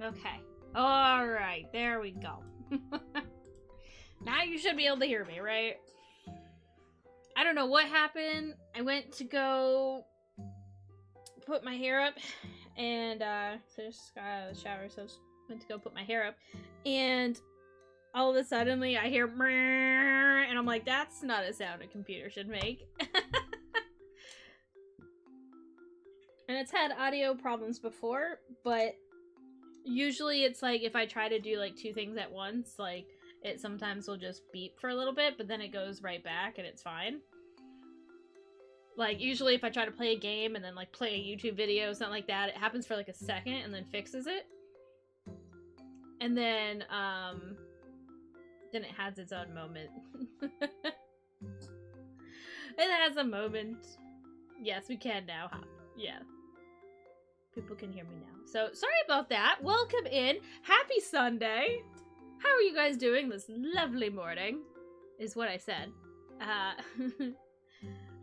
Okay. Alright, there we go. Now you should be able to hear me, right? I don't know what happened. I went to go put my hair up, and so just got out of the shower, so I went to go put my hair up, and all of a sudden I hear and I'm like, that's not a sound a computer should make. And it's had audio problems before, but usually it's like if I try to do like two things at once, like it sometimes will just beep for a little bit, but then it goes right back and it's fine. Like usually if I try to play a game and then like play a YouTube video, something like that, it happens for like a second and then fixes it. And then it has its own moment. It has a moment. Yes, we can now. Yeah. People can hear me now. So, sorry about that. Welcome in. Happy Sunday. How are you guys doing this lovely morning? Is what I said.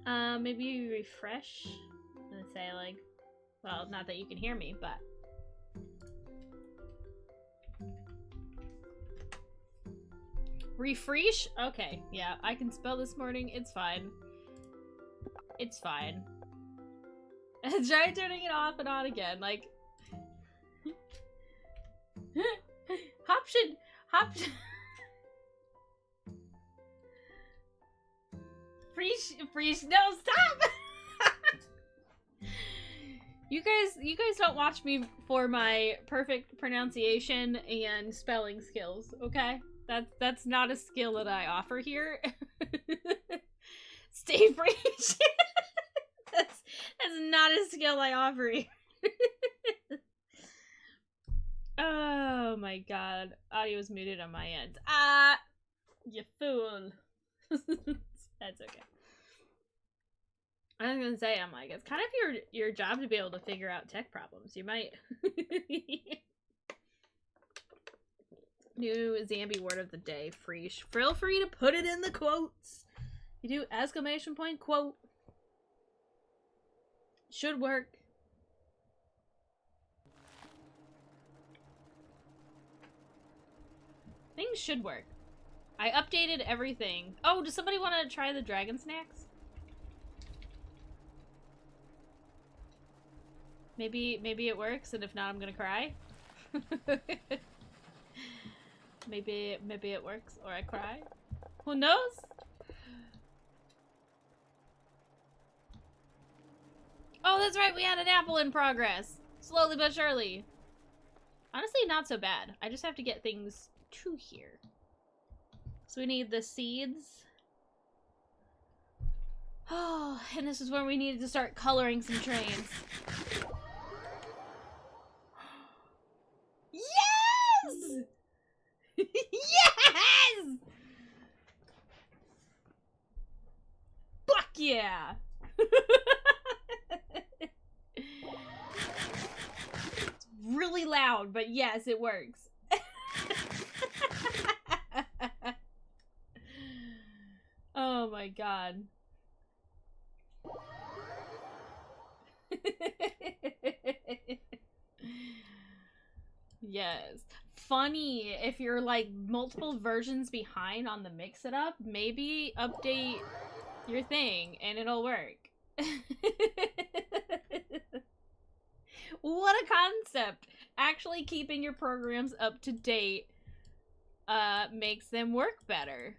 Maybe you refresh. I'm gonna say, like, well, not that you can hear me, but... Refresh? Okay, yeah, I can spell this morning. It's fine. It's fine. Try turning it off and on again, like... Option! Freeze, no, stop! You guys don't watch me for my perfect pronunciation and spelling skills, okay? That's not a skill that I offer here. Stay freeze! That's not a skill I offer here. Oh my god. Audio is muted on my end. You fool. That's okay. I was gonna say, I'm like, it's kind of your job to be able to figure out tech problems. You might. New Zambi word of the day, freesh. Feel free to put it in the quotes. You do exclamation point quote. Should work. Things should work. I updated everything. Oh, does somebody want to try the dragon snacks? Maybe it works, and if not, I'm gonna cry. maybe it works, or I cry. Who knows? Oh, that's right, we had an apple in progress. Slowly but surely. Honestly, not so bad. I just have to get things to here. So we need the seeds. Oh, and this is when we needed to start coloring some trains. Yes! Yes! Fuck yeah! It's really loud, but yes, it works. Oh my god. Yes. Funny, if you're like multiple versions behind on the mix it up, maybe update your thing and it'll work. What a concept! Actually keeping your programs up to date makes them work better.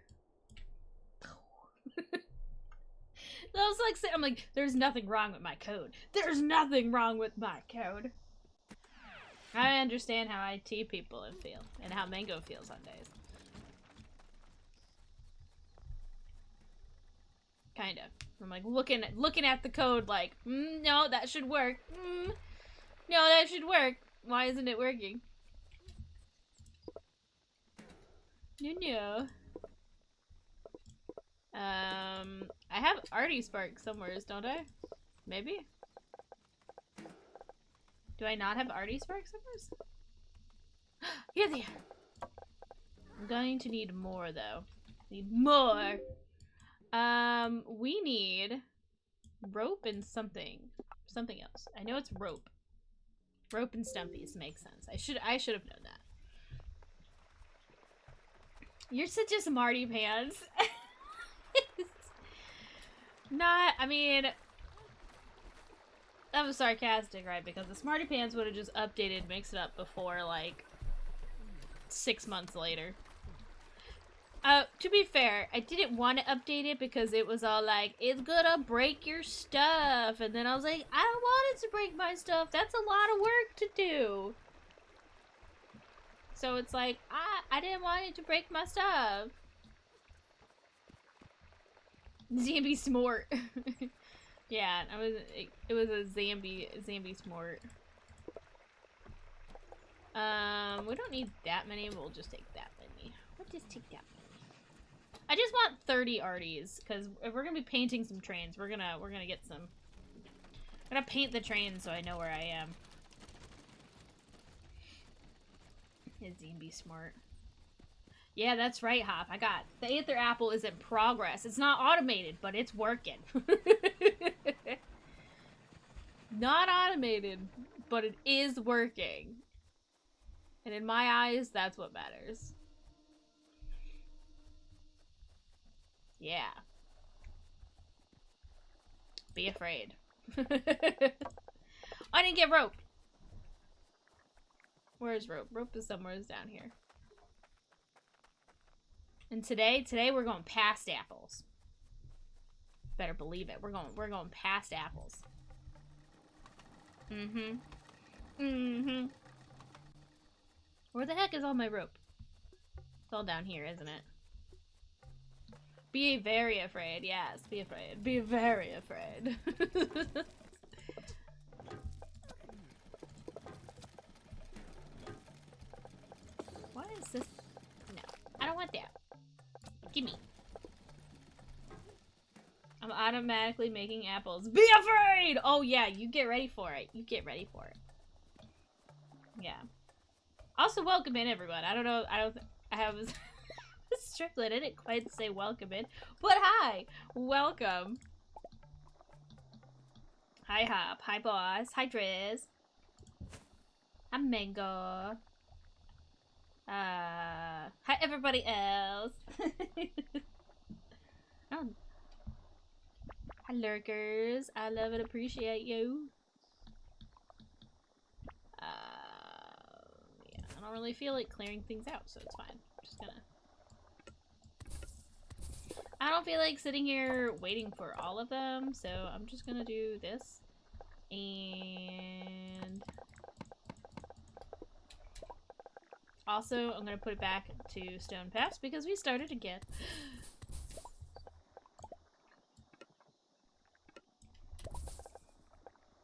I was like, I'm like, there's nothing wrong with my code. There's nothing wrong with my code. I understand how IT people feel and how Mango feels on days. Kind of. I'm like looking at the code like, no, that should work. No, that should work. Why isn't it working? No. I have oddsparks somewhere, don't I? Maybe? Do I not have oddsparks somewhere? Here they are! I'm going to need more, though. Need more! We need rope and something else. I know it's rope. Rope and stumpies makes sense. I should have known that. You're such a smarty pants. Not, I mean, that was sarcastic, right? Because the smarty pants would have just updated Mix It Up before, like, 6 months later. To be fair, I didn't want to update it because it was all like, it's gonna break your stuff. And then I was like, I don't want it to break my stuff. That's a lot of work to do. So it's like, I didn't want it to break my stuff. Zambi smort. Yeah, it was a Zambi smort. We don't need that many, we'll just take that many. We'll just take that many. I just want 30 arties, because if we're gonna be painting some trains, we're gonna get some. I'm gonna paint the train so I know where I am. Is Zambi smart? Yeah, that's right, Hop. I got the Aether Apple is in progress. It's not automated, but it's working. Not automated, but it is working. And in my eyes, that's what matters. Yeah. Be afraid. I didn't get rope. Where's rope? Rope is somewhere down here. And today we're going past apples. Better believe it. We're going past apples. Where the heck is all my rope? It's all down here, isn't it? Be very afraid. Yes, be afraid. Be very afraid. What is this? No, I don't want that. Gimme. I'm automatically making apples. Be afraid! Oh yeah, you get ready for it. You get ready for it. Yeah. Also, welcome in, everyone. I have strictly, I didn't quite say welcome in, but hi! Welcome. Hi, Hop. Hi, Boss. Hi, Driz. Hi, Mango. Hi, everybody else. Oh. Hi, lurkers. I love and appreciate you. Yeah, I don't really feel like clearing things out, so it's fine. I'm just gonna... I don't feel like sitting here waiting for all of them, so I'm just gonna do this. And... also, I'm gonna put it back to Stone Pass because we started again.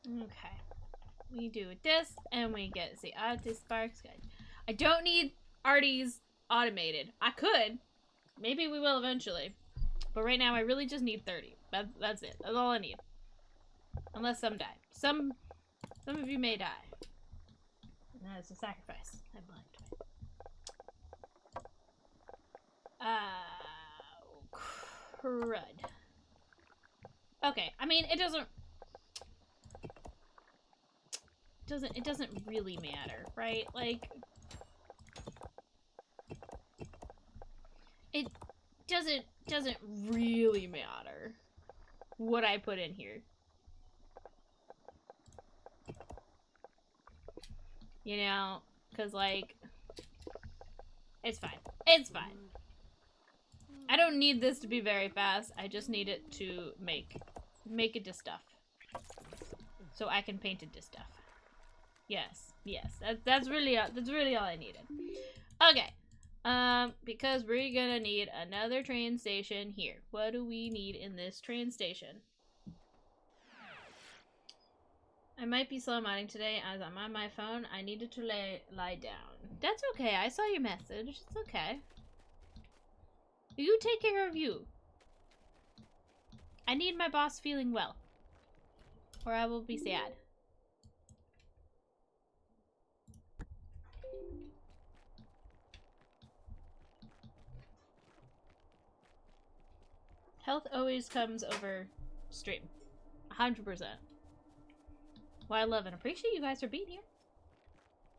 Okay. We do this, and we get the oddsparks. I don't need Artie's automated. I could. Maybe we will eventually. But right now, I really just need 30. That's it. That's all I need. Unless some die. Some of you may die. And that is a sacrifice. I blind. Crud. Okay, I mean, it doesn't really matter, right? Like, it doesn't really matter what I put in here. You know, because, like, it's fine. It's fine. I don't need this to be very fast. I just need it to make it to stuff. So I can paint it to stuff. Yes, yes. That's really all I needed. Okay. Because we're gonna need another train station here. What do we need in this train station? I might be slow modding today as I'm on my phone. I needed to lie down. That's okay. I saw your message. It's okay. You take care of you. I need my boss feeling well, or I will be sad. Health always comes over stream. 100%. Well, I love and appreciate you guys for being here.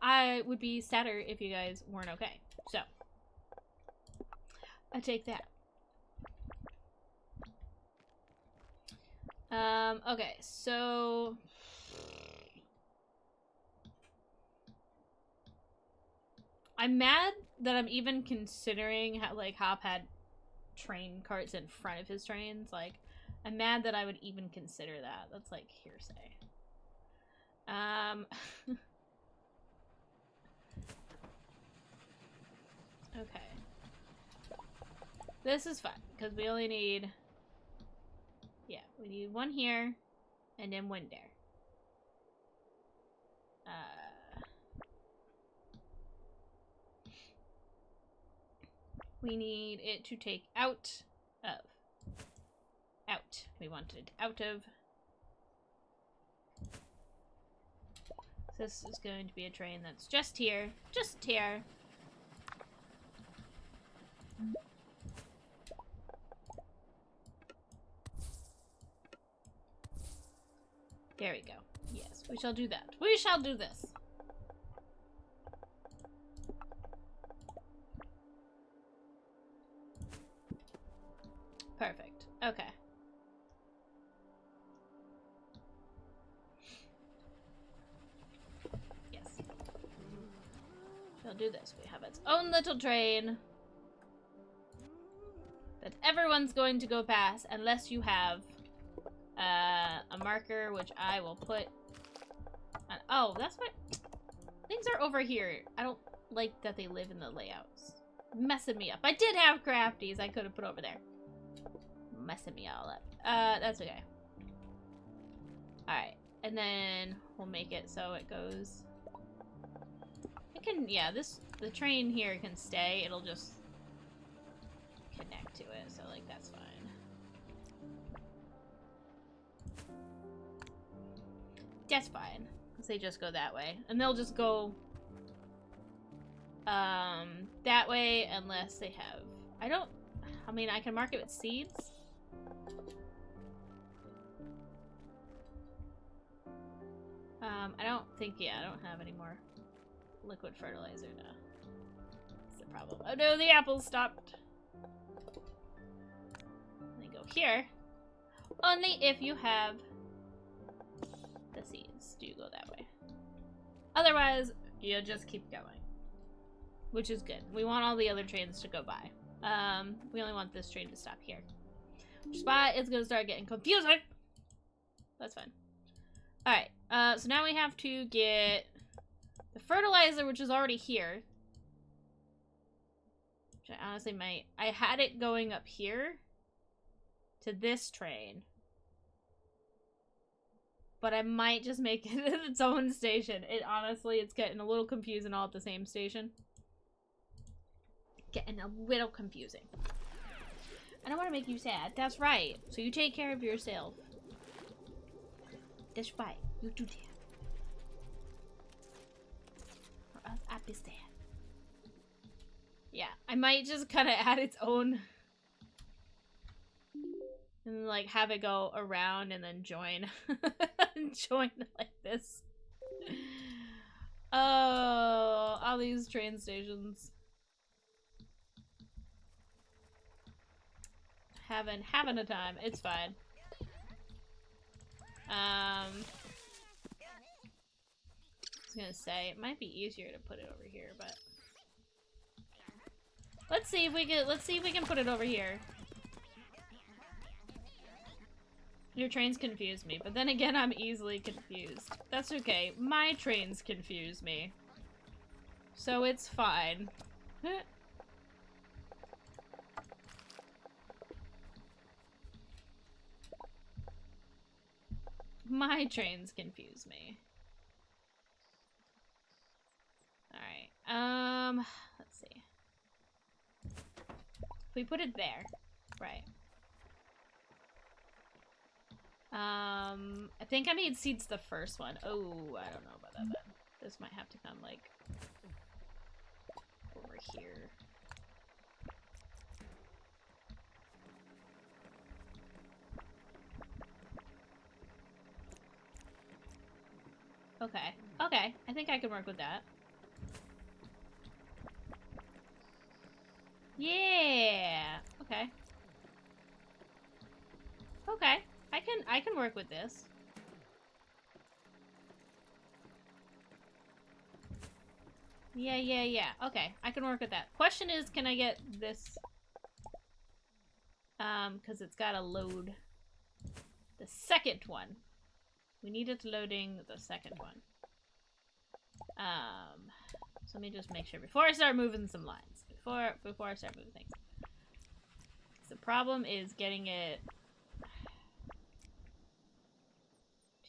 I would be sadder if you guys weren't okay. So, I take that. Okay, so... I'm mad that I'm even considering how, like, Hop had train carts in front of his trains. Like, I'm mad that I would even consider that. That's, like, hearsay. Okay. This is fun, because we only need... Yeah, we need one here, and then one there. We need it to take out of. Out. We want it out of. This is going to be a train that's just here. Just here. There we go. Yes, we shall do that. We shall do this. Perfect. Okay. Yes. We'll do this. We have its own little train that everyone's going to go past unless you have a marker, which I will put on. Oh, that's what things are over here. I don't like that they live in the layouts. Messing me up. I did have crafties I could have put over there. Messing me all up. That's okay. Alright. And then we'll make it so it goes... It can, yeah, the train here can stay. It'll just connect to it, so, like, that's fine. That's fine. Because they just go that way. And they'll just go... that way, unless they have... I mean, I can mark it with seeds. I don't think, I don't have any more liquid fertilizer now. That's the problem. Oh no, the apples stopped. They go here. Only if you have the seeds do go that way. Otherwise, you'll just keep going. Which is good. We want all the other trains to go by. We only want this train to stop here. Which spot is gonna start getting confusing. That's fine. Alright, so now we have to get the fertilizer, which is already here. Which I honestly might... I had it going up here to this train. But I might just make it its own station. It's getting a little confusing all at the same station. Getting a little confusing. I don't want to make you sad. That's right. So you take care of yourself. That's right. You do that. Or else I'll be sad. Yeah, I might just kind of add its own... And, like, have it go around and then join. Join like this. Oh, all these train stations. Having a time. It's fine. I was gonna say, it might be easier to put it over here, but... Let's see if we can put it over here. Your trains confuse me, but then again, I'm easily confused. That's okay. My trains confuse me. So it's fine. My trains confuse me. Alright, let's see. If we put it there, right. I think I made seeds the first one. Oh, I don't know about that then. This might have to come, like, over here. Okay. Okay. I think I can work with that. Yeah. Okay. Okay. I can work with this. Yeah. Okay, I can work with that. Question is, can I get this? Because it's got to load the second one. We need it loading the second one. So let me just make sure before I start moving some lines. Before I start moving things. The problem is getting it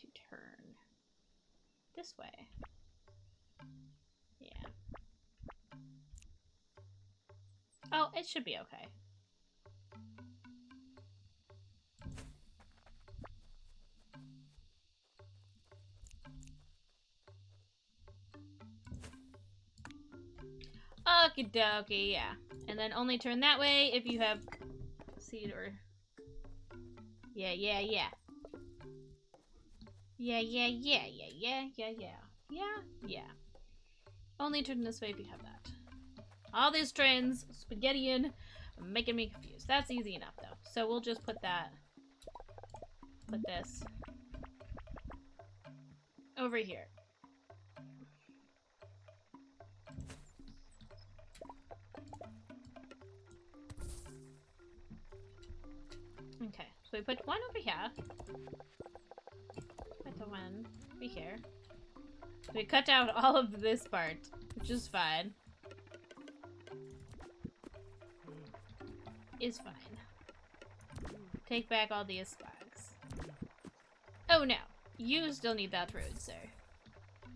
to turn this way. Yeah. Oh, it should be okay. Okie dokie, yeah. And then only turn that way if you have seed or... Yeah. Yeah. Only turn this way if you have that. All these trains, spaghettian, making me confused. That's easy enough, though. So we'll just put that... Put this... over here. Okay, so we put one over here. Put the one over here. We cut out all of this part, which is fine. Is fine. Take back all the sparks. Oh no, you still need that road, sir.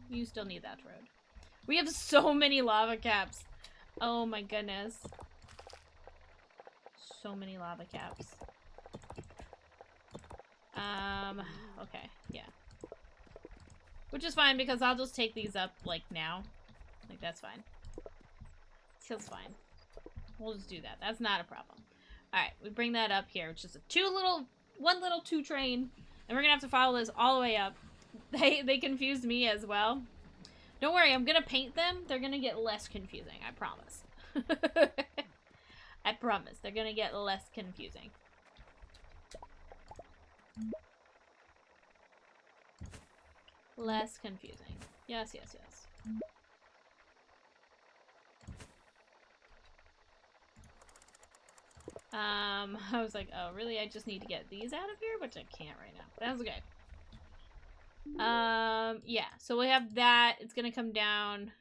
You still need that road. We have so many lava caps. Oh my goodness. So many lava caps. Okay, yeah. Which is fine because I'll just take these up, like, now. Like, that's fine. Feels fine. We'll just do that. That's not a problem. Alright, we bring that up here. It's just one little two train. And we're gonna have to follow this all the way up. They confused me as well. Don't worry, I'm gonna paint them. They're gonna get less confusing, I promise. I promise. They're gonna get less confusing. Less confusing. Yes. I was like, oh, really? I just need to get these out of here? Which I can't right now. That's okay. Yeah. So we have that. It's gonna come down.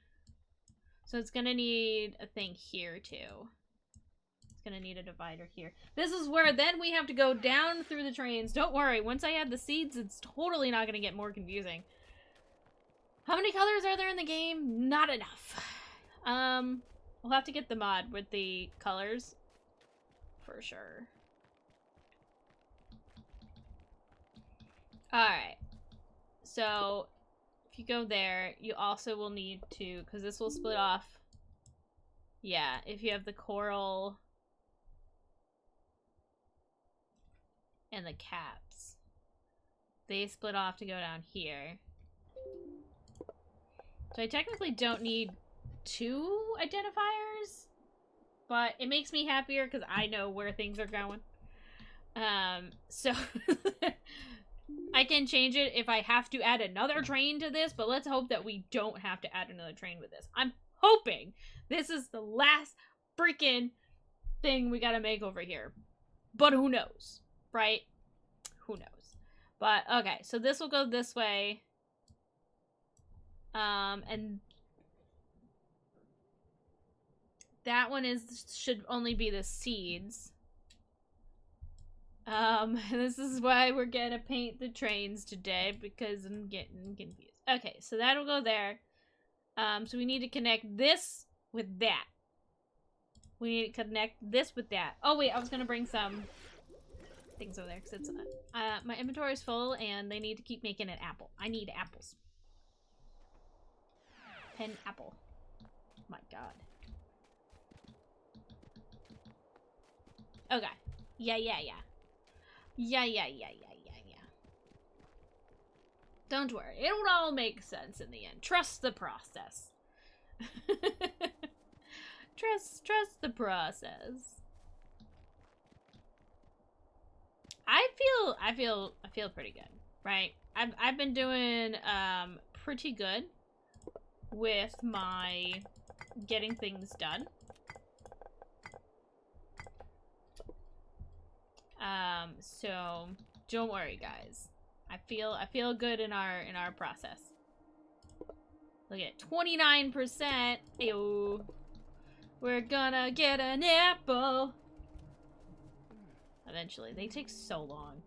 So it's gonna need a thing here, too. It's gonna need a divider here. This is where then we have to go down through the trains. Don't worry. Once I add the seeds, it's totally not gonna get more confusing. How many colors are there in the game? Not enough. We'll have to get the mod with the colors. For sure. Alright. So, if you go there, you also will need to, because this will split off. Yeah, if you have the coral and the caps. They split off to go down here. So I technically don't need 2 identifiers, but it makes me happier because I know where things are going. So I can change it if I have to add another train to this, but let's hope that we don't have to add another train with this. I'm hoping this is the last freaking thing we gotta make over here. But who knows, right? Who knows? But, okay, so this will go this way. And that one should only be the seeds. This is why we're gonna paint the trains today, because I'm getting confused. Okay, so that'll go there. So we need to connect this with that. We need to connect this with that. Oh wait, I was gonna bring some things over there, because it's, my inventory is full, and they need to keep making an apple. I need apples. Pen apple. My god. Okay. Yeah. Don't worry. It will all make sense in the end. Trust the process. trust the process. I feel pretty good, right? I've been doing pretty good with my getting things done. So don't worry, guys. I feel good in our process. Look at 29%. Ew. We're gonna get an apple. Eventually. They take so long.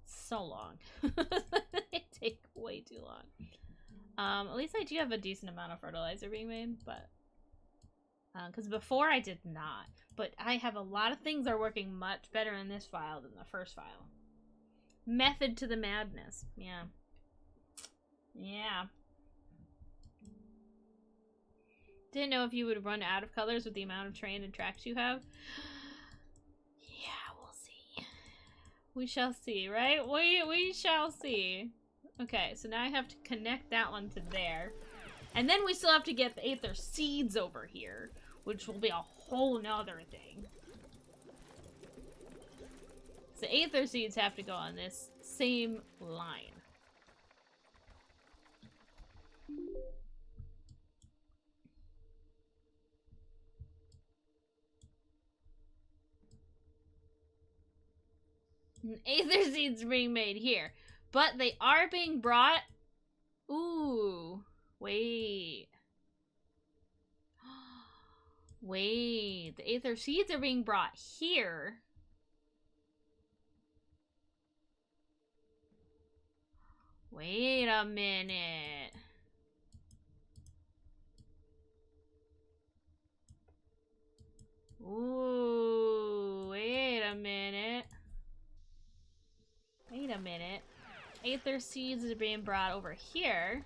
So long. They take way too long. At least I do have a decent amount of fertilizer being made, but because before I did not. But I have a lot of things that are working much better in this file than the first file. Method to the madness. Yeah. Yeah. Didn't know if you would run out of colors with the amount of trained and tracks you have. Yeah, we'll see. We shall see, right? We shall see. Okay, so now I have to connect that one to there. And then we still have to get the Aether Seeds over here, which will be a whole nother thing. So Aether Seeds have to go on this same line. And Aether Seeds are being made here. But they are being brought... Ooh. Wait. Wait. The Aether Seeds are being brought here. Wait a minute. Ooh. Wait a minute. Wait a minute. Aether Seeds are being brought over here.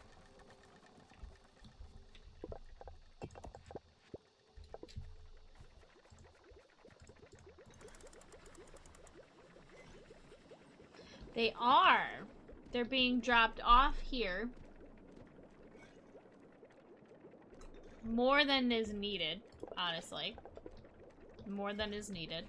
They are. They're being dropped off here. More than is needed, honestly. More than is needed.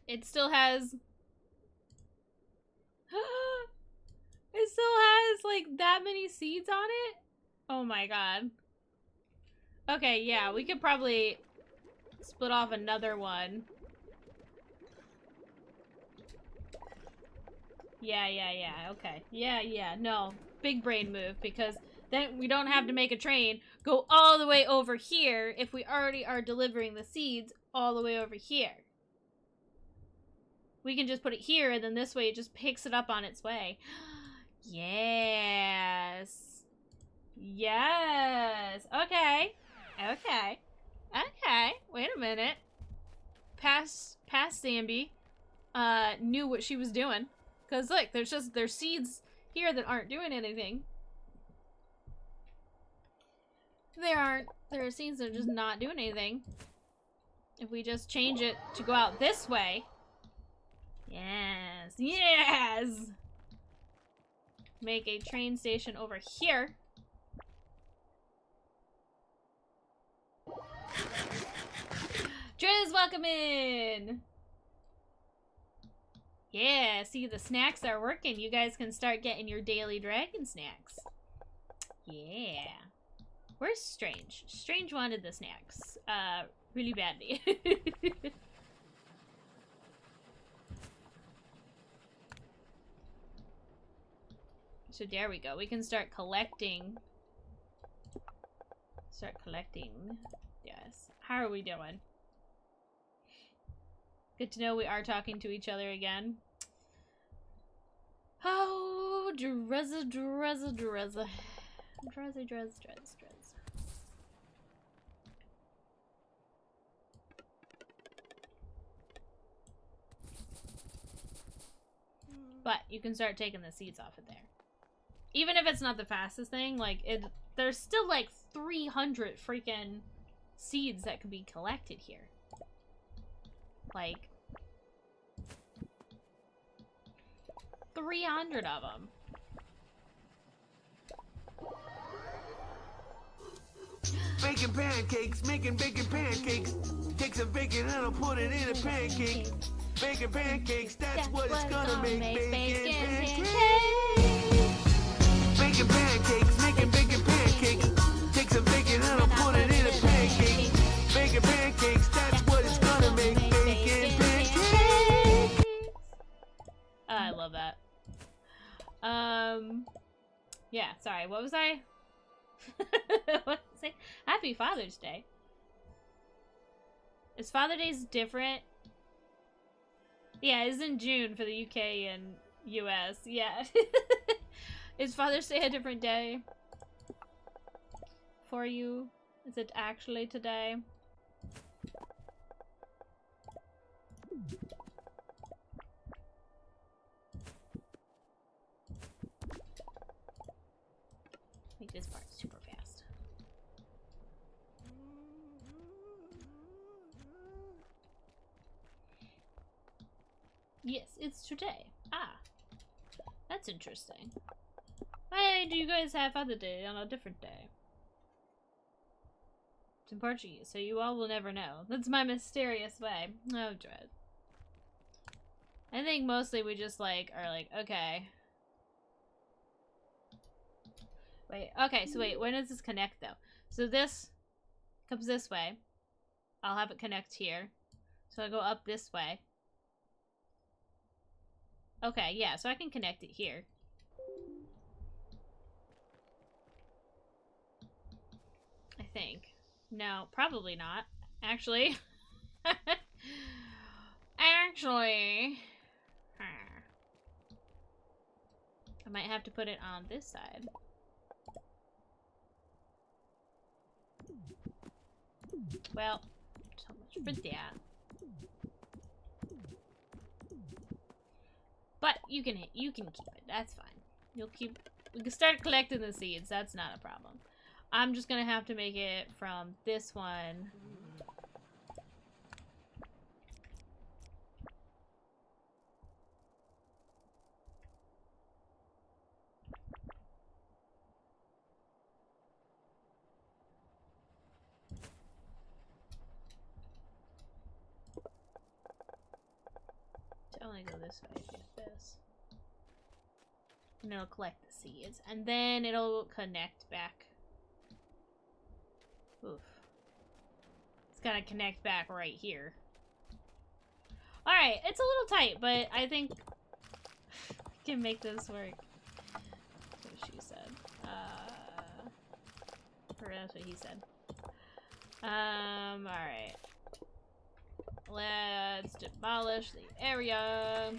It still has... It still has, like, that many seeds on it? Oh my god. Okay, yeah, we could probably split off another one. Yeah, okay. Yeah, no. Big brain move, because then we don't have to make a train go all the way over here if we already are delivering the seeds all the way over here. We can just put it here, and then this way it just picks it up on its way. Yes. Yes. Okay. Okay. Okay. Wait a minute. Past Zambi knew what she was doing. Because look, there's seeds here that aren't doing anything. There are seeds that are just not doing anything. If we just change it to go out this way. Yes. Yes! Make a train station over here. Driz, welcome in! Yeah, see, the snacks are working. You guys can start getting your daily dragon snacks. Yeah. Where's Strange? Strange wanted the snacks. Really badly. So there we go. We can start collecting. Yes. How are we doing? Good to know we are talking to each other again. Oh, Drezza. But you can start taking the seeds off of there. Even if it's not the fastest thing, like, there's still like 300 freaking seeds that could be collected here. Like, 300 of them. Baking pancakes, making bacon pancakes. Take some bacon and I'll put it in a pancake. Bacon pancakes, that's what it's gonna make. Bacon pancakes. Bacon pancakes, making bacon pancakes. Take some bacon and I'll put it in a pancake. Bacon pancakes, that's what it's gonna make. Bacon pancakes. I love that. Yeah, sorry, what was I? What was I? Happy Father's Day. Is Father's Day different? Yeah, it's in June for the UK and US. Yeah. Is Father's Day a different day for you? Is it actually today? Make this part super fast. Yes, it's today. Ah, that's interesting. Why do you guys have Father's Day on a different day? It's in Portuguese, so you all will never know. That's my mysterious way. Oh, dread. I think mostly we just like are like, okay. Wait, okay, so wait, when does this connect though? So this comes this way. I'll have it connect here. So I go up this way. Okay, yeah, so I can connect it here. I think. No, probably not. Actually. Actually. I might have to put it on this side. Well, so much for that. But you can keep it. That's fine. You'll keep. We can start collecting the seeds. That's not a problem. I'm just gonna have to make it from this one. To only go this way with this. And it'll collect the seeds. And then it'll connect back. Oof. It's gotta connect back right here. Alright, it's a little tight, but I think we can make this work. That's what she said. Or that's what he said. Alright. Let's demolish the area.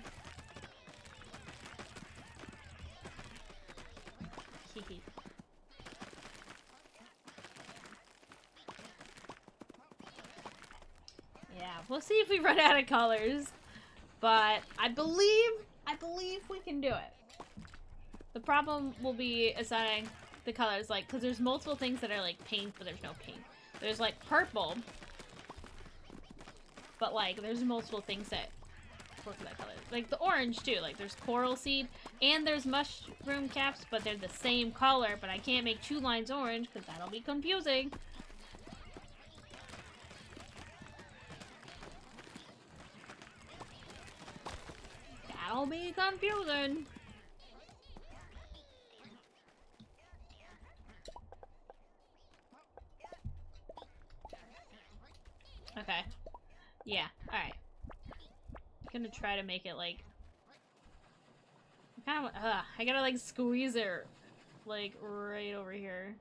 Hehe. Yeah, we'll see if we run out of colors. But I believe we can do it. The problem will be assigning the colors, like, because there's multiple things that are like pink, but there's no pink. There's like purple, but like there's multiple things that work for that color. Like the orange too, like there's coral seed and there's mushroom caps, but they're the same color, but I can't make two lines orange because that'll be confusing. That'll be confusing. Okay. Yeah, alright. I'm gonna try to make it like... kind of, I gotta like squeeze it like right over here.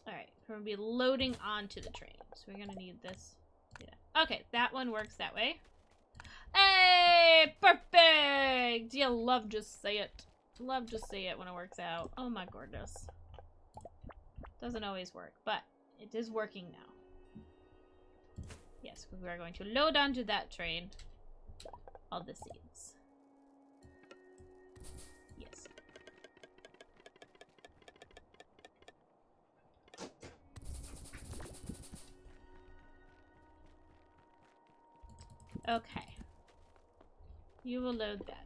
Alright, we're gonna be loading onto the train. So we're gonna need this. Yeah. Okay, that one works that way. Hey! Perfect! You love just say it. Love just say it when it works out. Oh my goodness. Doesn't always work, but it is working now. Yes, because we are going to load onto that train all the seeds. Yes. Okay. You will load that.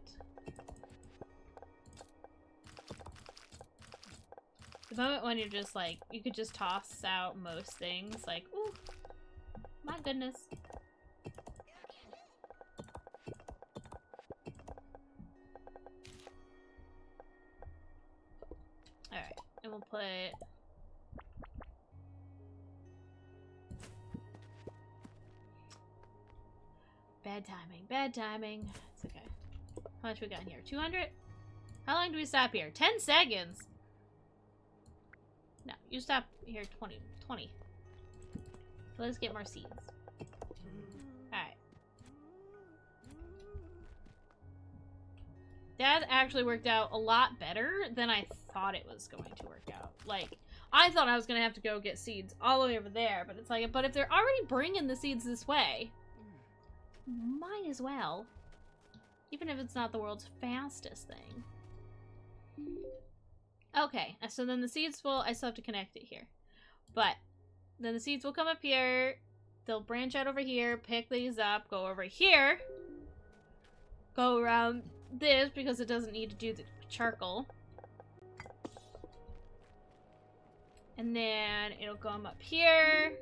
The moment when you're just like, you could just toss out most things, like, ooh, my goodness. Alright, and we'll put... Bad timing, bad timing. It's okay. How much we got in here? 200? How long do we stop here? 10 seconds! No, you stop here 20. So let's get more seeds. Alright. That actually worked out a lot better than I thought it was going to work out. Like, I thought I was going to have to go get seeds all the way over there, but it's like, but if they're already bringing the seeds this way, might as well. Even if it's not the world's fastest thing. Okay, so then the seeds will... I still have to connect it here. But then the seeds will come up here. They'll branch out over here, pick these up, go over here. Go around this because it doesn't need to do the charcoal. And then it'll come up here.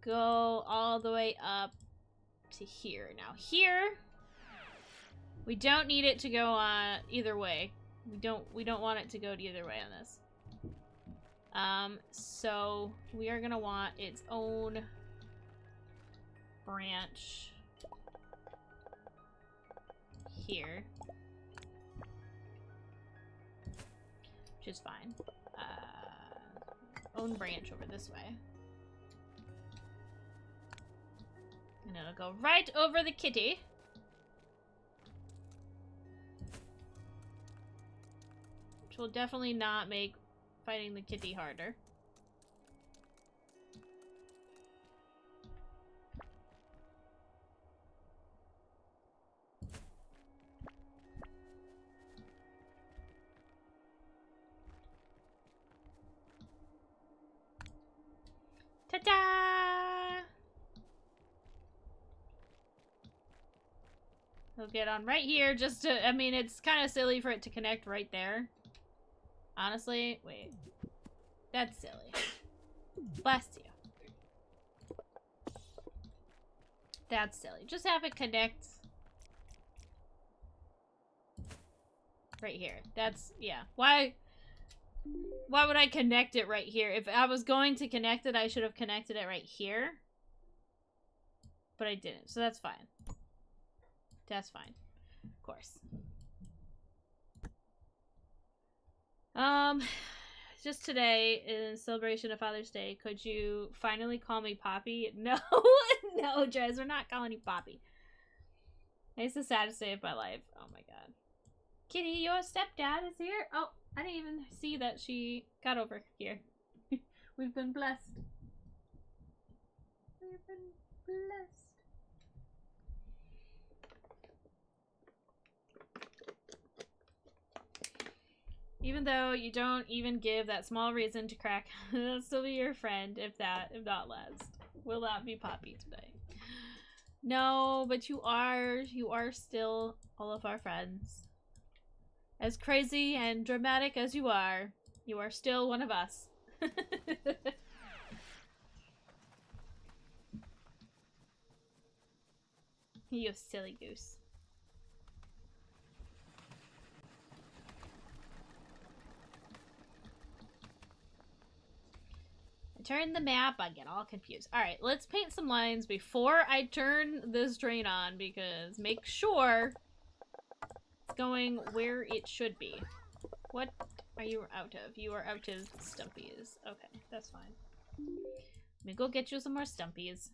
Go all the way up to here. Now here, we don't need it to go on either way. We don't want it to go either way on this. So we are gonna want its own branch here, which is fine. Own branch over this way. And it'll go right over the kitty. Which will definitely not make fighting the kitty harder. Ta-da! We'll get on right here just to... I mean, it's kind of silly for it to connect right there. Honestly, wait. That's silly. Bless you. That's silly. Just have it connect right here. That's... yeah. Why would I connect it right here? If I was going to connect it, I should have connected it right here. But I didn't, so that's fine. That's fine. Of course. Just today, in celebration of Father's Day, could you finally call me Poppy? No, no, Jez, we're not calling you Poppy. It's the saddest day of my life. Oh my god. Kitty, your stepdad is here? Oh, I didn't even see that she got over here. We've been blessed. We've been blessed. Even though you don't even give that small reason to crack, I'll still be your friend if not less. Will not be Poppy today. No, but you are still all of our friends. As crazy and dramatic as you are still one of us. You silly goose. I turn the map, I get all confused. Alright, let's paint some lines before I turn this drain on, because make sure it's going where it should be. What are you out of? You are out of stumpies. Okay, that's fine. Let me go get you some more stumpies.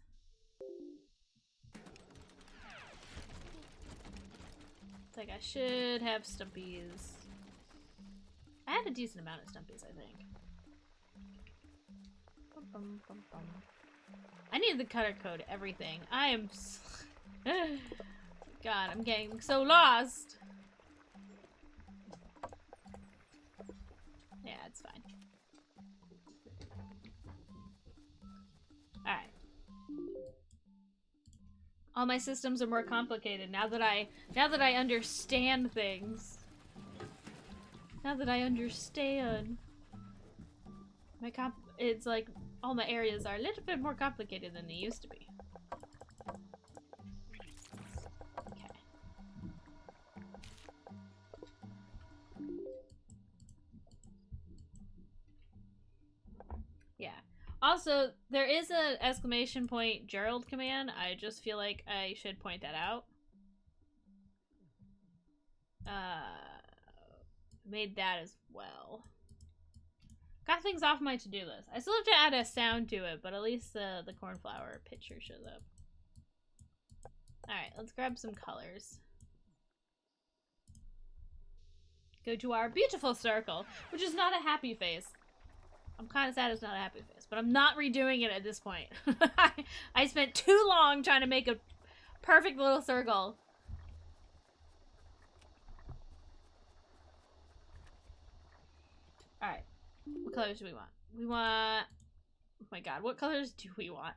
It's like I should have stumpies. I had a decent amount of stumpies, I think. I need the color code everything. I am... God, I'm getting so lost. Yeah, it's fine. Alright. All my systems are more complicated now that I understand things. Now that I understand. It's like all my areas are a little bit more complicated than they used to be. Okay. Yeah. Also, there is an exclamation point Gerald command. I just feel like I should point that out. Made that as well. Got things off my to-do list. I still have to add a sound to it, but at least the cornflower picture shows up. Alright, let's grab some colors. Go to our beautiful circle, which is not a happy face. I'm kind of sad it's not a happy face, but I'm not redoing it at this point. I spent too long trying to make a perfect little circle. Alright. What colors do we want? We want... Oh my god, what colors do we want?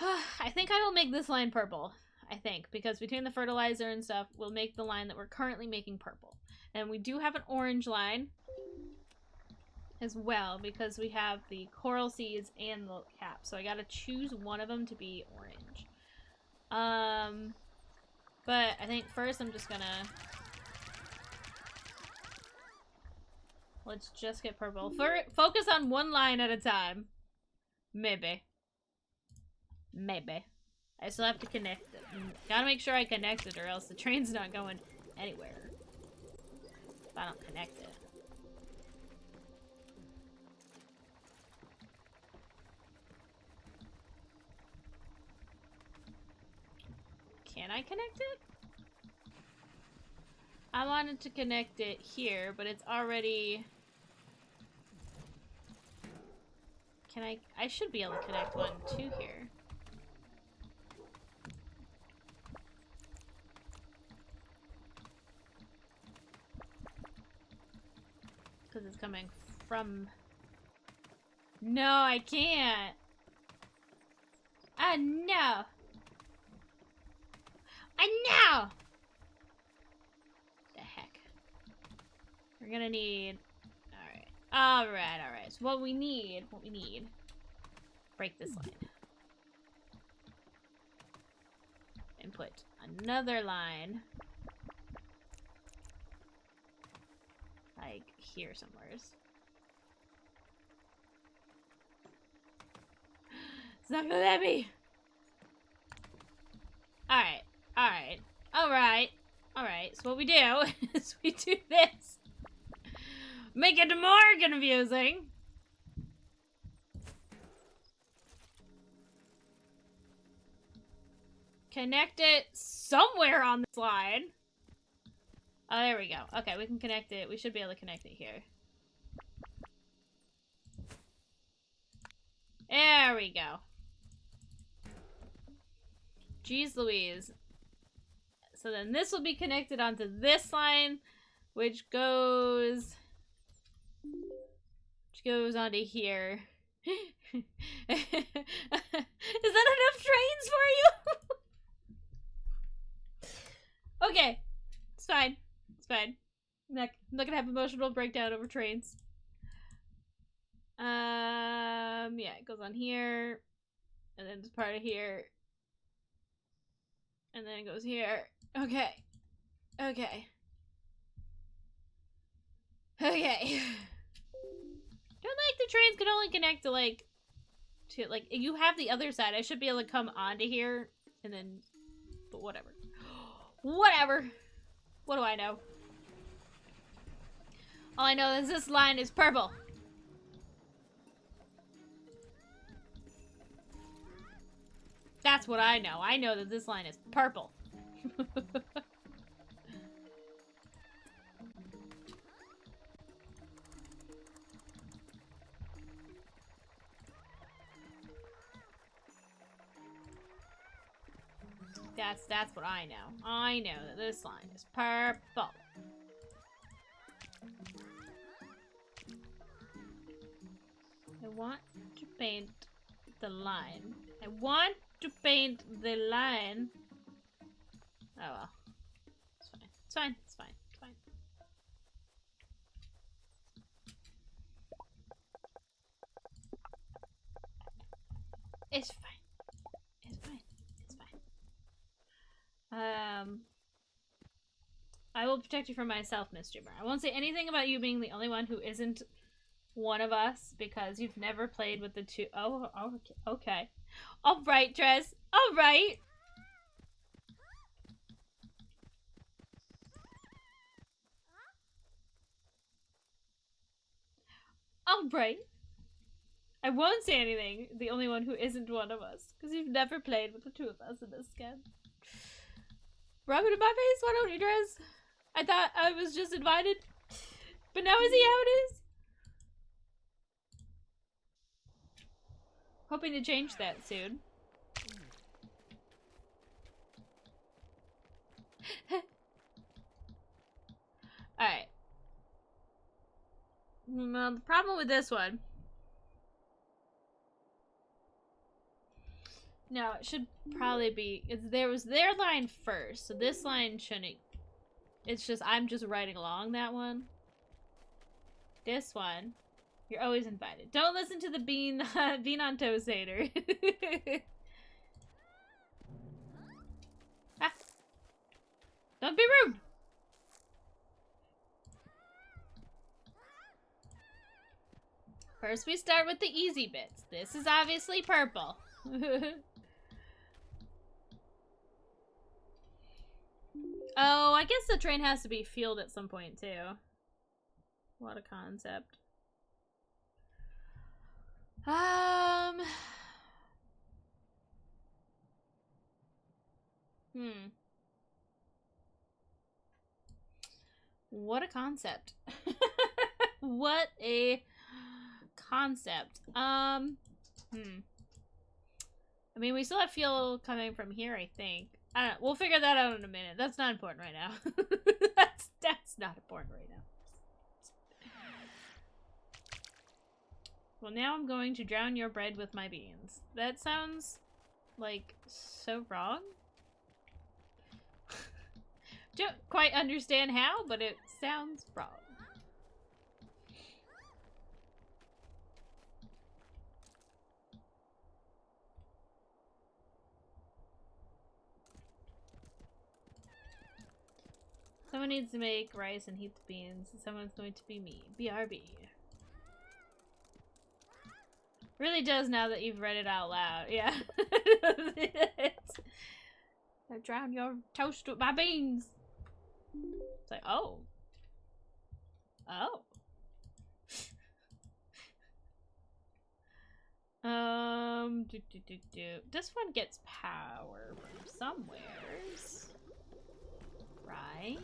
I think I will make this line purple. I think. Because between the fertilizer and stuff, we'll make the line that we're currently making purple. And we do have an orange line as well, because we have the coral seeds and the cap. So I gotta choose one of them to be orange. But I think first I'm just gonna... Let's just get purple. Focus on one line at a time. Maybe. Maybe. I still have to connect it. Gotta make sure I connect it or else the train's not going anywhere. If I don't connect it. Can I connect it? I wanted to connect it here, but it's already... Can I should be able to connect one to here. Because it's coming from... No, I can't! Oh, no! I know! The heck. We're gonna need... Alright. So what we need... Break this line. And put another line. Like, here somewheres. It's not gonna let me! Alright, so what we do is we do this. Make it more confusing. Connect it somewhere on the slide. Oh, there we go. Okay, we can connect it. We should be able to connect it here. There we go. Jeez Louise. So then this will be connected onto this line, which goes onto here. Is that enough trains for you? Okay. It's fine. It's fine. I'm not gonna have emotional breakdown over trains. Yeah, it goes on here. And then it's part of here. And then it goes here. Okay. Okay. Okay. Don't like the trains can only connect to like you have the other side. I should be able to come onto here and then but whatever. Whatever. What do I know? All I know is this line is purple. That's what I know. I know that this line is purple. That's what I know. I know that this line is purple. I want to paint the line. I want to paint the line. Oh well. It's fine. It's fine. It's fine. It's fine. It's fine. It's fine. It's fine. I will protect you from myself, Miss Jimmer. I won't say anything about you being the only one who isn't one of us because you've never played with the two. Oh, okay. All right, Dress. All right. All right. I won't say anything. The only one who isn't one of us because you've never played with the two of us in this scan. Rub it in my face. Why don't you, Dress? I thought I was just invited, but now is he how it is? Hoping to change that soon. Alright. Well, the problem with this one. No, it should probably be. There was their line first, so this line shouldn't. It's just, I'm just writing along that one. This one. You're always invited. Don't listen to the bean on toast hater. Ah. Don't be rude. First we start with the easy bits. This is obviously purple. Oh, I guess the train has to be fueled at some point too. What a concept. What a concept. What a concept. I mean, we still have fuel coming from here, I think. I don't know. We'll figure that out in a minute. That's not important right now. That's not important right now. Well, now I'm going to drown your bread with my beans. That sounds, like, so wrong. Don't quite understand how, but it sounds wrong. Someone needs to make rice and heat the beans. Someone's going to be me. BRB. Really does now that you've read it out loud. Yeah. I drown your toast with my beans. It's like, oh. Oh. This one gets power from somewheres. Right?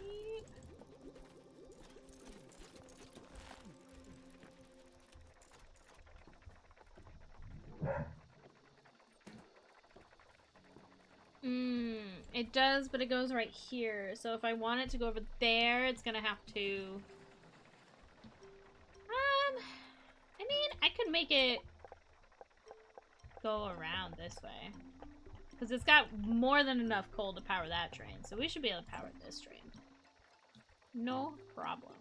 It does, but it goes right here. So if I want it to go over there, it's gonna have to... I mean, I could make it go around this way. Because it's got more than enough coal to power that train. So we should be able to power this train. No problem.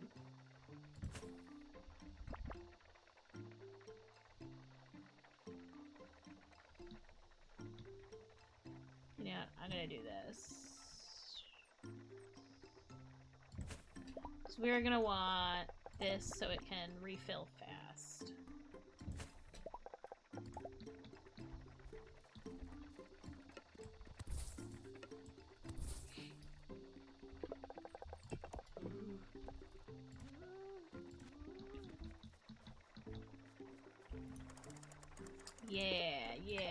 You know, I'm gonna do this. So we're gonna want this so it can refill fast. Yeah, yeah.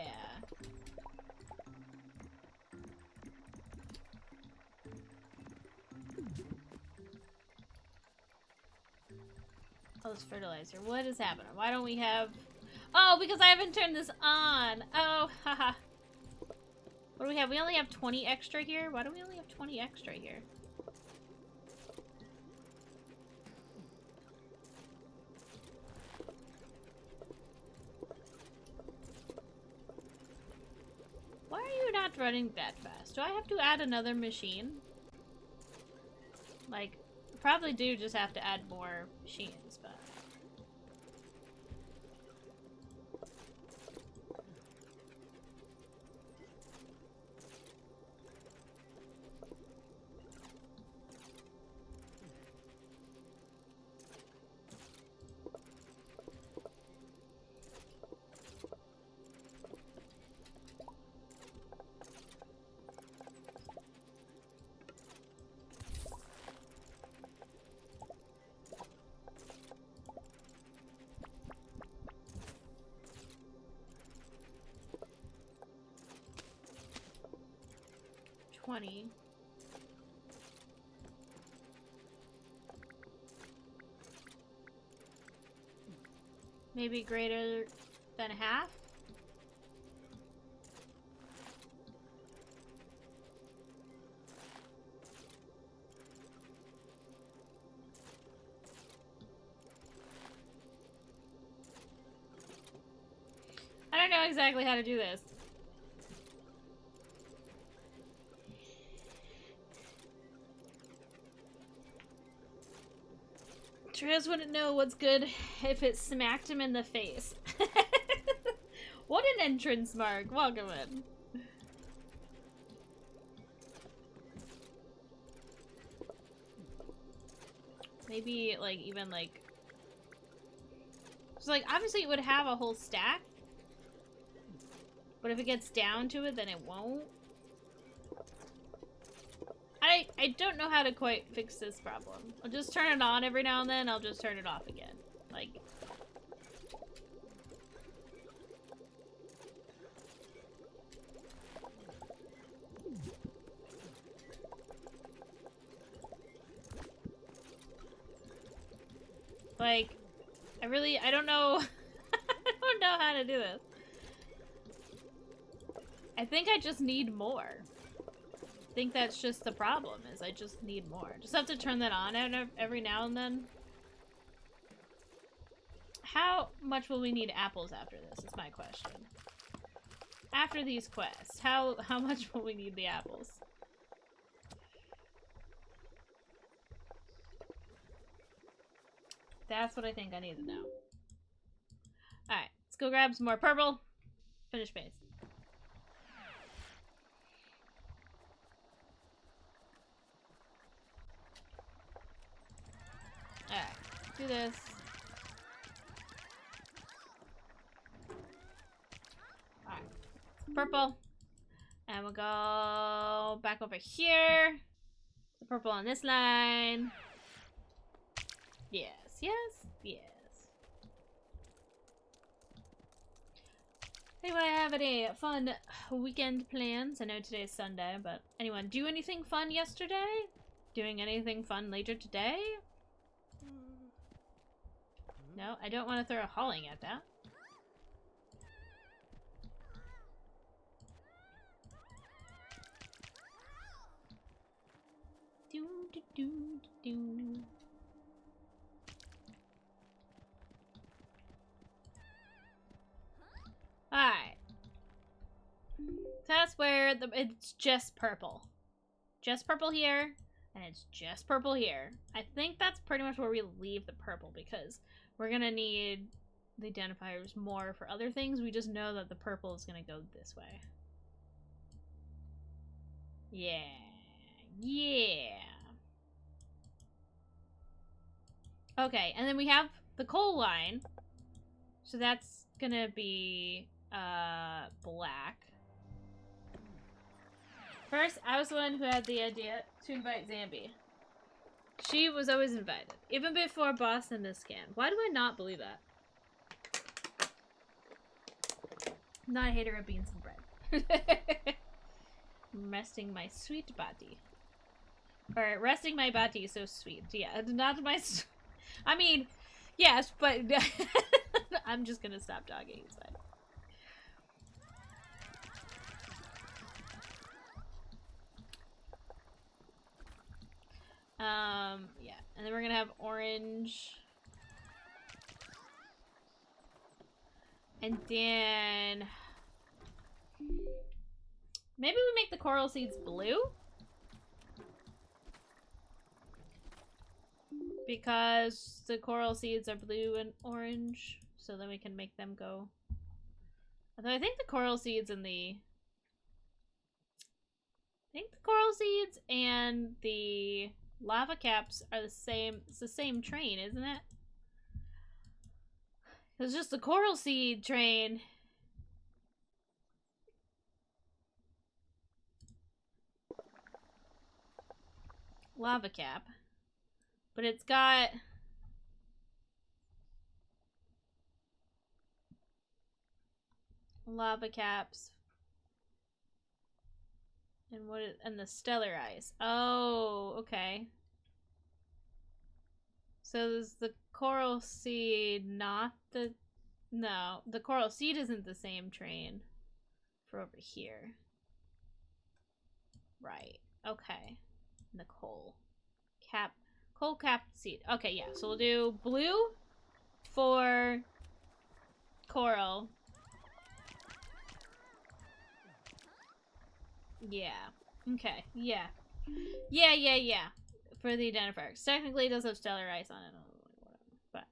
Oh, this fertilizer. What is happening? Why don't we have... Oh, because I haven't turned this on. Oh, haha. What do we have? We only have 20 extra here? Why do we only have 20 extra here? What? not running that fast. Do I have to add another machine? Like, probably do just have to add more machines, but... $20. Maybe greater than half? I don't know exactly how to do this. Therese wouldn't know what's good if it smacked him in the face. What an entrance, Mark. Welcome in. Maybe, like, even, like... So, like, obviously it would have a whole stack. But if it gets down to it, then it won't. I don't know how to quite fix this problem. I'll just turn it on every now and then. I'll just turn it off again. Like... Like, I don't know. I don't know how to do this. I think I just need more. I think that's just the problem, is I just need more. Just have to turn that on every now and then. How much will we need apples after this is my question. After these quests, how much will we need the apples? That's what I think I need to know. Alright, let's go grab some more purple. Finish base. Alright, do this. Alright, purple. And we'll go back over here. The purple on this line. Yes, yes, yes. Anyone have any fun weekend plans? I know today's Sunday, but anyone do anything fun yesterday? Doing anything fun later today? No, I don't want to throw a hauling at that. Do do do do. Alright. That's where it's just purple. Just purple here, and it's just purple here. I think that's pretty much where we leave the purple, because we're gonna need the identifiers more for other things. We just know that the purple is gonna go this way. Yeah. Yeah. Okay, and then we have the coal line. So that's gonna be black. First, I was the one who had the idea to invite Zambi. She was always invited, even before Boss and Miss Can. Why do I not believe that? I'm not a hater of beans and bread. Resting my sweet body. Or resting my body so sweet. Yeah, not my... I mean, yes, but... I'm just gonna stop talking. It's fine. Yeah, and then we're gonna have orange. And then... Maybe we make the coral seeds blue? Because the coral seeds are blue and orange, so then we can make them go. Although I think the coral seeds and the... I think the coral seeds and the lava caps are the same. It's the same train, isn't it? It's just the coral seed train. Lava cap. But it's got... lava caps. And what is, and the stellar ice. Oh, okay. So is the coral seed not the... No, the coral seed isn't the same train for over here. Right. Okay. And the coal cap seed. Okay, yeah. So we'll do blue for coral. Yeah. Okay. Yeah. Yeah. For the identifiers. Technically, it does have stellar ice on it. But.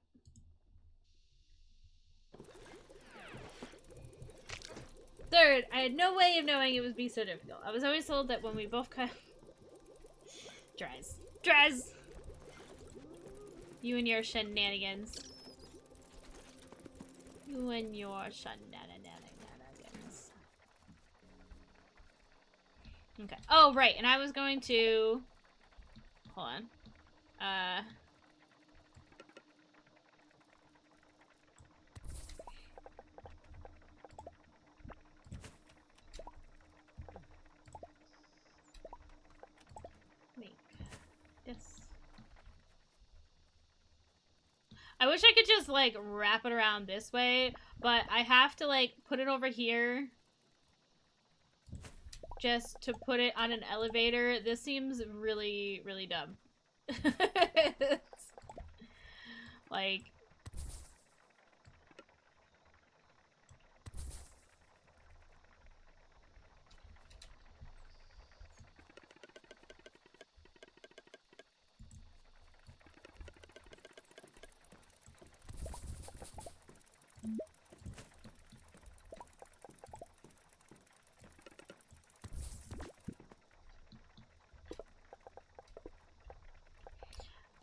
Third, I had no way of knowing it would be so difficult. I was always told that when we both cut... Drez! You and your shenanigans. You and your shenanigans. Okay. Oh, right. And I was going to... Hold on. Make this. I wish I could just, like, wrap it around this way, but I have to, like, put it over here just to put it on an elevator. This seems really, really dumb. Like...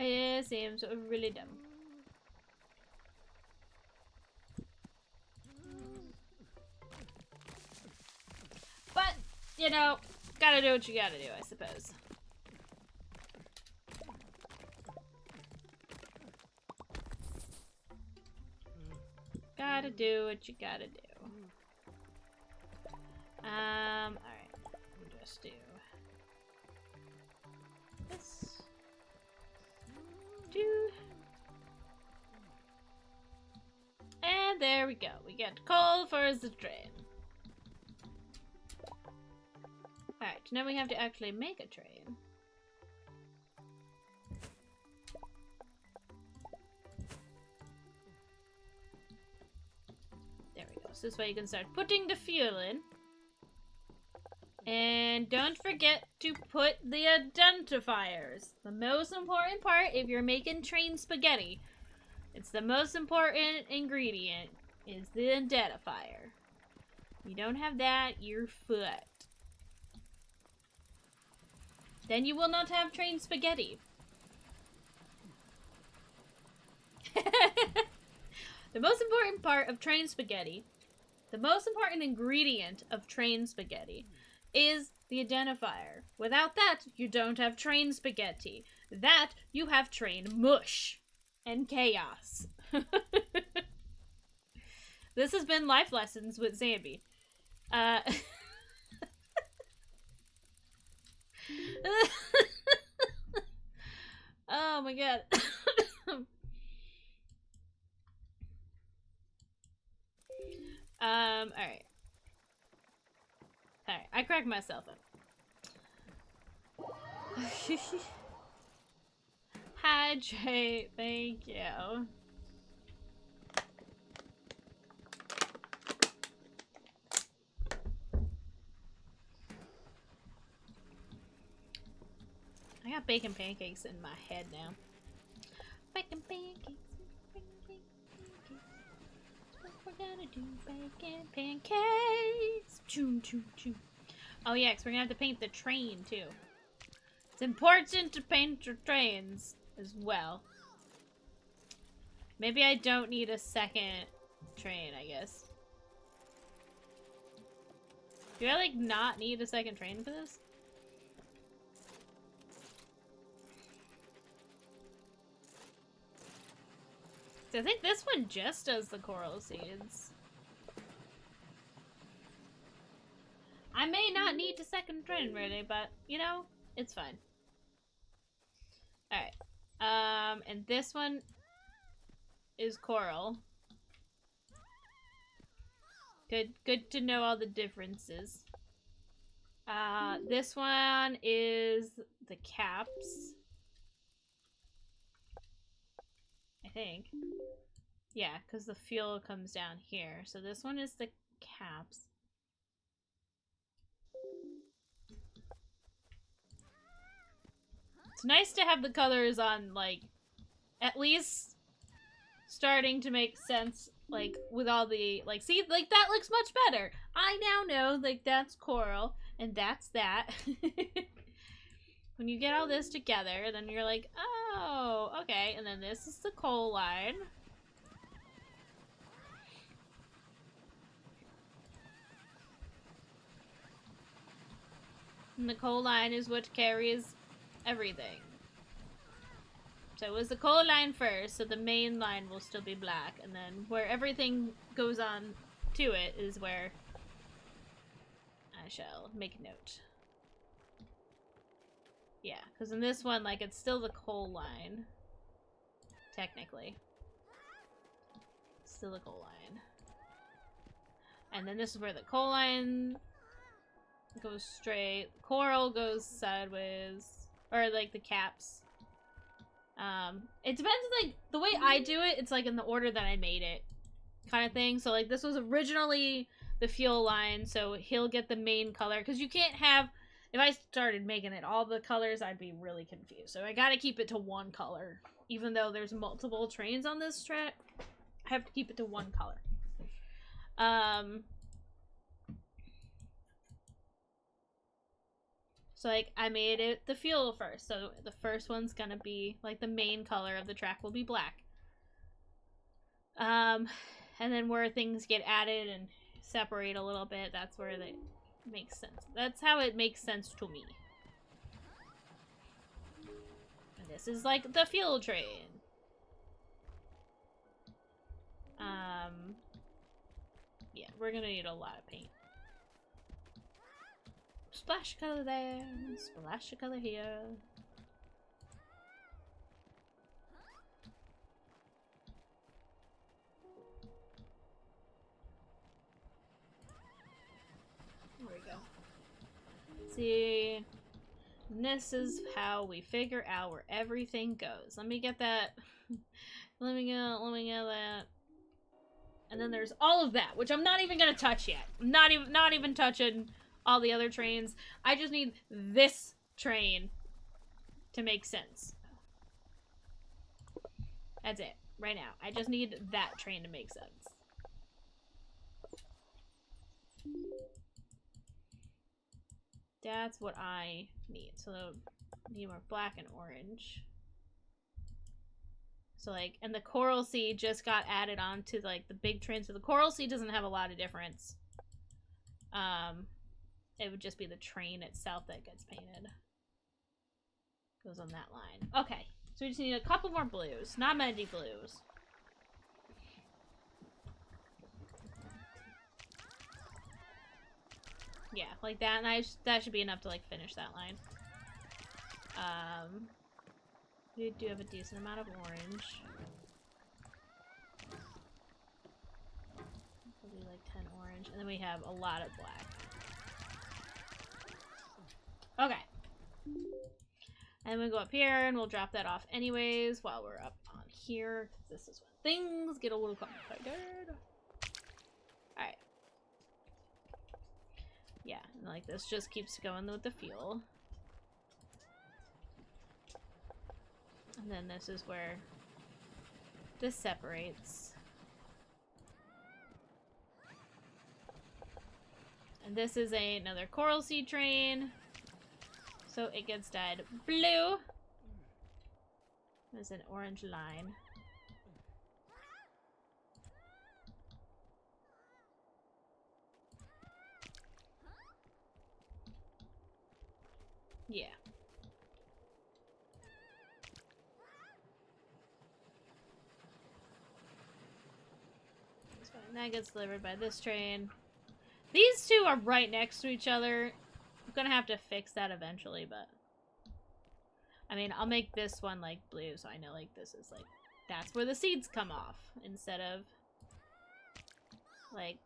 It seems really dumb. But, you know, gotta do what you gotta do, I suppose. Gotta do what you gotta do. Alright. We'll just do this. And there we go. We get coal for the train. Alright, now we have to actually make a train. There we go. So this way you can start putting the fuel in. And don't forget to put the identifiers. The most important part if you're making train spaghetti. It's the most important ingredient is the identifier. You don't have that, you're fucked. Then you will not have train spaghetti. The most important part of train spaghetti, the most important ingredient of train spaghetti is the identifier. Without that, you don't have train spaghetti. That, you have train mush and chaos. This has been Life Lessons with Zambi. Oh my god. Alright. Alright, I cracked myself up. Hydrate, thank you. got bacon pancakes in my head now. Bacon pancakes. We're gonna do bacon pancakes. Choo, choo, choo. Oh yeah, because we're gonna have to paint the train too. It's important to paint your trains as well. Maybe I don't need a second train, I guess. Do I like not need a second train for this? I think this one just does the coral seeds. I may not need a second train really, but you know, it's fine. Alright. And this one is coral. Good to know all the differences. This one is the caps. I think. Yeah, because the fuel comes down here. So this one is the caps. It's nice to have the colors on, like, at least starting to make sense, like, with all the, like, see, like, that looks much better. I now know, like, that's coral, and that's that. When you get all this together, then you're like, oh, okay, and then this is the coal line. And the coal line is what carries everything. So it was the coal line first, so the main line will still be black, and then where everything goes on to it is where I shall make a note. Yeah, because in this one, like, it's still the coal line. Technically. Still the coal line. And then this is where the coal line goes straight. Coral goes sideways. Or, like, the caps. It depends, like, the way I do it, it's, like, in the order that I made it. Kind of thing. So, like, this was originally the fuel line, so he'll get the main color. Because you can't have... If I started making it all the colors, I'd be really confused. So I gotta keep it to one color. Even though there's multiple trains on this track, I have to keep it to one color. So, like, I made it the fuel first. So the first one's gonna be, like, the main color of the track will be black. And then where things get added and separate a little bit, that's where they... makes sense. That's how it makes sense to me. And this is like the fuel train. Yeah, we're gonna need a lot of paint. Splash color there, splash color here. There we go. See, this is how we figure out where everything goes. Let me get that. Let me get that. And then there's all of that, which I'm not even gonna touch yet. I'm not even touching all the other trains. I just need this train to make sense. That's it. Right now. I just need that train to make sense. That's what I need. So I need more black and orange. So, like, and the coral sea just got added on to, like, the big train. So the coral sea doesn't have a lot of difference. It would just be the train itself that gets painted. Goes on that line. Okay. So we just need a couple more blues. Not many blues. Yeah, like that, and that should be enough to, like, finish that line. We do have a decent amount of orange. Probably like 10 orange, and then we have a lot of black. Okay. And we go up here, and we'll drop that off anyways while we're up on here. This is when things get a little complicated. Alright. Yeah, and like this just keeps going with the fuel. And then this is where this separates. And this is another coral seed train. So it gets dyed blue. There's an orange line. Yeah. That's fine. That gets delivered by this train. These two are right next to each other. I'm gonna have to fix that eventually, but... I mean, I'll make this one, like, blue, so I know, like, this is, like... That's where the seeds come off, instead of... Like...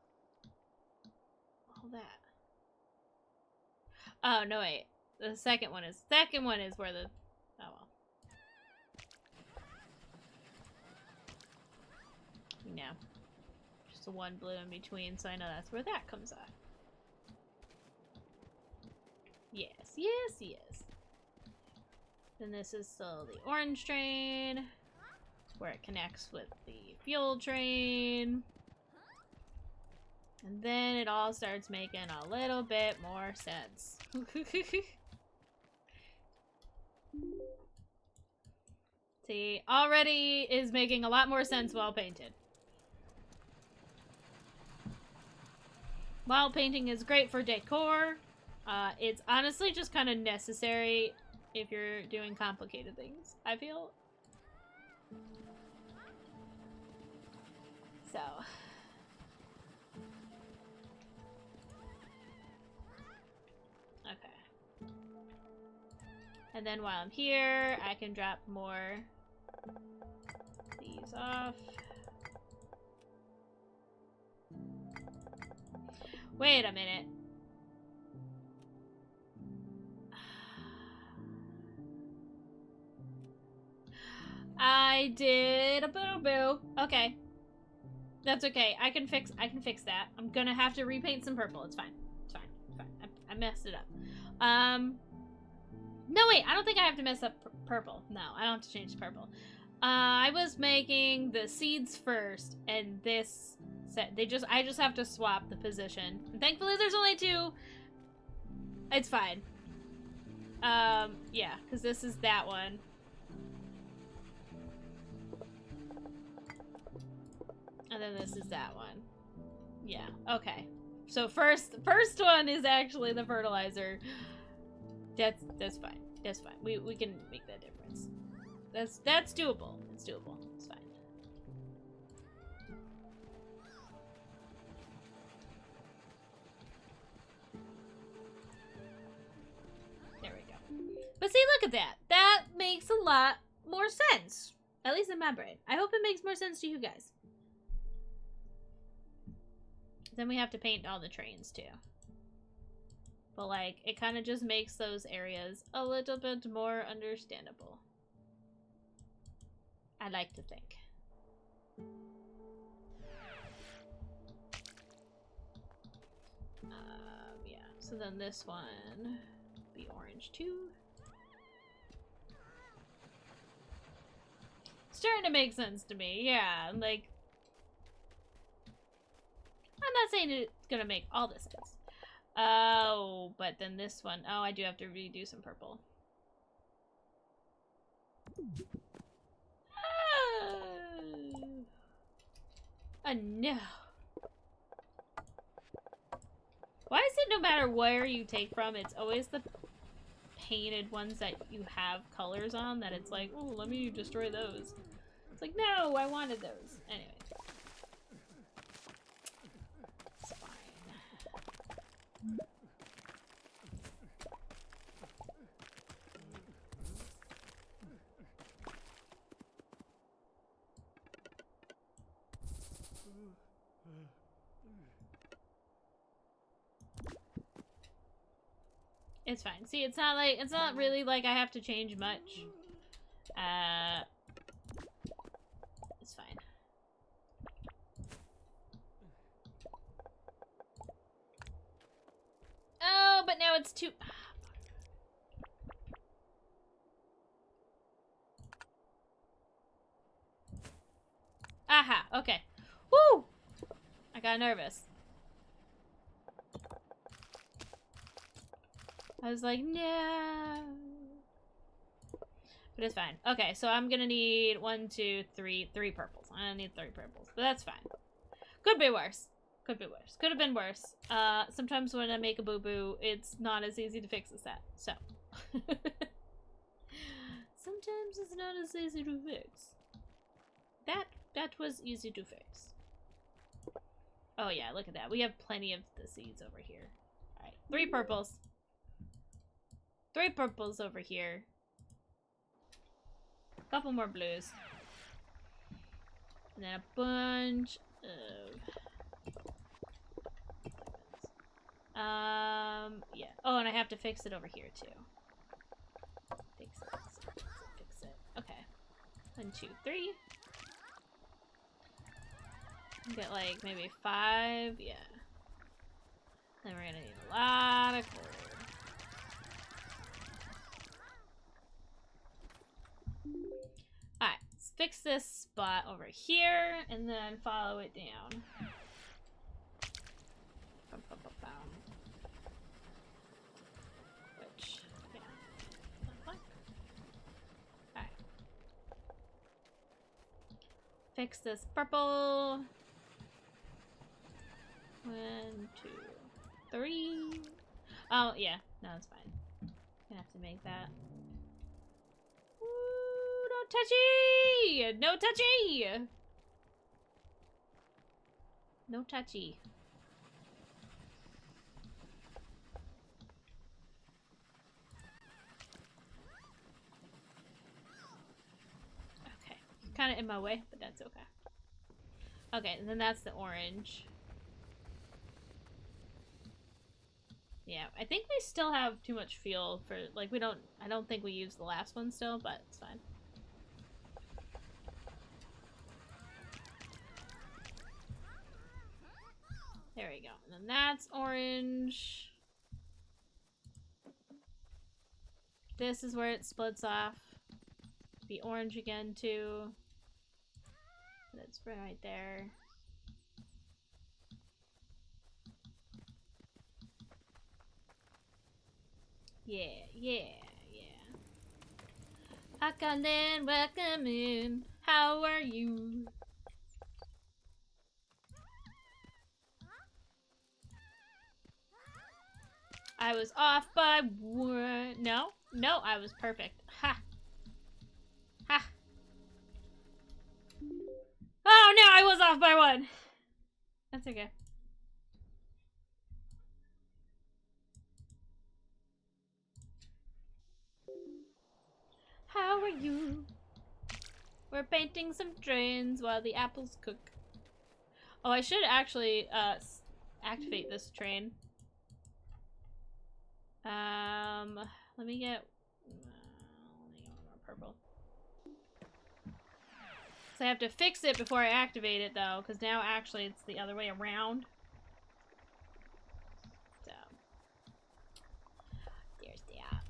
all that. Oh, no, wait. The second one is where the... Oh, well. No. Just the one blue in between, so I know that's where that comes out. Yes, yes, yes. Then this is still the orange train, where it connects with the fuel train. And then it all starts making a little bit more sense. See, already is making a lot more sense while painted. While painting is great for decor, it's honestly just kind of necessary if you're doing complicated things, I feel. So. Okay. And then while I'm here, I can drop more these off. Wait a minute. I did a boo-boo. Okay. That's okay. I can fix that. I'm gonna have to repaint some purple. It's fine. It's fine. It's fine. I messed it up. No, wait. I don't think I have to mess up purple. No, I don't have to change purple. I was making the seeds first, and this set. I just have to swap the position. And thankfully, there's only two. It's fine. Yeah, because this is that one. And then this is that one. Yeah, okay. So first one is actually the fertilizer. That's fine. That's fine. We can make that difference. That's doable. It's doable. It's fine. There we go. But see, look at that. That makes a lot more sense. At least in my brain. I hope it makes more sense to you guys. Then we have to paint all the trains too. But like, it kind of just makes those areas a little bit more understandable. I like to think. Yeah, so then this one, be orange too. Starting to make sense to me, yeah, like, I'm not saying it's gonna make all the sense. Oh, but then this one, oh, I do have to redo some purple. Oh no. Why is it no matter where you take from, it's always the painted ones that you have colors on that it's like, oh, let me destroy those. It's like, no, I wanted those. Anyway. It's fine. It's fine. See, it's not really like I have to change much. It's fine. Oh, but now it's too... got nervous. I was like, no. But it's fine. Okay, so I'm gonna need 1, 2, 3 purples. I need 3 purples, but that's fine. Could be worse. Could be worse. Could have been worse. Sometimes when I make a boo-boo, it's not as easy to fix as that. So. Sometimes it's not as easy to fix. That was easy to fix. Oh yeah, look at that. We have plenty of the seeds over here. Alright, 3 purples. 3 purples over here. A couple more blues. And then a bunch of... yeah. Oh, and I have to fix it over here, too. Fix it. Okay. 1, 2, 3. Get, like, maybe 5. Yeah. Then we're gonna need a lot of coal. Alright, let's fix this spot over here, and then follow it down. Which, yeah. Alright. Fix this purple. 1, 2, 3. Oh, yeah. No, it's fine. Gonna have to make that. Ooh, no touchy! No touchy! No touchy. Okay. Kind of in my way, but that's okay. Okay, and then that's the orange. Yeah, I think we still have too much fuel for, like, I don't think we used the last one still, but it's fine. There we go. And then that's orange. This is where it splits off. Be orange again, too. That's right there. Yeah. Akanen, welcome in. How are you? I was off by 1. No, I was perfect. Ha! Ha! Oh no, I was off by 1. That's okay. How are you? We're painting some trains while the apples cook. Oh, I should actually activate this train. Let me get one more purple. So I have to fix it before I activate it, though, because now actually it's the other way around. So there's that.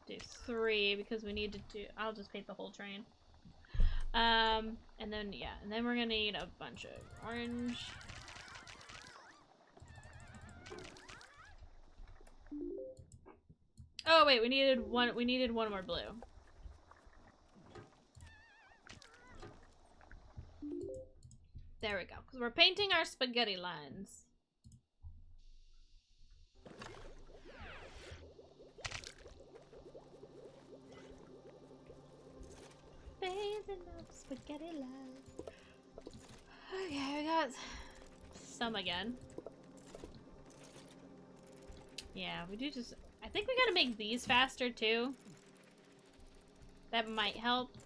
Do 3 because we need to do. I'll just paint the whole train. And then yeah, and then we're gonna need a bunch of orange. Oh wait, we needed one more blue. There we go, because we're painting our spaghetti lines. Painting up spaghetti lines. Okay, we got some again. Yeah, we do just... I think we gotta make these faster, too. That might help.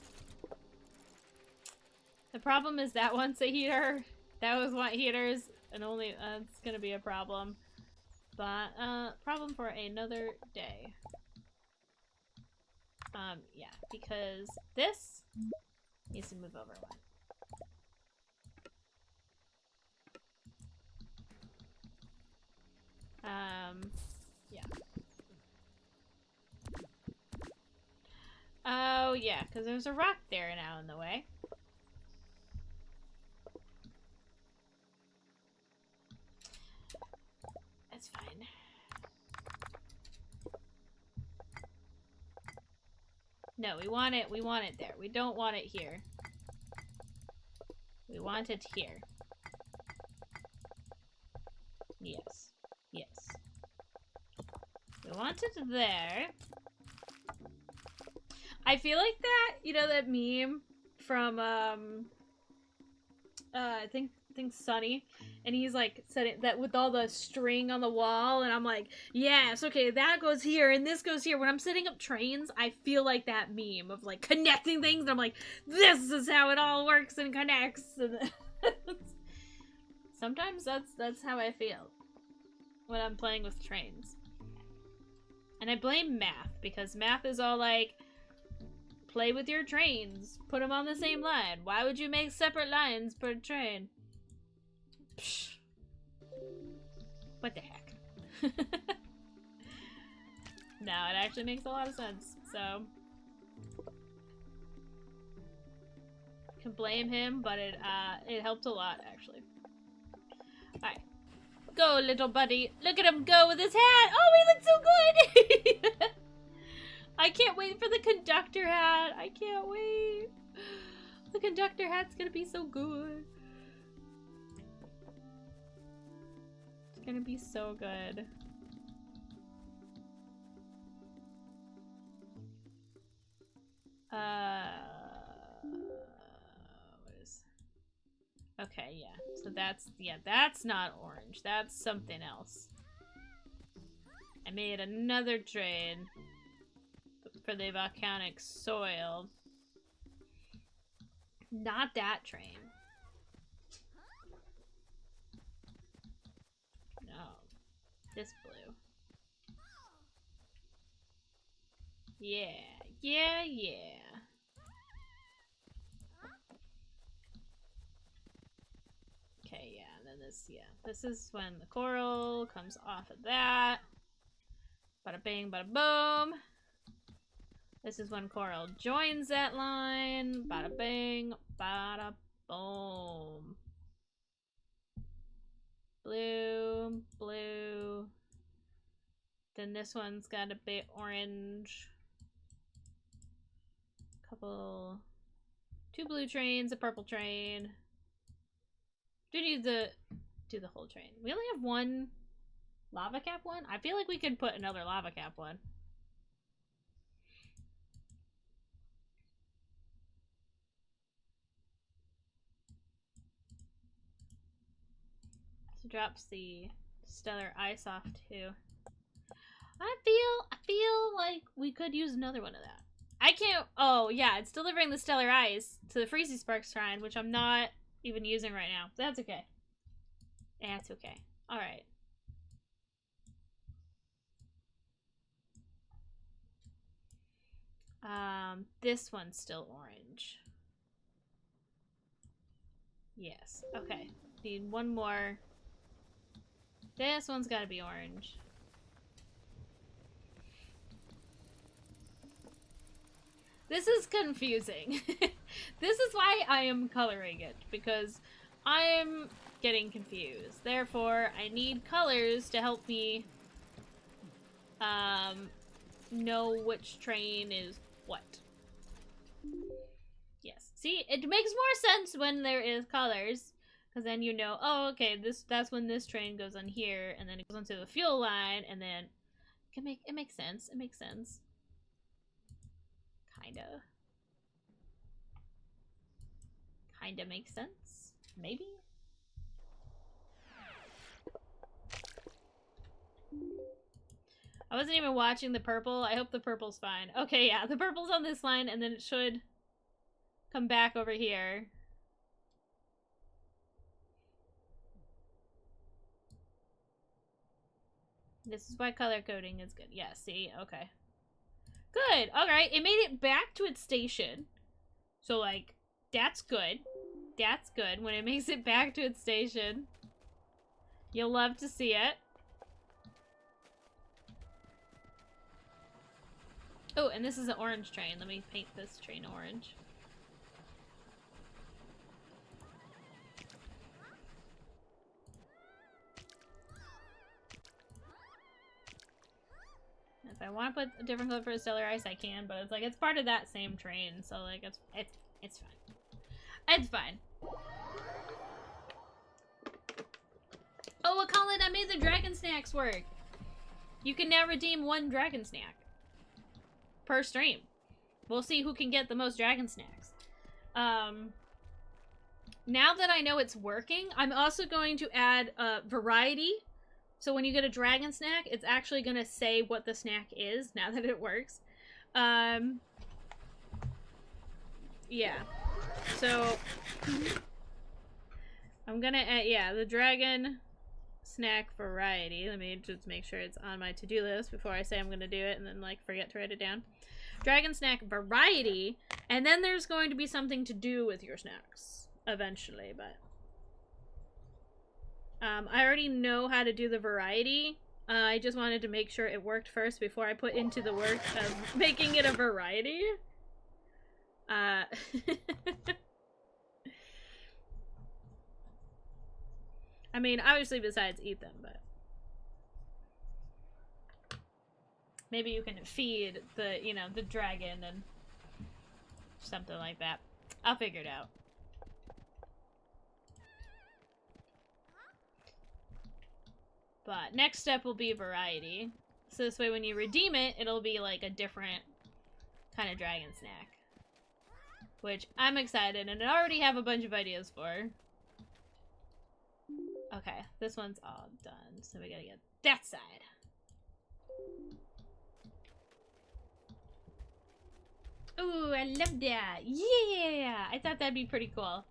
The problem is that one's a heater. That was one heaters, and only... it's gonna be a problem. But, problem for another day. Yeah, because this needs to move over one. Yeah. Oh, yeah, because there's a rock there now in the way. No, we want it there. We don't want it here. We want it here. Yes. Yes. We want it there. I feel like that, you know, that meme from, I think Sunny, and he's like setting that with all the string on the wall, and I'm like, yes, okay, that goes here and this goes here. When I'm setting up trains, I feel like that meme of like connecting things, and I'm like, this is how it all works and connects. And sometimes that's how I feel when I'm playing with trains. And I blame math, because math is all like, play with your trains, put them on the same line. Why would you make separate lines per train? Psh. What the heck? No, it actually makes a lot of sense, so can blame him, but it helped a lot, actually. Alright. Go, little buddy. Look at him go with his hat! Oh, he looks so good! I can't wait for the conductor hat. I can't wait. The conductor hat's gonna be so good. It's gonna be so good. What is... Okay, yeah. So that's not orange. That's something else. I made another train for the volcanic soil. Not that train. No. This blue. Yeah. Yeah, yeah. Okay, yeah, and then this, yeah. This is when the coral comes off of that. Bada bing, bada boom. This is when coral joins that line. Bada bing, bada boom. Blue, blue. Then this one's got a bit orange. Two blue trains, a purple train. Do need to do the whole train. We only have one lava cap one? I feel like we could put another lava cap one. So drops the stellar ice off too. I feel like we could use another one of that. I can't. Oh yeah, it's delivering the stellar ice to the Freezy Sparks shrine, which I'm not even using right now. That's okay. That's okay. All right. This one's still orange. Yes. Okay. Need one more. This one's got to be orange. This is confusing. This is why I am coloring it, because I am getting confused. Therefore, I need colors to help me know which train is what. Yes. See, it makes more sense when there is colors, because then you know, oh, okay, that's when this train goes on here, and then it goes onto the fuel line, and then it makes sense. It makes sense. Kinda makes sense. Maybe? I wasn't even watching the purple. I hope the purple's fine. Okay, yeah, the purple's on this line, and then it should come back over here. This is why color coding is good. Yeah, see? Okay. Good. Alright, it made it back to its station. So, like, that's good. That's good when it makes it back to its station. You'll love to see it. Oh, and this is an orange train. Let me paint this train orange. If I want to put a different color for the stellar ice, I can, but it's like it's part of that same train, so like it's fine. It's fine. Oh, Colin, I made the dragon snacks work. You can now redeem 1 dragon snack per stream. We'll see who can get the most dragon snacks. Now that I know it's working, I'm also going to add variety. So when you get a dragon snack, it's actually going to say what the snack is now that it works. Yeah. So I'm going to add, yeah, the dragon snack variety. Let me just make sure it's on my to-do list before I say I'm going to do it and then like forget to write it down. Dragon snack variety, and then there's going to be something to do with your snacks eventually, but I already know how to do the variety. I just wanted to make sure it worked first before I put into the work of making it a variety. I mean, obviously besides eat them, but maybe you can feed the, you know, the dragon and something like that. I'll figure it out. But next step will be variety. So this way when you redeem it, it'll be like a different kind of dragon snack. Which I'm excited and I already have a bunch of ideas for. Okay, this one's all done, so we gotta get that side. Ooh, I love that. Yeah! I thought that'd be pretty cool.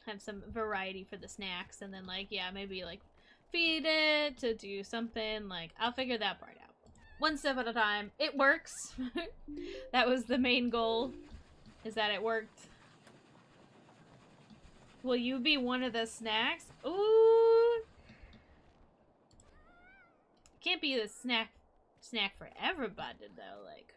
Have some variety for the snacks, and then, like, yeah, maybe, like, feed it to do something. Like, I'll figure that part out. One step at a time. It works. That was the main goal, is that it worked. Will you be one of the snacks? Ooh! Can't be the snack for everybody, though, like.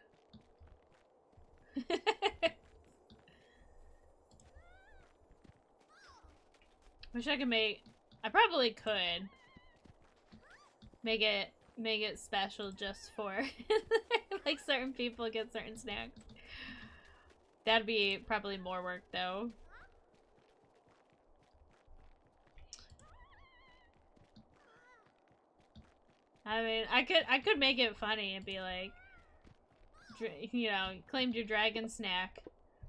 Wish I could make... I probably could make it special just for like certain people get certain snacks. That'd be probably more work though. I mean, I could make it funny and be like, you know, claimed your dragon snack.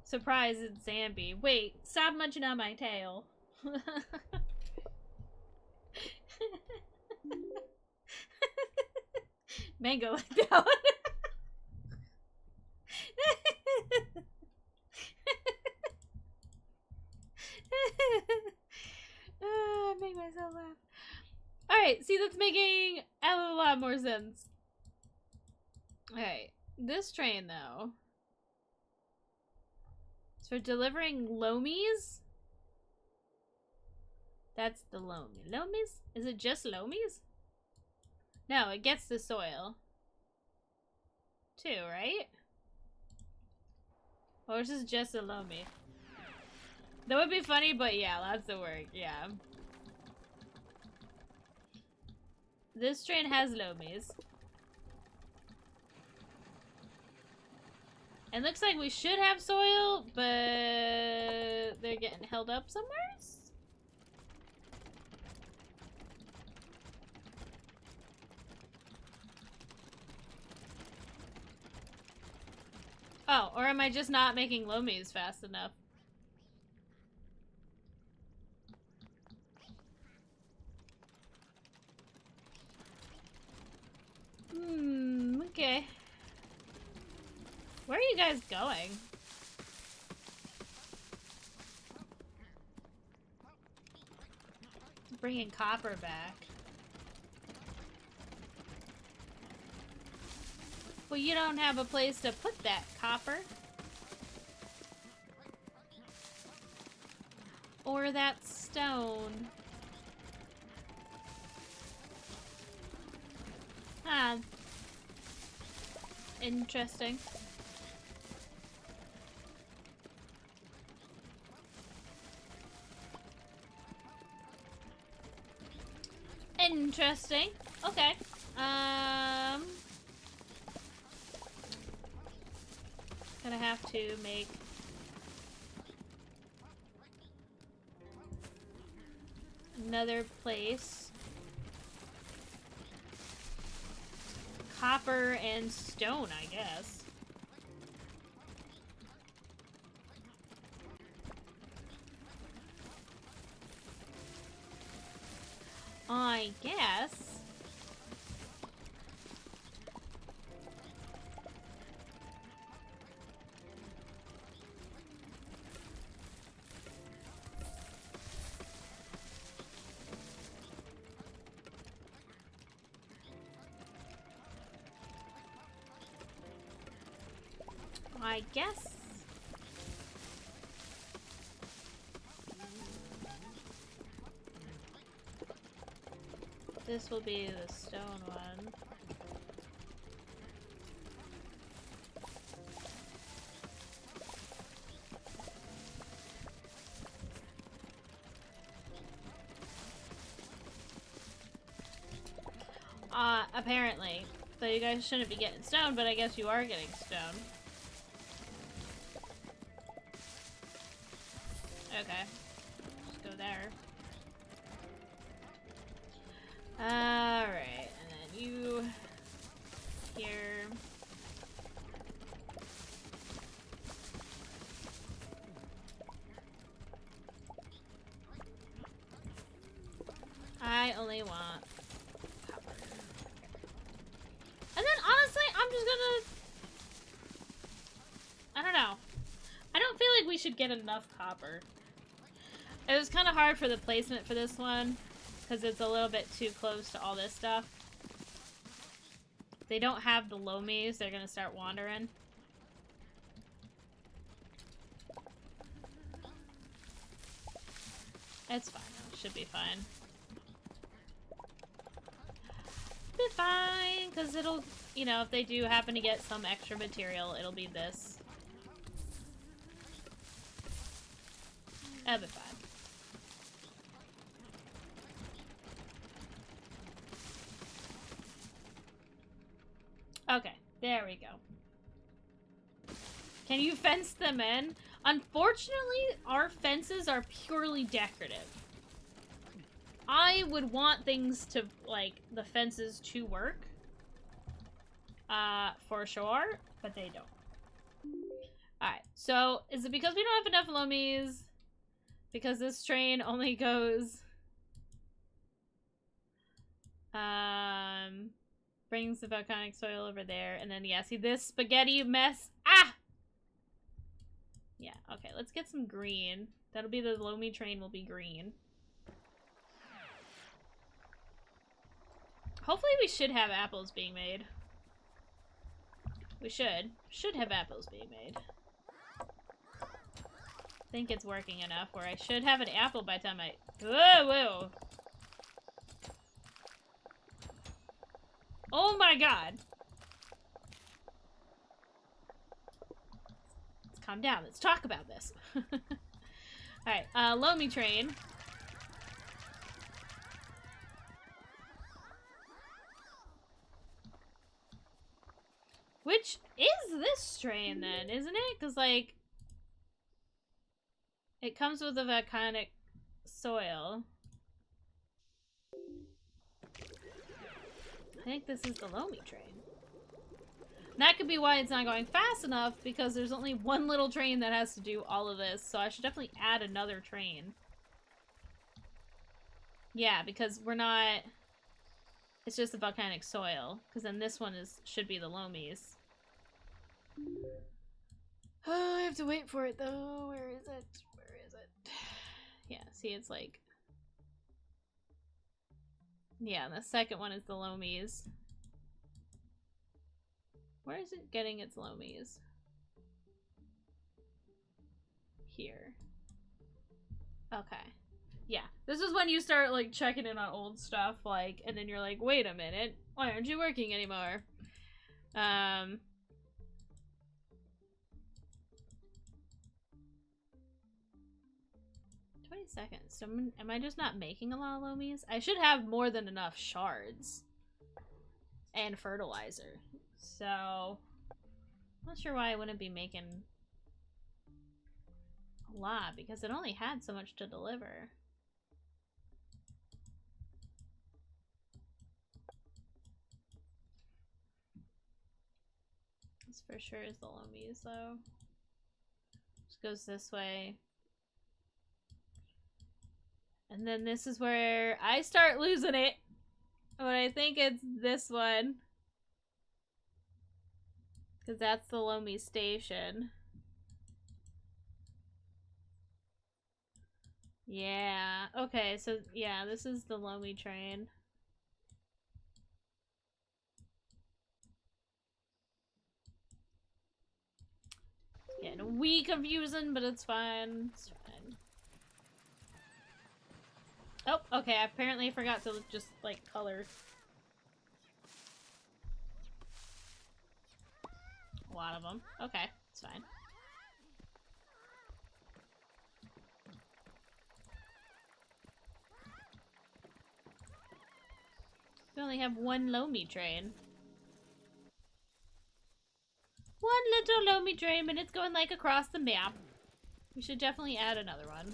Surprise, it's Zambi. Wait, stop munching on my tail. Mango like that one. I make myself laugh. Alright, see, that's making a lot more sense. Alright, this train, though, it's for delivering lomies? That's the loamy. Lomies? Is it just lomies? No, it gets the soil. Too, right? Or this is just a loamy. That would be funny, but yeah, lots of work, yeah. This train has lomies. It looks like we should have soil, but they're getting held up somewhere. Oh, or am I just not making lomies fast enough? Okay. Where are you guys going? Bringing copper back. Well, you don't have a place to put that copper. Or that stone. Ah. Interesting. Interesting. Okay. Gonna have to make another place. Copper and stone, I guess. I guess. I guess. This will be the stone one. Apparently. So you guys shouldn't be getting stone, but I guess you are getting stone. Okay. Just go there. Alright, and then you here. I only want copper. And then honestly, I'm just gonna... I don't know. I don't feel like we should get enough copper. It was kind of hard for the placement for this one, because it's a little bit too close to all this stuff. If they don't have the lomies, they're gonna start wandering. It's fine, though. Should be fine. Be fine, because it'll, you know, if they do happen to get some extra material, it'll be this. It'll be fine. Okay, there we go. Can you fence them in? Unfortunately, our fences are purely decorative. I would want things to, like, the fences to work. For sure, but they don't. Alright, so is it because we don't have enough lomies? Because this train only goes... brings the volcanic soil over there, and then, yeah, see this spaghetti mess? Ah! Yeah, okay, let's get some green. That'll be the loamy train will be green. Hopefully we should have apples being made. We should. Should have apples being made. I think it's working enough where I should have an apple by the time I... Whoa, whoa! Oh my god! Let's calm down. Let's talk about this. Alright, loamy train. Which is this train then, isn't it? Because, like, it comes with a volcanic soil. I think this is the loamy train. And that could be why it's not going fast enough, because there's only one little train that has to do all of this, so I should definitely add another train. Yeah, because we're not... It's just the volcanic soil, because then this one should be the lomies. Oh, I have to wait for it, though. Where is it? Where is it? Yeah, see, it's like... Yeah, and the second one is the lomies. Where is it getting its lomies? Here. Okay. Yeah. This is when you start, like, checking in on old stuff, like, and then you're like, wait a minute, why aren't you working anymore? 20 seconds. So am I just not making a lot of lomies? I should have more than enough shards. And fertilizer. So, I'm not sure why I wouldn't be making a lot, because it only had so much to deliver. This for sure is the lomies, though. Just goes this way. And then this is where I start losing it. But I think it's this one. Because that's the Lomi station. Yeah. Okay, so yeah, this is the Lomi train. Getting wee confusing, but it's fine. It's fine. Oh, okay, I apparently forgot to just, like, color a lot of them. Okay, it's fine. We only have one Lomi train. One little Lomi train, and it's going, like, across the map. We should definitely add another one.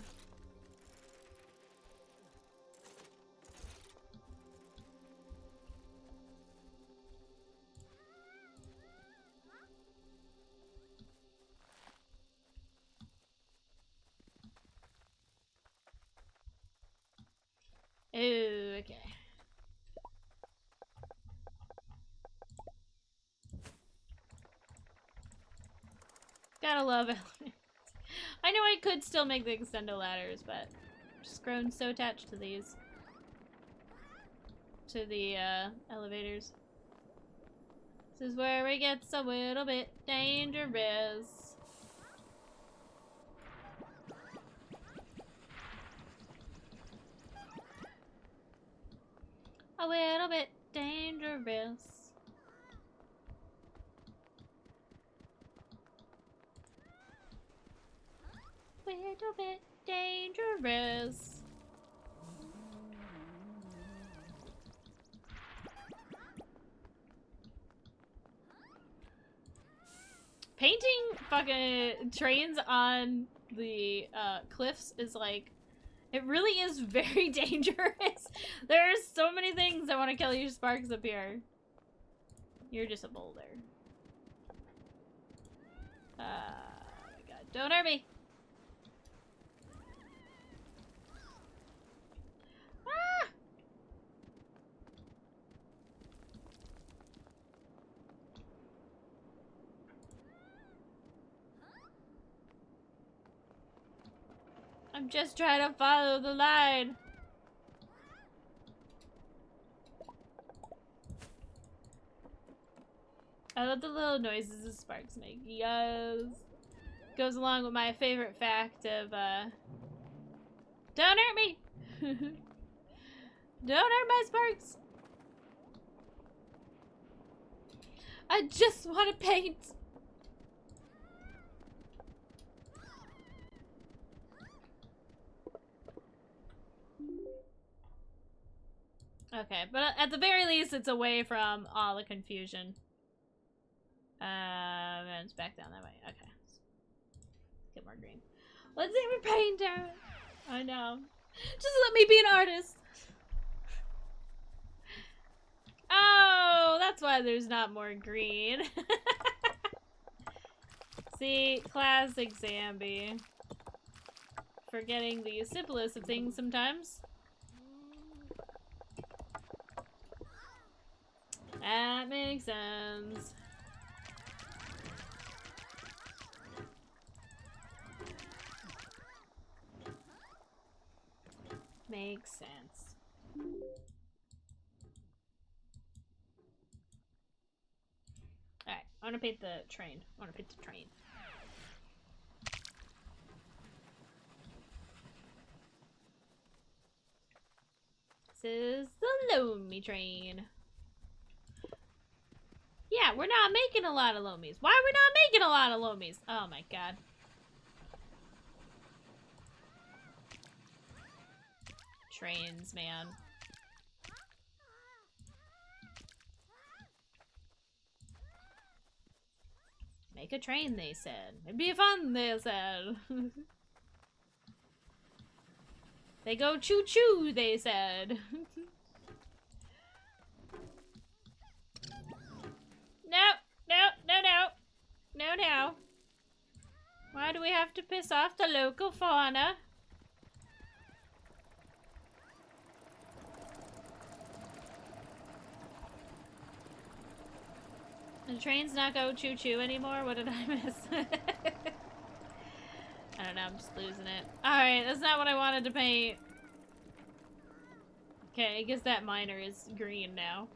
Ooh, okay. Gotta love it. I know I could still make the extendo ladders, but I've just grown so attached to these. To the elevators. This is where it gets a little bit dangerous. A little bit dangerous. Little bit dangerous. Painting fucking trains on the cliffs is like, it really is very dangerous. There's so many things that want to kill you, Sparks, up here. You're just a boulder. Oh my god, don't hurt me. Ah! I'm just trying to follow the line. I love the little noises the sparks make. Yes. Goes along with my favorite fact of, don't hurt me! Don't hurt my sparks! I just want to paint! Okay, but at the very least, it's away from all the confusion. And it's back down that way. Okay. Let's get more green. Let's see if we paint out. I know. Just let me be an artist. Oh, that's why there's not more green. See, classic Zambi. Forgetting the simplest of things sometimes. That makes sense. Makes sense. Alright, I want to paint the train. I want to paint the train. This is the Lomi train. Yeah, we're not making a lot of Lomies. Why are we not making a lot of Lomies? Oh my god. Trains, man. Make a train, they said. It'd be fun, they said. They go choo-choo, they said. No, no, no, no. No, no. Why do we have to piss off the local fauna? The trains not go choo-choo anymore? What did I miss? I don't know, I'm just losing it. Alright, that's not what I wanted to paint. Okay, I guess that miner is green now.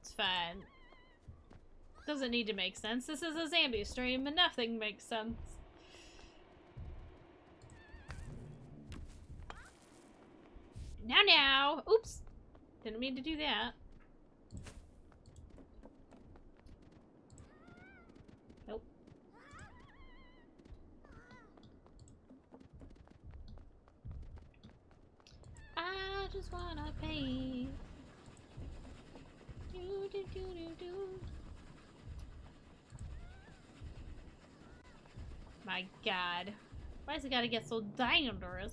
It's fine. Doesn't need to make sense. This is a Zambi stream and nothing makes sense. Now! Oops! Didn't mean to do that. Nope. I just wanna paint. Do do do do do. My god. Why does it gotta get so dangerous?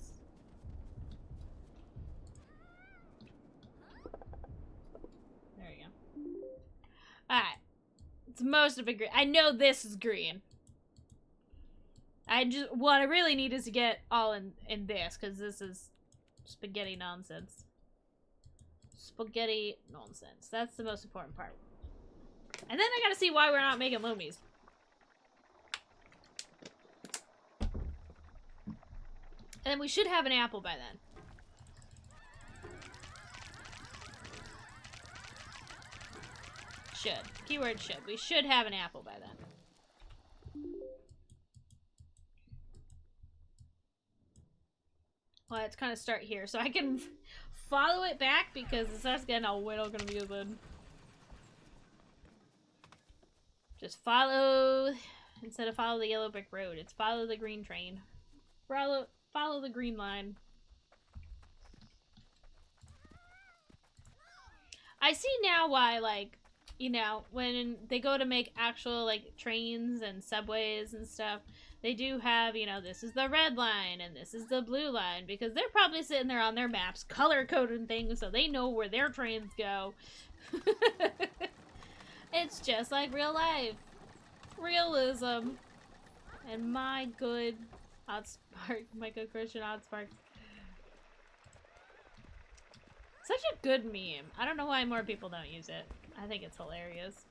There we go. Alright. It's most of it green. I know this is green. What I really need is to get all in this, because this is spaghetti nonsense. Spaghetti nonsense. That's the most important part. And then I gotta see why we're not making loomies. And then we should have an apple by then. Should. Keyword should. We should have an apple by then. Well, let's kind of start here so I can follow it back because it starts getting a little confusing. Just follow, instead of follow the yellow brick road, it's follow the green train. Follow the green line. I see now why, like, you know, when they go to make actual, like, trains and subways and stuff, they do have, you know, this is the red line and this is the blue line, because they're probably sitting there on their maps color-coding things so they know where their trains go. It's just like real life. Realism. And my good oddspark, my good Christian oddspark. Such a good meme. I don't know why more people don't use it. I think it's hilarious.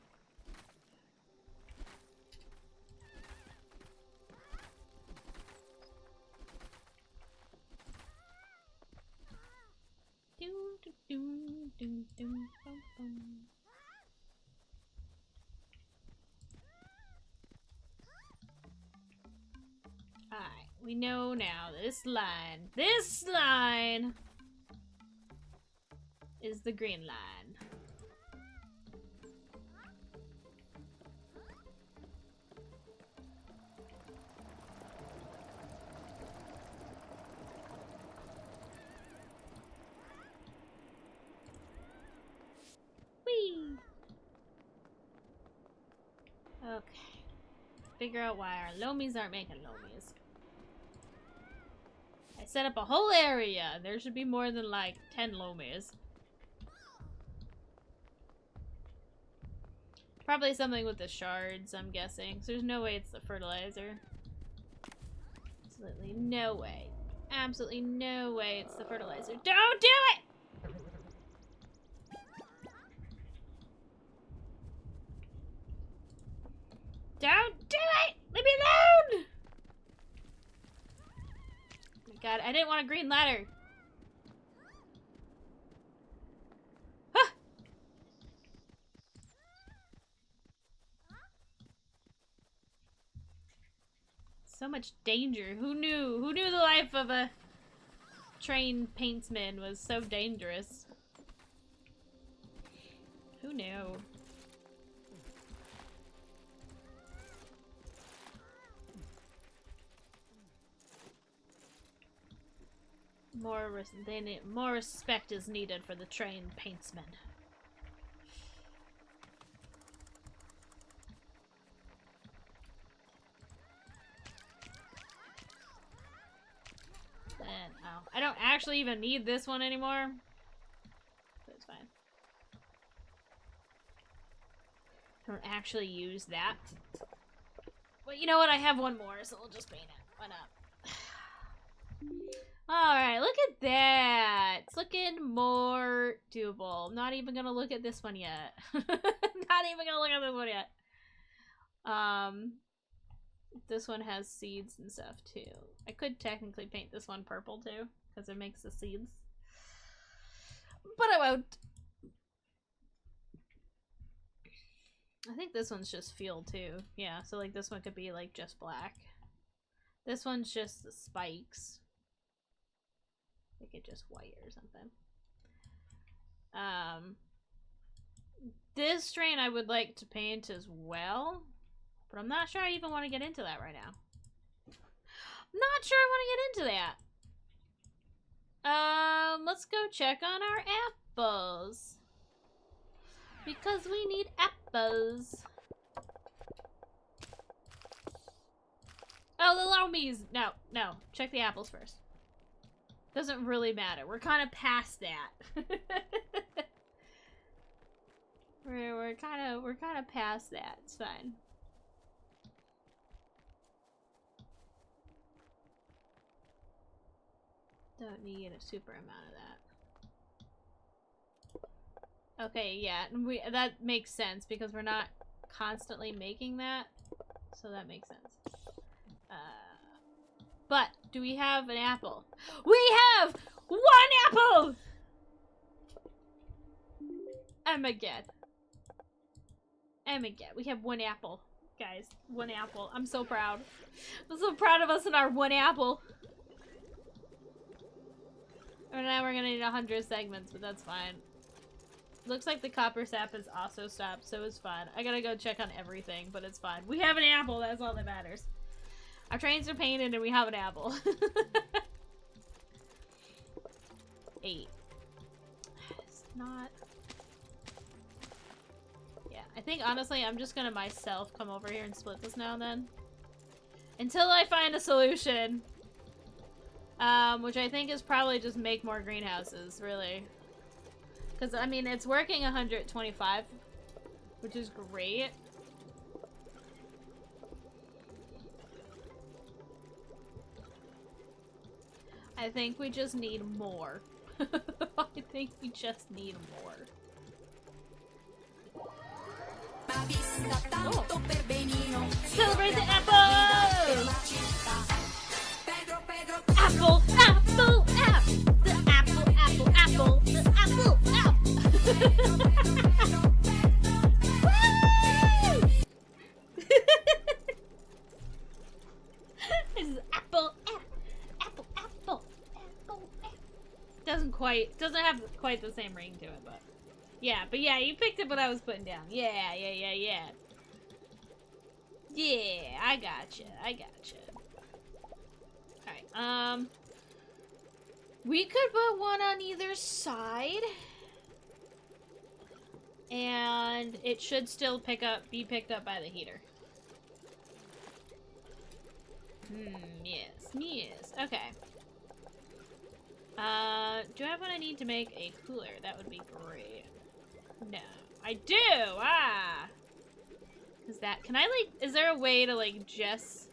Alright, we know now this line is the green line. Whee! Okay. Figure out why our lomies aren't making lomies. I set up a whole area. There should be more than like 10 lomies. Probably something with the shards, I'm guessing. So there's no way it's the fertilizer. Absolutely no way. Absolutely no way it's the fertilizer. Don't do it! Don't do it! Leave me alone! Oh my god, I didn't want a green ladder. Huh! So much danger. Who knew? Who knew the life of a trained paintsman was so dangerous? Who knew? More respect is needed for the trained paintsmen. Then, oh, I don't actually even need this one anymore. But it's fine. I don't actually use that. But you know what? I have one more, so we'll just paint it. Why not? Alright, look at that. It's looking more doable. I'm not even gonna look at this one yet. Not even gonna look at this one yet. This one has seeds and stuff too. I could technically paint this one purple too, because it makes the seeds. But I won't. I think this one's just field too. Yeah, so like this one could be like just black. This one's just the spikes. Make it just white or something. This strain I would like to paint as well, but I'm not sure I even want to get into that right now. I'm not sure I want to get into that. Let's go check on our apples. Because we need apples. Oh, the lomies. No, no. Check the apples first. Doesn't really matter. We're kind of past that. we're kind of past that. It's fine. Don't need a super amount of that. Okay, yeah, that makes sense because we're not constantly making that, so that makes sense. But do we have an apple? We have one apple! Oh my god. Oh my god, we have one apple. Guys, one apple. I'm so proud. I'm so proud of us and our one apple. And now we're gonna need 100 segments, but that's fine. Looks like the copper sap is also stopped, so it's fine. I gotta go check on everything, but it's fine. We have an apple, that's all that matters. Our trains are painted and we have an apple. 8. It's not... Yeah, I think honestly I'm just gonna myself come over here and split this now and then. Until I find a solution. Which I think is probably just make more greenhouses, really. Because, I mean, it's working 125, which is great. I think we just need more. I think we just need more. Oh. Celebrate the apple! Apple, apple, apple! The apple, apple, apple! The apple, apple! Woo! This is apple, apple, apple, apple, apple. Doesn't have quite the same ring to it, but yeah, you picked up what I was putting down. Yeah. Yeah, I gotcha. Alright, we could put one on either side. And it should still be picked up by the heater. Yes. Okay. Do I have what I need to make a cooler? That would be great. No. I do! Ah! Is there a way to, like, just...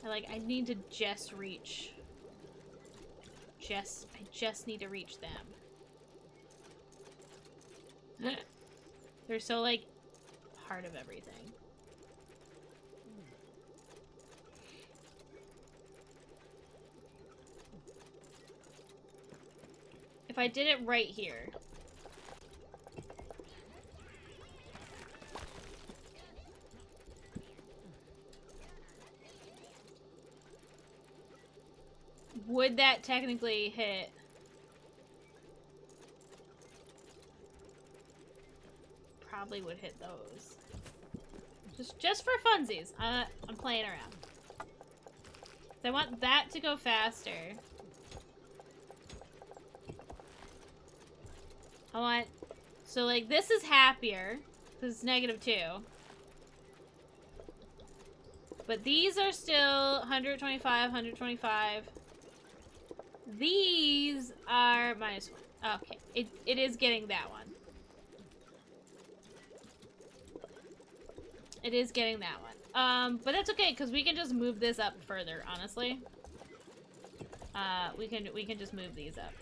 I need to just reach... I just need to reach them. They're so, like, part of everything. If I did it right here... Would that technically hit? Probably would hit those. Just for funsies. I'm playing around. So I want that to go faster. I want... So, like, this is happier. Because it's -2. But these are still 125, 125. These are -1. Okay. It is getting that one. It is getting that one. But that's okay, because we can just move this up further, honestly. We can just move these up.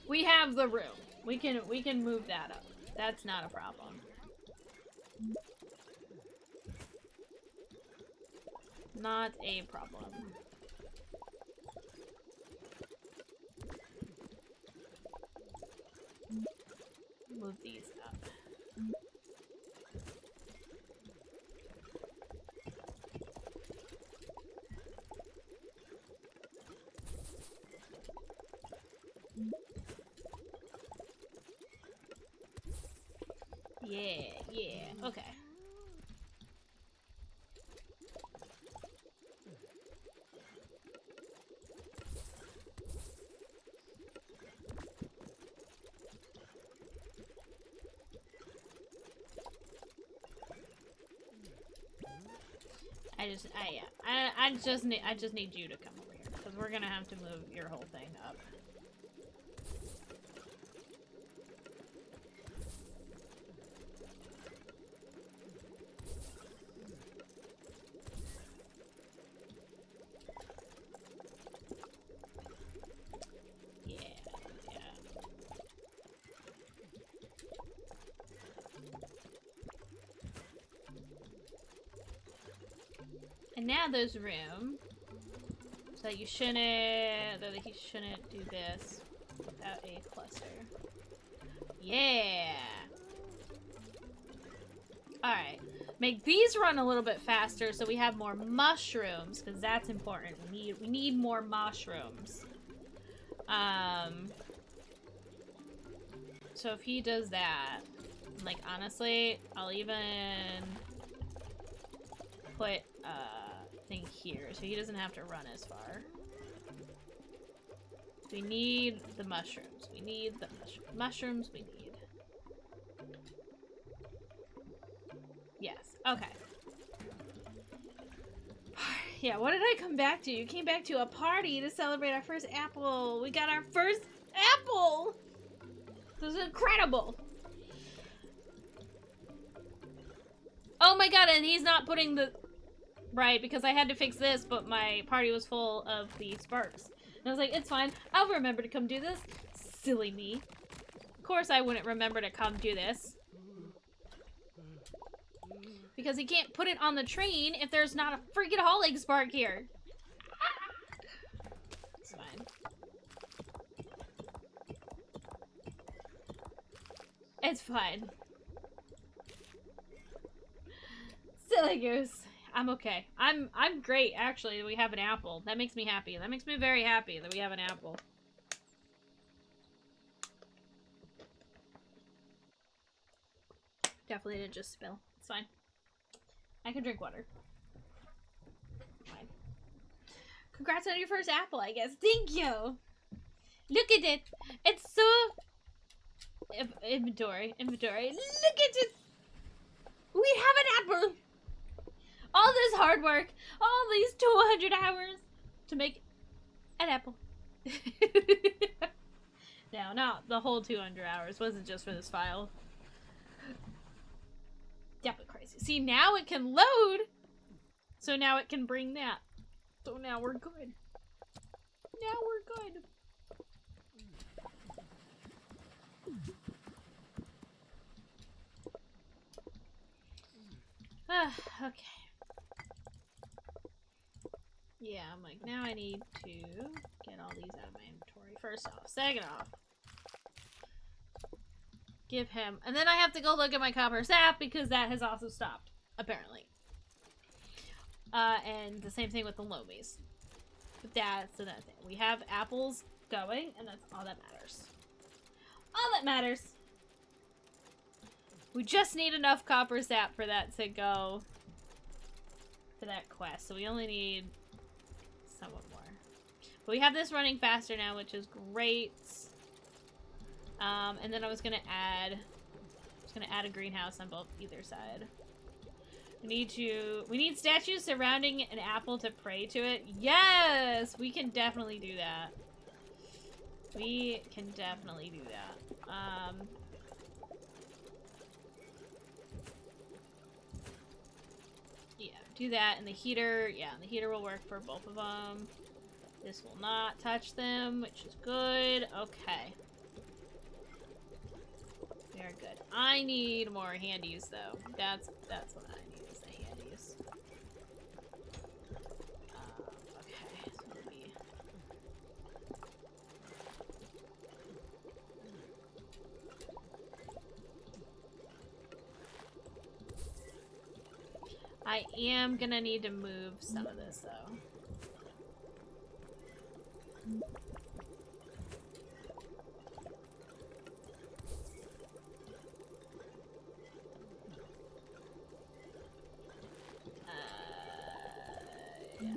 We have the room. We can move that up. That's not a problem. Not a problem. Move these up. Yeah, okay. I just need you to come over here, because we're gonna have to move your whole thing up. And now there's room, so that he shouldn't do this without a cluster. Yeah! Alright. Make these run a little bit faster so we have more mushrooms, because that's important. We need more mushrooms. So if he does that, like, honestly, I'll even put thing here so he doesn't have to run as far. We need the mushrooms. We need the mushrooms. We need. Yes. Okay. Yeah, what did I come back to? You came back to a party to celebrate our first apple. We got our first apple! This is incredible! Oh my god, and he's not putting the... Right, because I had to fix this, but my party was full of the sparks. And I was like, it's fine. I'll remember to come do this. Silly me. Of course I wouldn't remember to come do this. Because he can't put it on the train if there's not a freaking hauling spark here. It's fine. It's fine. Silly goose. I'm okay. I'm great, actually, that we have an apple. That makes me happy. That makes me very happy that we have an apple. Definitely didn't just spill. It's fine. I can drink water. Fine. Congrats on your first apple, I guess. Thank you! Look at it! It's so... Inventory. Look at it! We have an apple! All this hard work, all these 200 hours to make an apple. No, not the whole 200 hours. Wasn't just for this file. Definitely crazy. See, now it can load. So now it can bring that. So now we're good. Now we're good. Okay. Yeah, I'm like, now I need to get all these out of my inventory. First off. Second off. Give him... And then I have to go look at my copper sap because that has also stopped. Apparently. And the same thing with the lomies. But that's another thing. We have apples going, and that's all that matters. All that matters! We just need enough copper sap for that to go for that quest. So we only need somewhat more. But we have this running faster now, which is great. And then I was gonna add a greenhouse on both either side. We need statues surrounding an apple to pray to it. Yes! We can definitely do that. We can definitely do that. Yeah, do that. And the heater, yeah, the heater will work for both of them. This will not touch them, which is good. Okay. We are good. I need more handies, though. That's what I need, is the handies. Okay, so maybe... I am gonna need to move some of this, though. Yeah.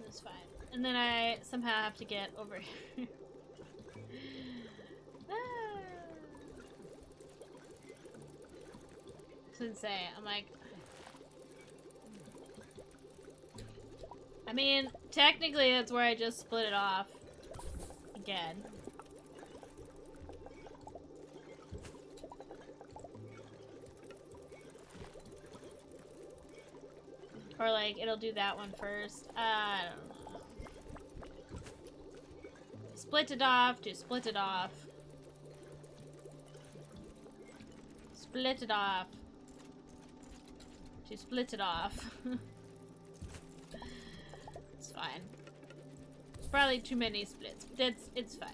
That's fine. And then I somehow have to get over here. It's insane. I'm like... I mean, technically that's where I just split it off. Again. Or like, it'll do that one first. I don't know. Split it off to split it off. Split it off. To split it off. It's fine. It's probably too many splits, but it's fine.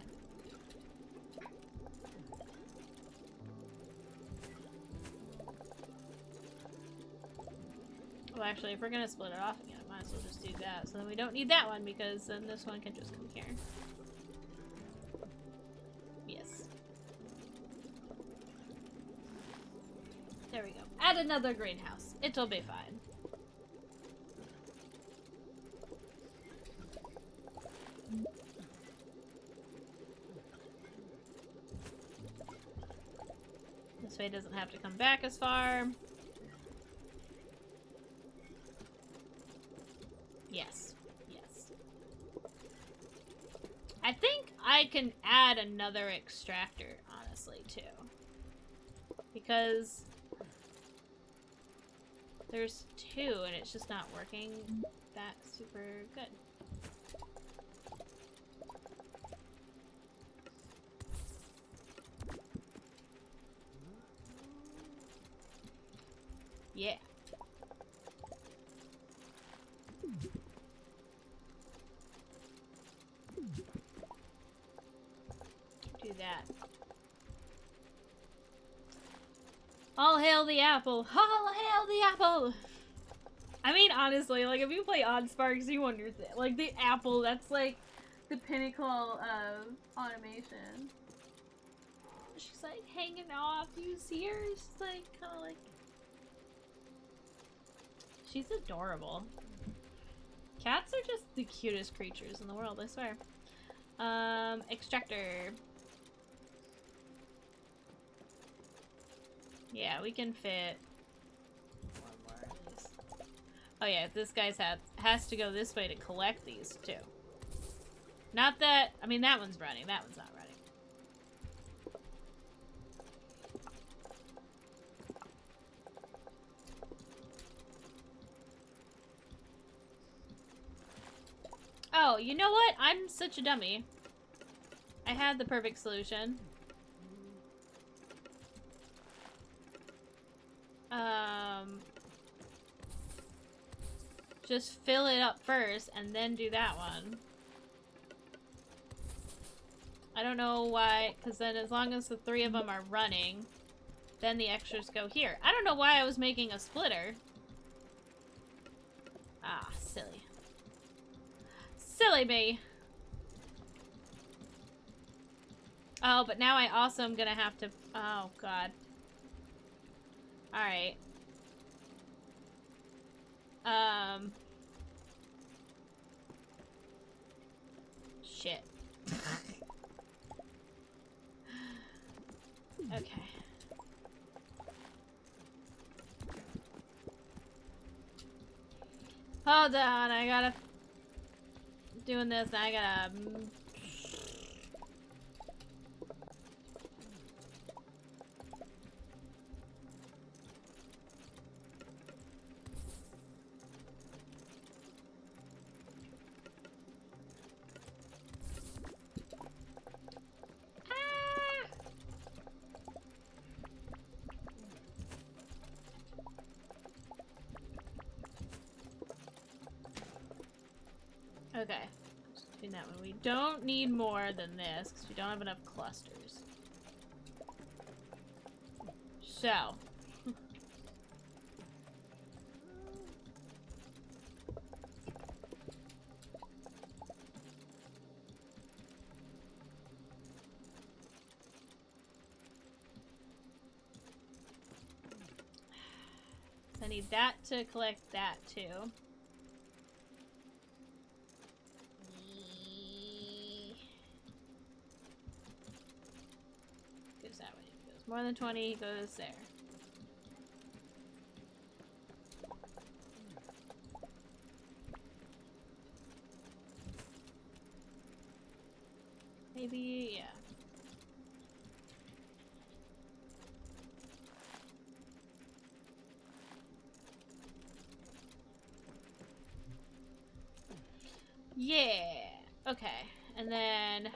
Well, actually, if we're gonna split it off again, I might as well just do that. So then we don't need that one, because then this one can just come here. Yes. There we go. Add another greenhouse. It'll be fine. This way it doesn't have to come back as far. Yes. Yes. I think I can add another extractor, honestly, too. Because there's two and it's just not working that super good. Yeah. Do that. All hail the apple! All hail the apple! I mean, honestly, like, if you play oddsparks, you understand. Like, the apple, that's like the pinnacle of automation. She's like hanging off. Do you see her? She's like, kind of like... She's adorable. Cats are just the cutest creatures in the world, I swear. Extractor. Yeah, we can fit one more of these. Oh yeah, this guy's has to go this way to collect these too. Not that, I mean that one's running, that one's not running. Oh, you know what? I'm such a dummy. I had the perfect solution. Just fill it up first and then do that one. I don't know why, because then as long as the three of them are running, then the extras go here. I don't know why I was making a splitter. Ah, silly. Silly me. Oh, but now I also am gonna have to... Oh, God. Alright. Shit. Okay. Hold on, I gotta... Doing this, I gotta... Okay. Just doing that one. We don't need more than this, because we don't have enough clusters. So. I need that to collect that, too. Goes that way. Goes more than 20, goes there. Maybe, yeah. Yeah. Okay. And then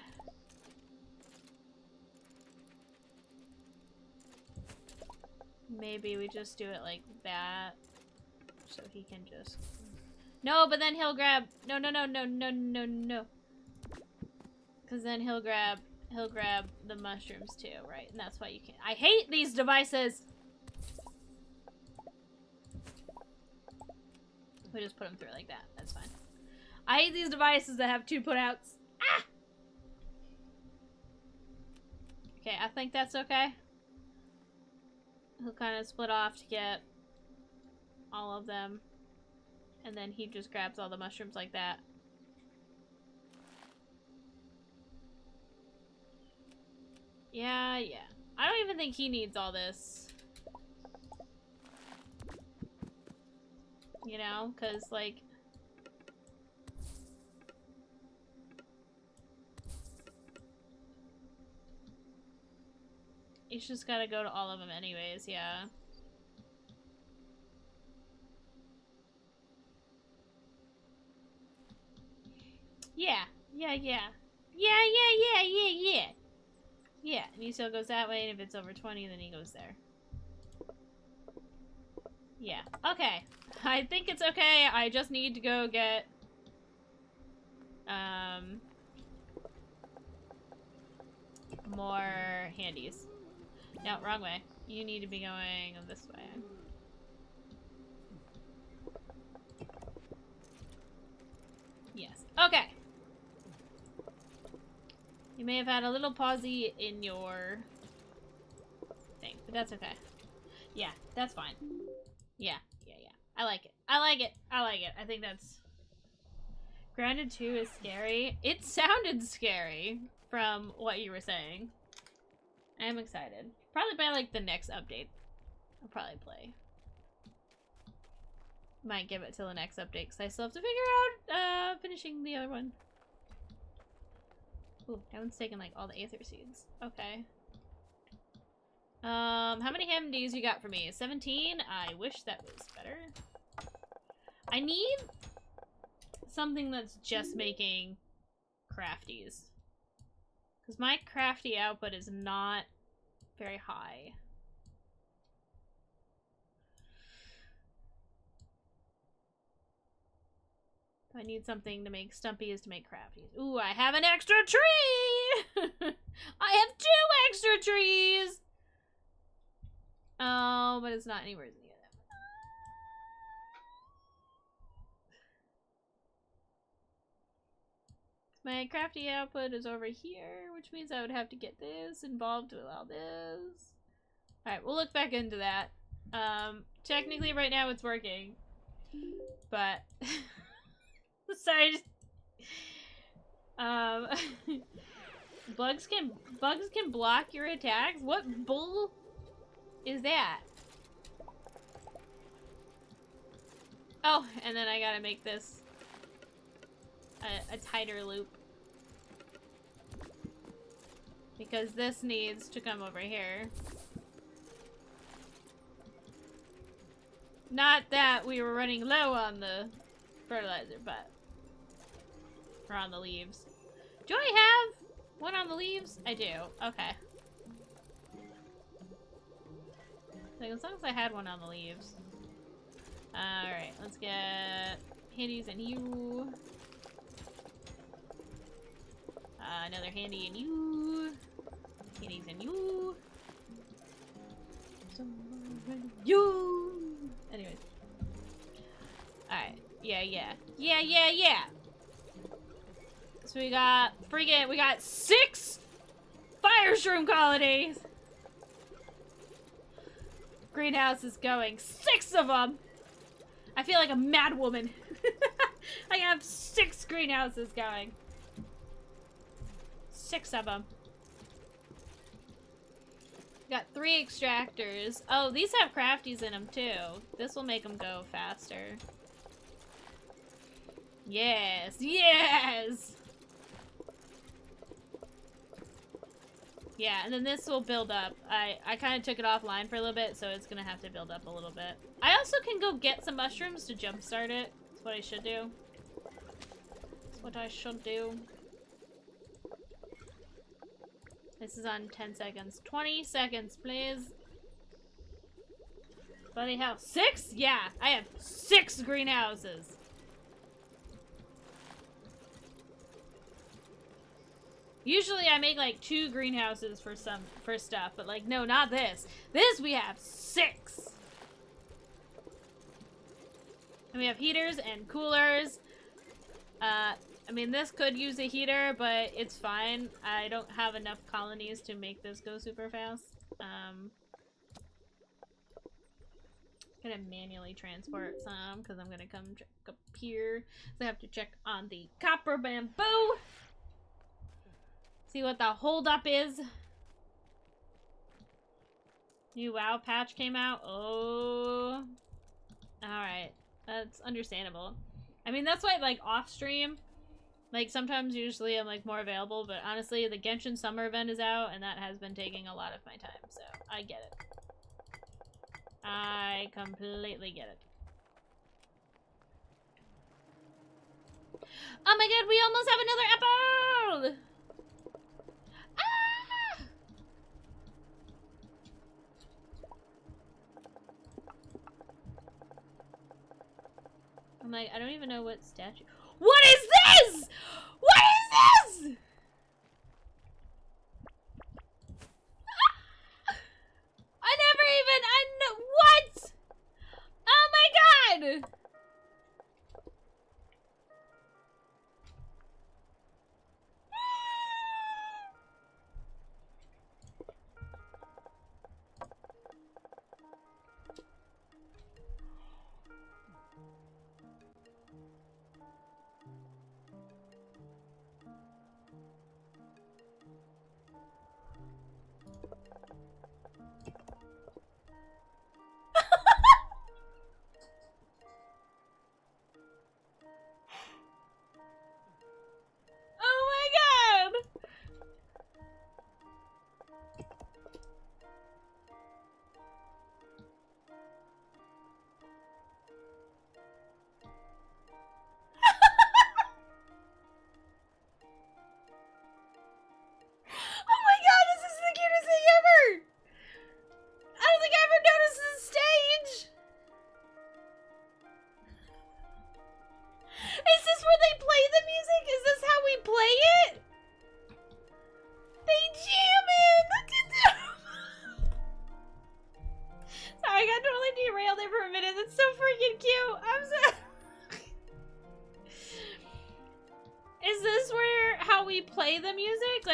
maybe we just do it like that so he can just... No, but then he'll grab... No. Because then he'll grab the mushrooms too, right? And that's why you can't... I hate these devices! We just put them through like that. That's fine. I hate these devices that have 2 putouts. Ah! Okay, I think that's okay. He'll kind of split off to get all of them. And then he just grabs all the mushrooms like that. Yeah. I don't even think he needs all this. You know? Because, like... He's just gotta go to all of them anyways, yeah. Yeah, and he still goes that way, and if it's over 20, then he goes there. Yeah, okay. I think it's okay, I just need to go get... more handies. No, wrong way. You need to be going this way. Yes. Okay. You may have had a little pausey in your thing, but that's okay. Yeah, that's fine. Yeah. I like it. I think that's... Grounded 2 is scary. It sounded scary from what you were saying. I am excited. Probably by, like, the next update. I'll probably play. Might give it till the next update, because I still have to figure out, finishing the other one. Ooh, that one's taking, like, all the aether seeds. Okay. How many handies you got for me? 17? I wish that was better. I need something that's just making crafties. Because my crafty output is not very high. I need something to make stumpies to make crafties. Ooh, I have an extra tree! I have 2 extra trees! Oh, but it's not anywhere near them. My crafty output is over here, which means I would have to get this involved with all this. Alright, we'll look back into that. Technically right now it's working. But... sorry, just... bugs can block your attacks? What bull is that? Oh, and then I gotta make this a tighter loop. Because this needs to come over here. Not that we were running low on the fertilizer, but... or on the leaves. Do I have one on the leaves? I do. Okay. Like, as long as I had one on the leaves. Alright, let's get handies and you. Another handy and you. Handies and you. You. Anyways. Alright. Yeah. So we got 6 fire shroom colonies. Greenhouse is going. 6 of them. I feel like a mad woman. I have 6 greenhouses going. 6 of them. Got 3 extractors. Oh, these have crafties in them too. This will make them go faster. Yes. Yeah, and then this will build up. I kind of took it offline for a little bit, so it's gonna have to build up a little bit. I also can go get some mushrooms to jumpstart it. That's what I should do. This is on 10 seconds. 20 seconds, please. Bloody hell. 6? Yeah, I have 6 greenhouses. Usually I make like 2 greenhouses for stuff, but like no, not this. This we have 6. And we have heaters and coolers. I mean, this could use a heater, but it's fine. I don't have enough colonies to make this go super fast. Gonna manually transport some because I'm gonna come check up here. So I have to check on the copper bamboo. See what the holdup is. New WoW patch came out. Oh. Alright. That's understandable. I mean, that's why, like, off stream, like, sometimes usually I'm, like, more available, but honestly, the Genshin Summer event is out, and that has been taking a lot of my time, so I get it. I completely get it. Oh my god, we almost have another apple! Ah! I'm like, I don't even know what statue. What is this? What is this? What? Oh my god!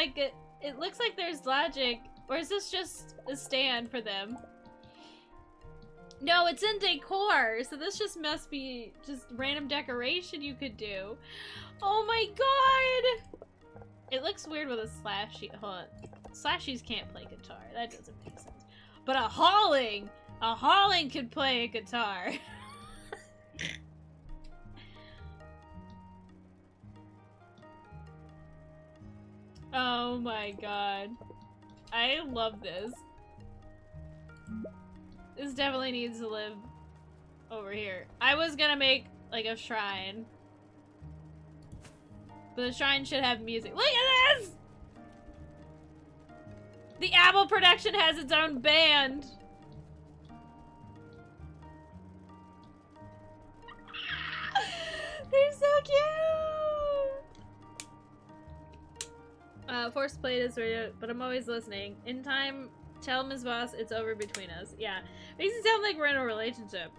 like it looks like there's logic, or is this just a stand for them? No, it's in decor, so this just must be just random decoration you could do. Oh my god! It looks weird with a slashy. Hold on. Slashies can't play guitar. That doesn't make sense. But a Halling could play a guitar. Oh my god. I love this. This definitely needs to live over here. I was gonna make like a shrine. But the shrine should have music. Look at this! The Apple production has its own band. They're so cute! Force played is radio, but I'm always listening. In time, tell Ms. Boss it's over between us. Yeah. Makes it sound like we're in a relationship.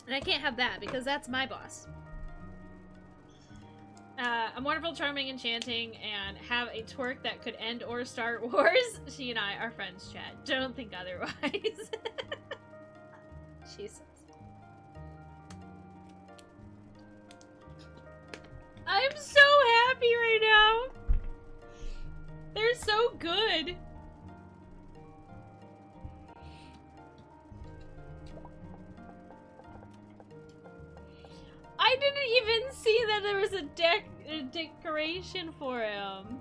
And I can't have that because that's my boss. I'm wonderful, charming, enchanting, and have a twerk that could end or start wars. She and I are friends, chat. Don't think otherwise. She says. I'm so happy right now. They're so good. I didn't even see that there was a decoration for him.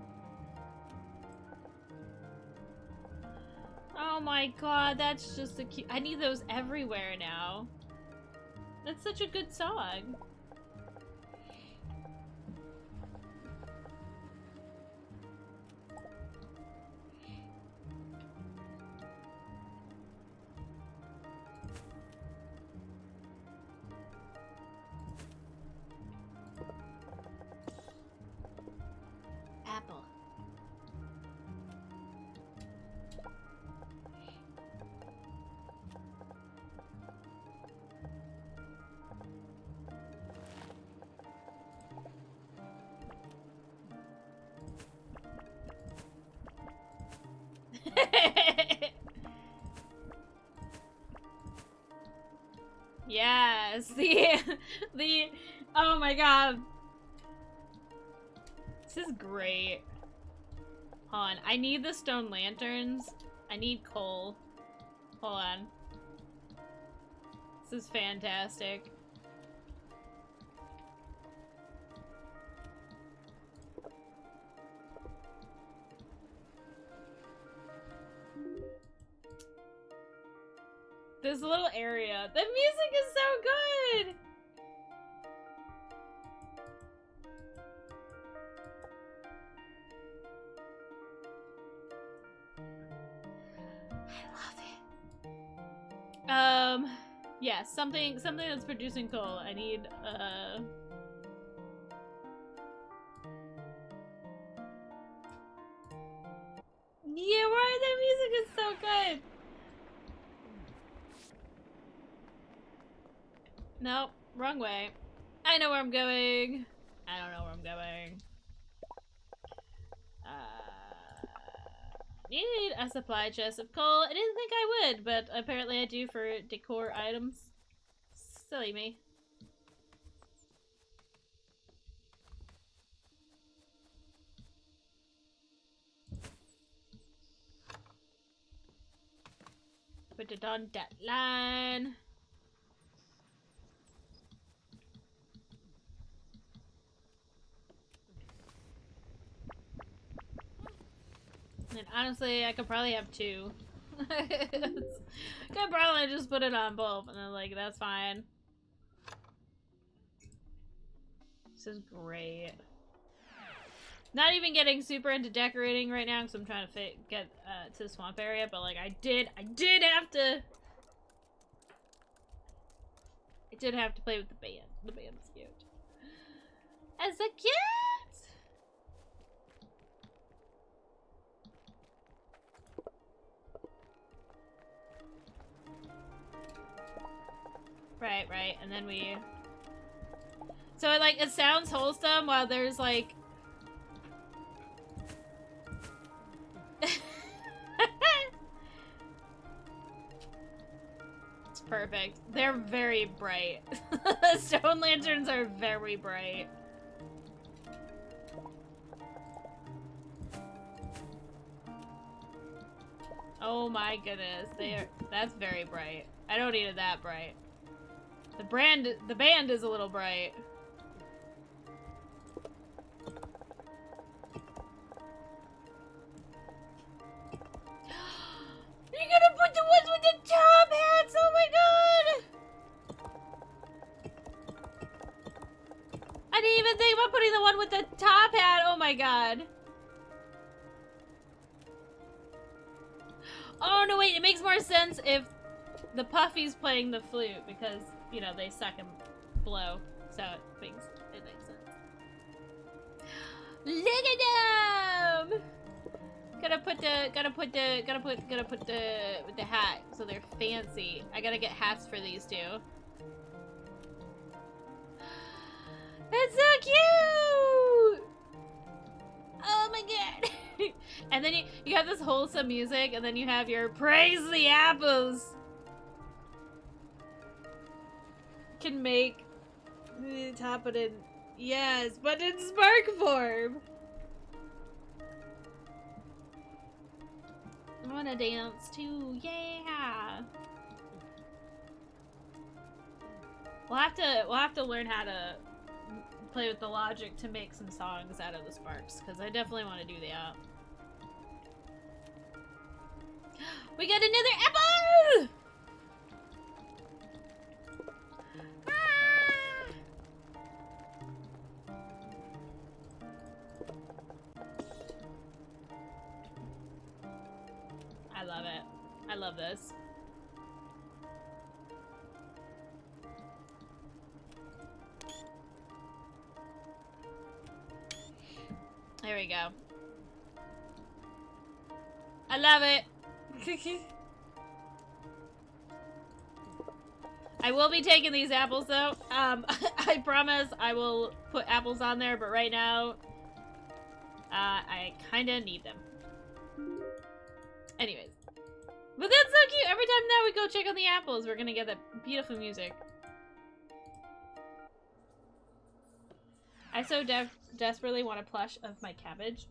Oh my god, that's just a cute. I need those everywhere now. That's such a good song. Apple. Yes, the oh my god. This is great. Hold on, I need the stone lanterns. I need coal. Hold on. This is fantastic. This little area. The music is so good! I love it. Yeah, something that's producing coal. I need, Yeah, why the music is so good? Nope, wrong way. I know where I'm going. I don't know where I'm going. Need a supply chest of coal. I didn't think I would, but apparently I do for decor items. Silly me. Put it on that line. And honestly, I could probably have two. Could probably just put it on both, and then like that's fine. This is great. Not even getting super into decorating right now because I'm trying to get to the swamp area, but like I did have to. I did have to play with the band. The band was cute. As a kid. Right, and then we So it sounds wholesome while there's like it's perfect. They're very bright. Stone lanterns are very bright. Oh my goodness, that's very bright. I don't need it that bright. The band is a little bright. You're gonna put the ones with the top hats! Oh my god! I didn't even think about putting the one with the top hat! Oh my god. Oh no, wait, it makes more sense if the Puffy's playing the flute because, you know, they suck and blow. So it makes sense. Look at them! Gotta put the with the hat so they're fancy. I gotta get hats for these two. It's so cute! Oh my god! And then you have this wholesome music, and then you have your praise the apples. Can make top it in, yes, but in spark form. I wanna dance too, yeah. We'll have to learn how to play with the logic to make some songs out of the sparks, because I definitely want to do that. We got another apple! Ah! I love it. I love this. There we go. I love it. I will be taking these apples though. I promise I will put apples on there, but right now, I kinda need them. Anyways. But that's so cute! Every time now we go check on the apples, we're gonna get that beautiful music. I so desperately want a plush of my cabbage.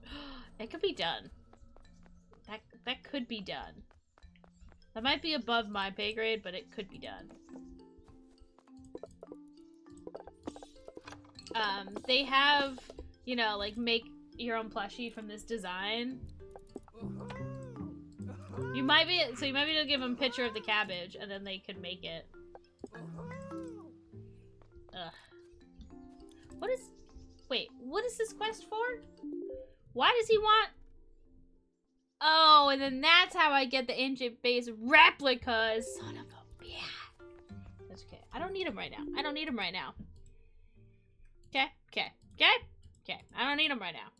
It could be done. That could be done. That might be above my pay grade, but it could be done. They have, you know, like make your own plushie from this design. You might be able to give them a picture of the cabbage, and then they could make it. Ugh. Wait, what is this quest for? Why does he want... Oh, and then that's how I get the ancient base replicas. Son of a bitch. That's okay. I don't need them right now. I don't need them right now. Okay, okay, okay, okay. I don't need them right now.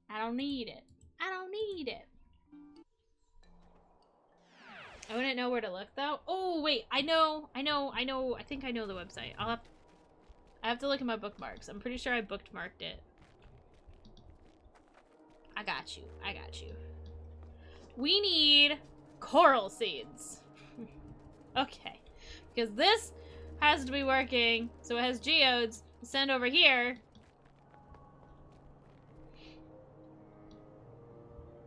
I don't need it. I don't need it. I wouldn't know where to look though. Oh wait, I think I know the website. I have to look at my bookmarks. I'm pretty sure I bookmarked it. I got you. I got you. We need coral seeds. Okay. Because this has to be working. So it has geodes to send over here.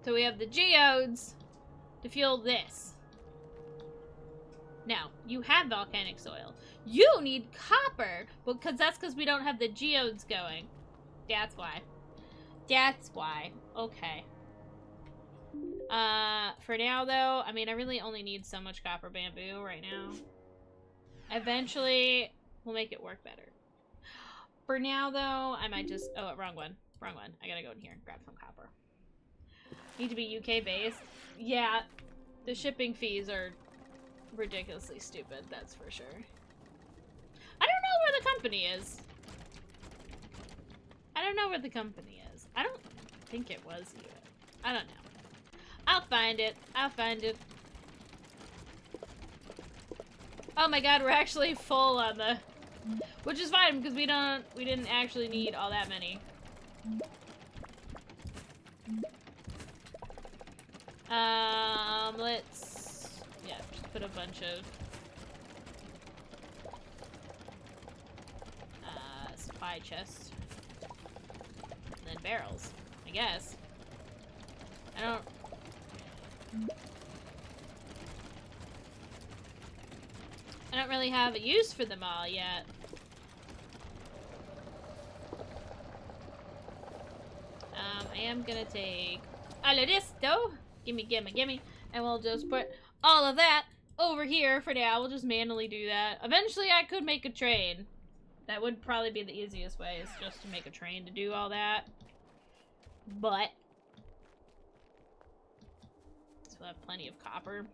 So we have the geodes to fuel this. Now, you have volcanic soil. You need copper, because that's because we don't have the geodes going. That's why. That's why. Okay. For now, though, I mean, I really only need so much copper bamboo right now. Eventually, we'll make it work better. For now, though, I might just... Oh, wrong one. Wrong one. I gotta go in here and grab some copper. Need to be UK based. Yeah, the shipping fees are ridiculously stupid, that's for sure. I don't know where the company is. I don't know where the company is. I don't think it was you. I don't know. I'll find it. I'll find it. Oh my god, we're actually full on the Which is fine, because we didn't actually need all that many. Let's, yeah, just put a bunch of supply chests. And then barrels, I guess. I don't really have a use for them all yet. I am gonna take all of this though. Gimme, gimme, gimme. And we'll just put all of that over here for now. We'll just manually do that. Eventually I could make a train. That would probably be the easiest way, is just to make a train to do all that. But we'll have plenty of copper.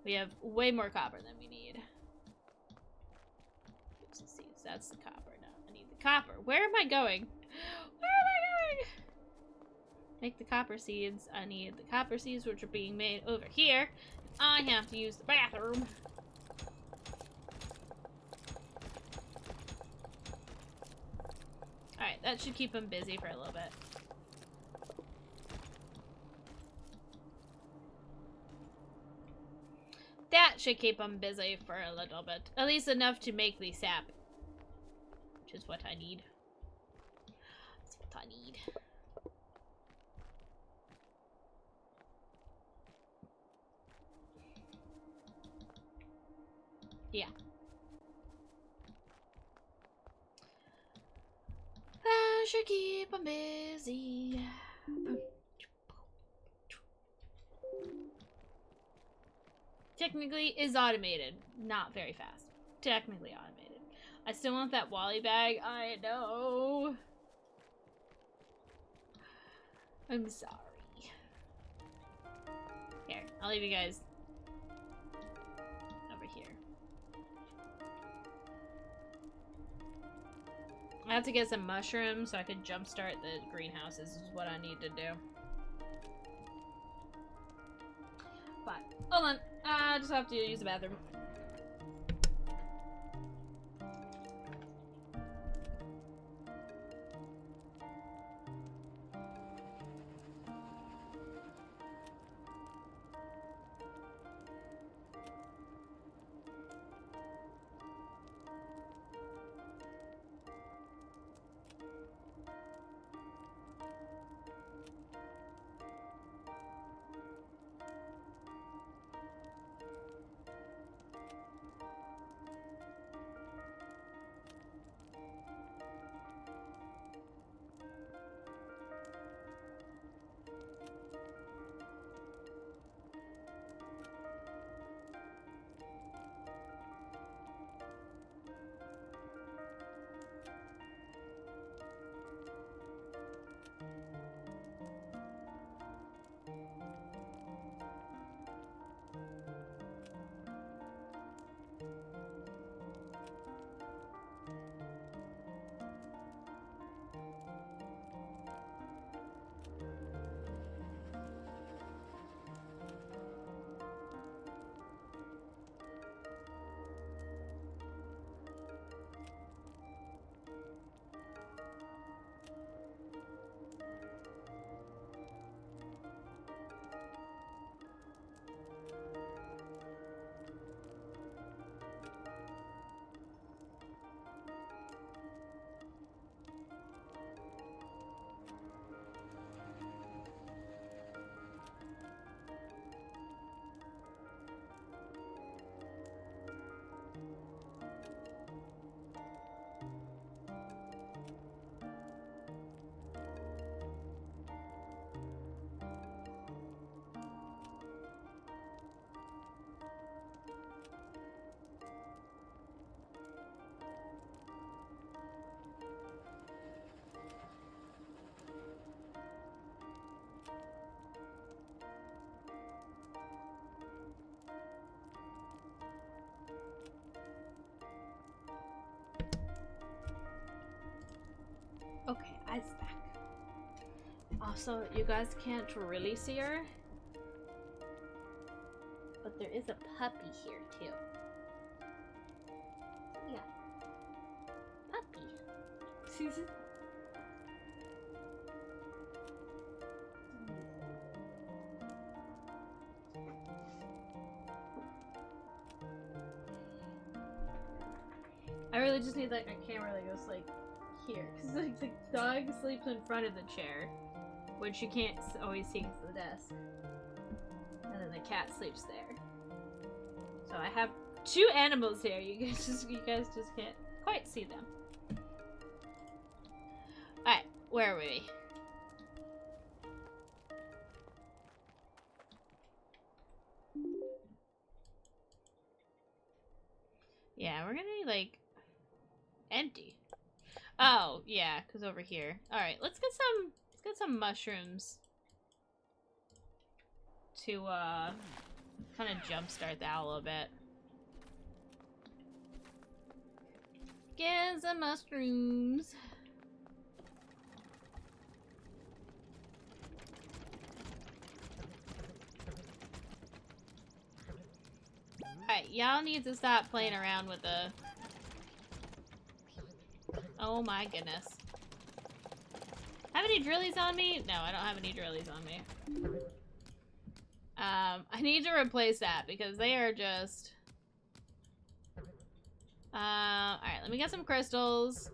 We have way more copper than we need. Oops, let's see. That's the copper. No, I need the copper. Where am I going? Where am I going? Make the copper seeds. I need the copper seeds, which are being made over here. I have to use the bathroom. Alright, that should keep them busy for a little bit. That should keep them busy for a little bit. At least enough to make the sap. Which is what I need. That's what I need. Yeah. I should keep them busy. Technically is automated. Not very fast. Technically automated. I still want that Wally bag. I know. I'm sorry. Here, I'll leave you guys over here. I have to get some mushrooms so I could jumpstart the greenhouses is what I need to do. But, hold on. I just have to use the bathroom. Okay, I's back. Also, you guys can't really see her, but there is a puppy here too. Yeah. I really just need like a camera that goes like here, because like the dog sleeps in front of the chair, which you can't always see because of the desk, and then the cat sleeps there. So I have two animals here. You guys just can't quite see them. All right, where are we? Yeah, we're gonna like empty. Oh, yeah, because over here. Alright, let's get some mushrooms to kind of jumpstart that a little bit. Get some mushrooms. Alright, y'all need to stop playing around with the... Oh my goodness. Have any drillies on me? No, I don't have any drillies on me. I need to replace that because they are just... Alright, let me get some crystals.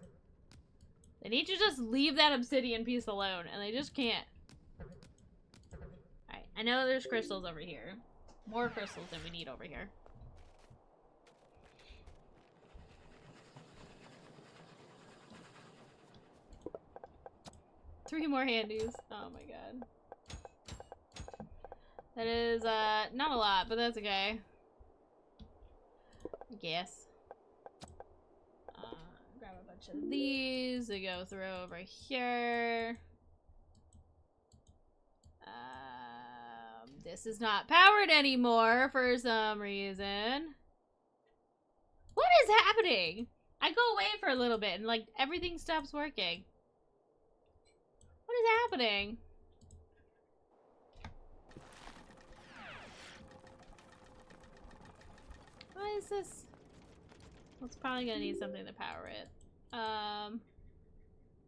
They need to just leave that obsidian piece alone, and they just can't. Alright, I know there's crystals over here. More crystals than we need over here. Three more handies. Oh my god. That is, not a lot, but that's okay. I guess. Grab a bunch of these to go throw over here. This is not powered anymore for some reason. What is happening? I go away for a little bit and, like, everything stops working. What is happening? What is this? Well, it's probably gonna need something to power it. That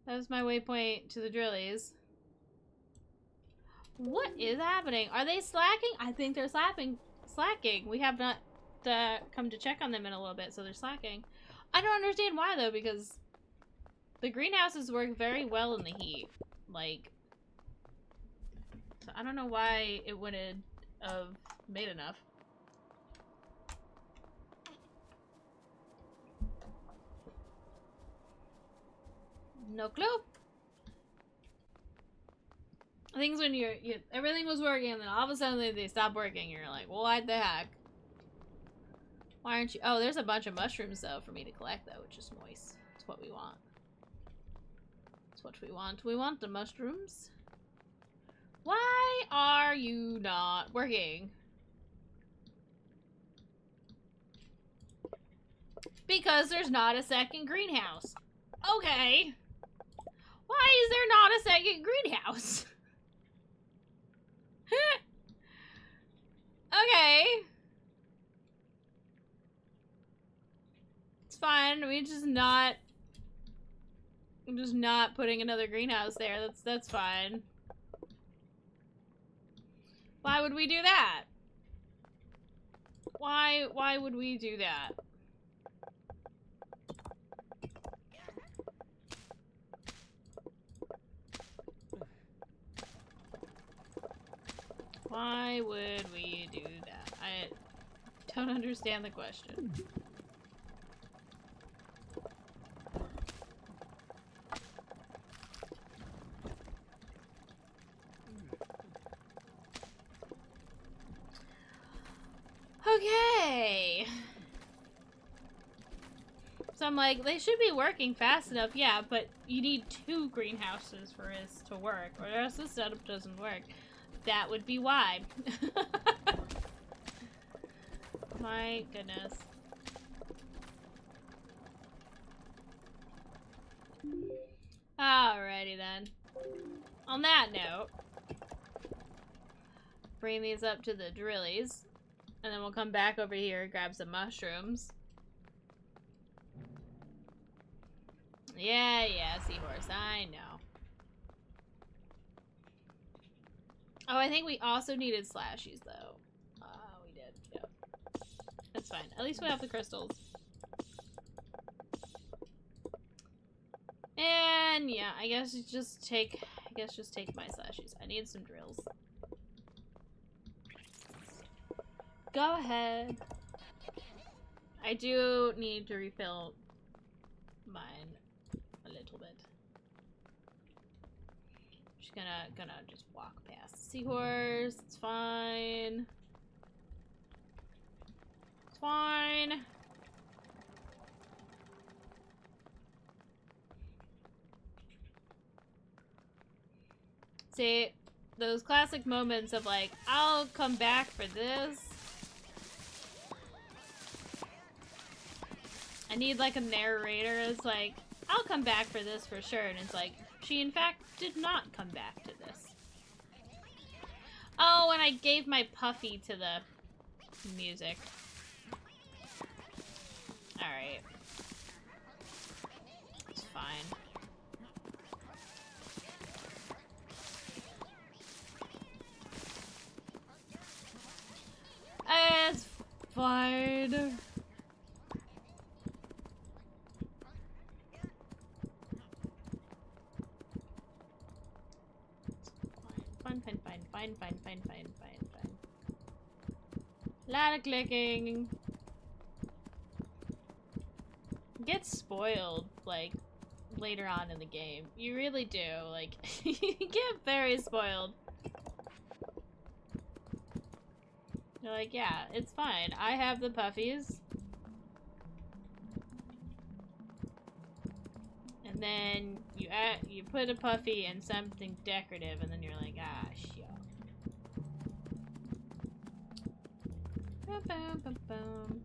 was my waypoint to the drillies. What is happening? Are they slacking? I think they're slacking. We have not come to check on them in a little bit, so they're slacking. I don't understand why, though, because the greenhouses work very well in the heat. Like, so I don't know why it wouldn't have made enough. No clue. Things when everything was working and then all of a sudden they stopped working. You're like, what the heck? Why aren't you? Oh, there's a bunch of mushrooms though for me to collect though, which is nice. That's what we want. That's what we want. We want the mushrooms. Why are you not working? Because there's not a second greenhouse. Okay. Why is there not a second greenhouse? Okay. It's fine. I'm just not putting another greenhouse there. That's fine. Why would we do that? Why would we do that? Why would we do that? I don't understand the question. Okay. So I'm like, they should be working fast enough, yeah, but you need 2 greenhouses for this to work, or else this setup doesn't work. That would be why. My goodness. Alrighty then. On that note, bring these up to the drillies, and then we'll come back over here and grab some mushrooms. Yeah, seahorse. I know. Oh, I think we also needed slashies, though. We did. Yep. That's fine. At least we have the crystals. And yeah, I guess just take my slashies. I need some drills. Go ahead. I do need to refill mine a little bit. Just gonna just walk past the seahorse. It's fine. It's fine. See, those classic moments of like, I'll come back for this. I need like a narrator. It's like, I'll come back for this for sure. And it's like, she in fact did not come back to this. Oh, and I gave my puffy to the music. Alright. It's fine. It's fine. Fine. Lot of clicking. Get spoiled, like, later on in the game. You really do. Like, you get very spoiled. You're like, yeah, it's fine. I have the puffies. And then you put a puffy in something decorative, and then you're like, ah, shit. Ba-bum.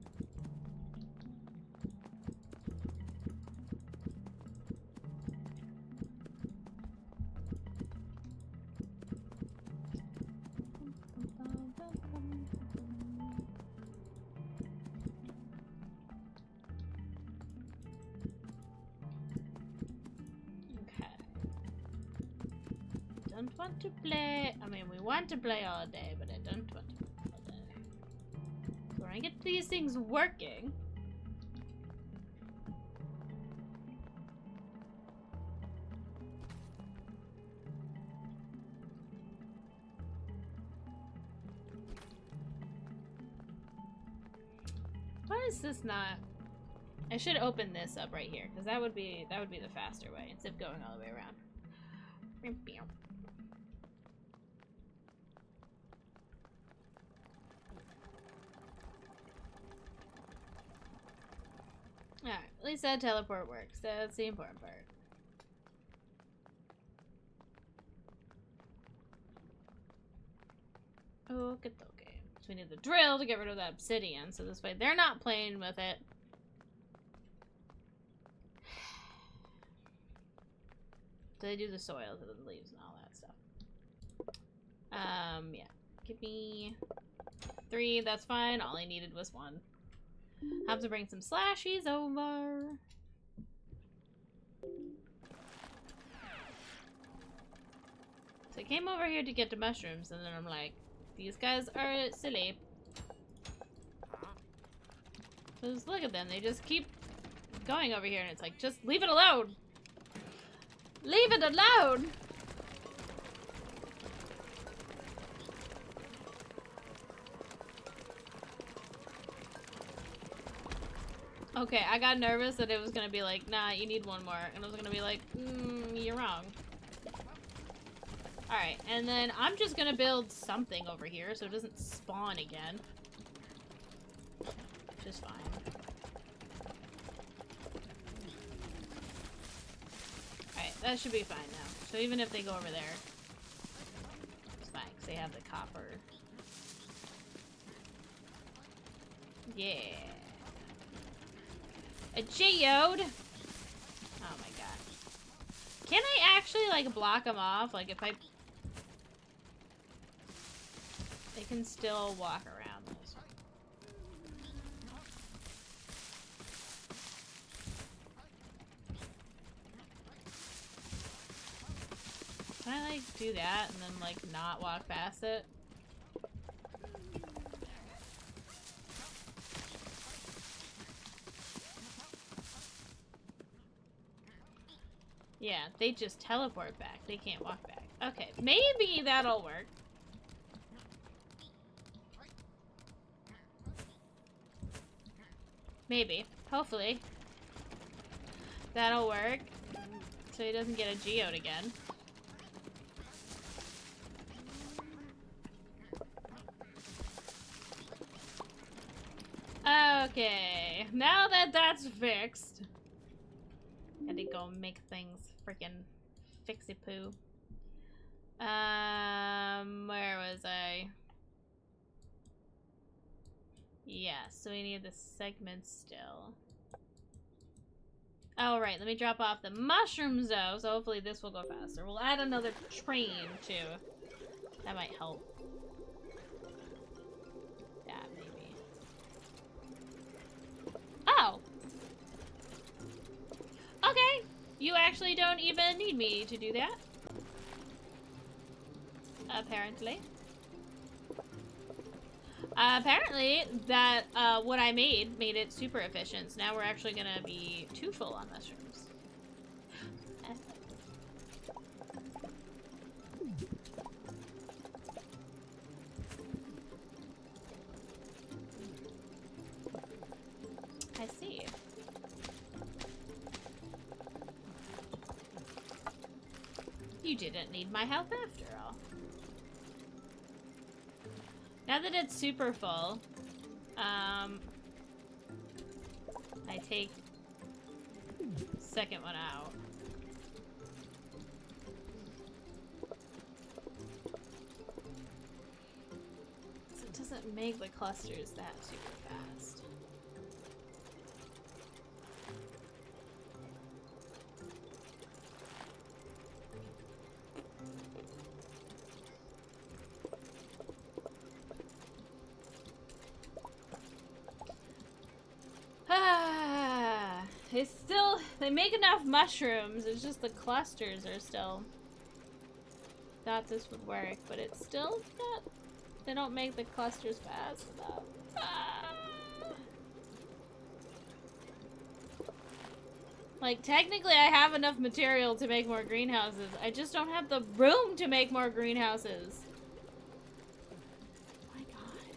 Don't want to play. I mean, we want to play all day, but I don't want to play all day. So when I get these things working. Why is this not? I should open this up right here, because that would be the faster way instead of going all the way around. Alright, at least that teleport works. That's the important part. Okay. So we need the drill to get rid of that obsidian, so this way they're not playing with it. So they do the soil to the leaves and all that stuff. Yeah. Give me 3, that's fine. All I needed was 1. Have to bring some slashies over. So I came over here to get the mushrooms, and then I'm like, these guys are silly. Just look at them, they just keep going over here, and it's like, just leave it alone! Leave it alone! Okay, I got nervous that it was gonna be like, nah, you need 1 more. And I was gonna be like, you're wrong. Alright, and then I'm just gonna build something over here so it doesn't spawn again. Which is fine. Alright, that should be fine now. So even if they go over there, it's fine, because they have the copper. Yeah. A geode? Oh my god. Can I actually, like, block them off? Like, if I... They can still walk around this. Can I, like, do that and then, like, not walk past it? Yeah, they just teleport back. They can't walk back. Okay, maybe that'll work. Maybe. Hopefully. That'll work. So he doesn't get a geode again. Okay. Now that that's fixed. Gotta go make things freaking fixy poo. Where was I? Yeah, so we need the segments still. Oh, right, let me drop off the mushrooms, though, so hopefully this will go faster. We'll add another train, too. That might help. That, maybe. Oh! Okay! You actually don't even need me to do that. Apparently. Apparently, that, what I made it super efficient. So now we're actually gonna be too full on mushrooms. I see. You didn't need my help after all. Now that it's super full, I take the second one out. So it doesn't make the clusters that super fast. It's still, they make enough mushrooms, it's just the clusters are still, thought this would work, but it's still not, they don't make the clusters fast enough. Like, technically I have enough material to make more greenhouses, I just don't have the room to make more greenhouses. Oh my god.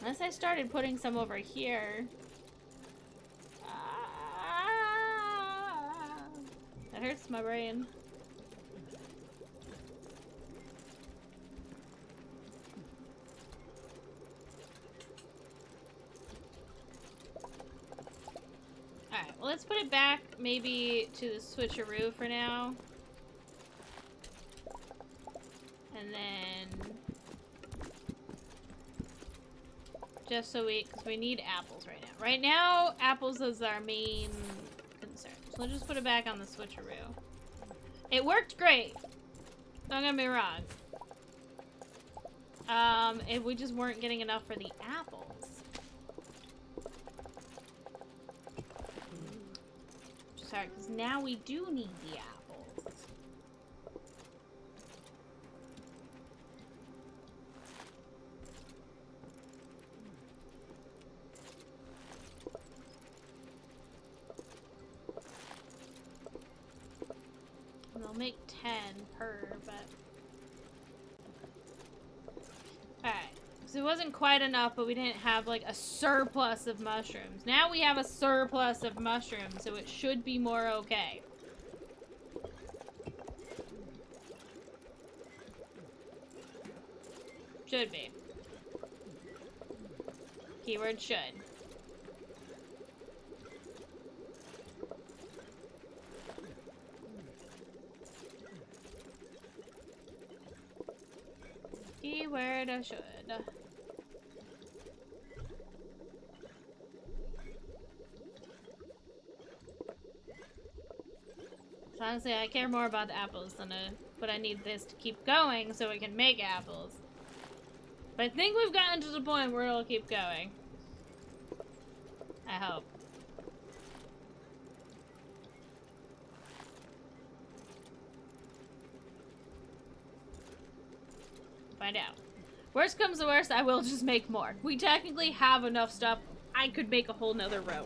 Unless I started putting some over here. That hurts my brain. Alright, well let's put it back maybe to the switcheroo for now. And then... just so because we need apples right now. Right now, apples is our main concern. So we'll just put it back on the switcheroo. It worked great. Don't get me wrong. If we just weren't getting enough for the apples. Sorry, because now we do need the apples. And they'll make 10 per, but... Alright. So it wasn't quite enough, but we didn't have, like, a surplus of mushrooms. Now we have a surplus of mushrooms, so it should be more okay. Should be. Keyword should. Keyword should. So honestly, I care more about the apples than but I need this to keep going so we can make apples. But I think we've gotten to the point where it'll keep going. I hope. Find out. Worst comes to worst, I will just make more. We technically have enough stuff. I could make a whole nother row.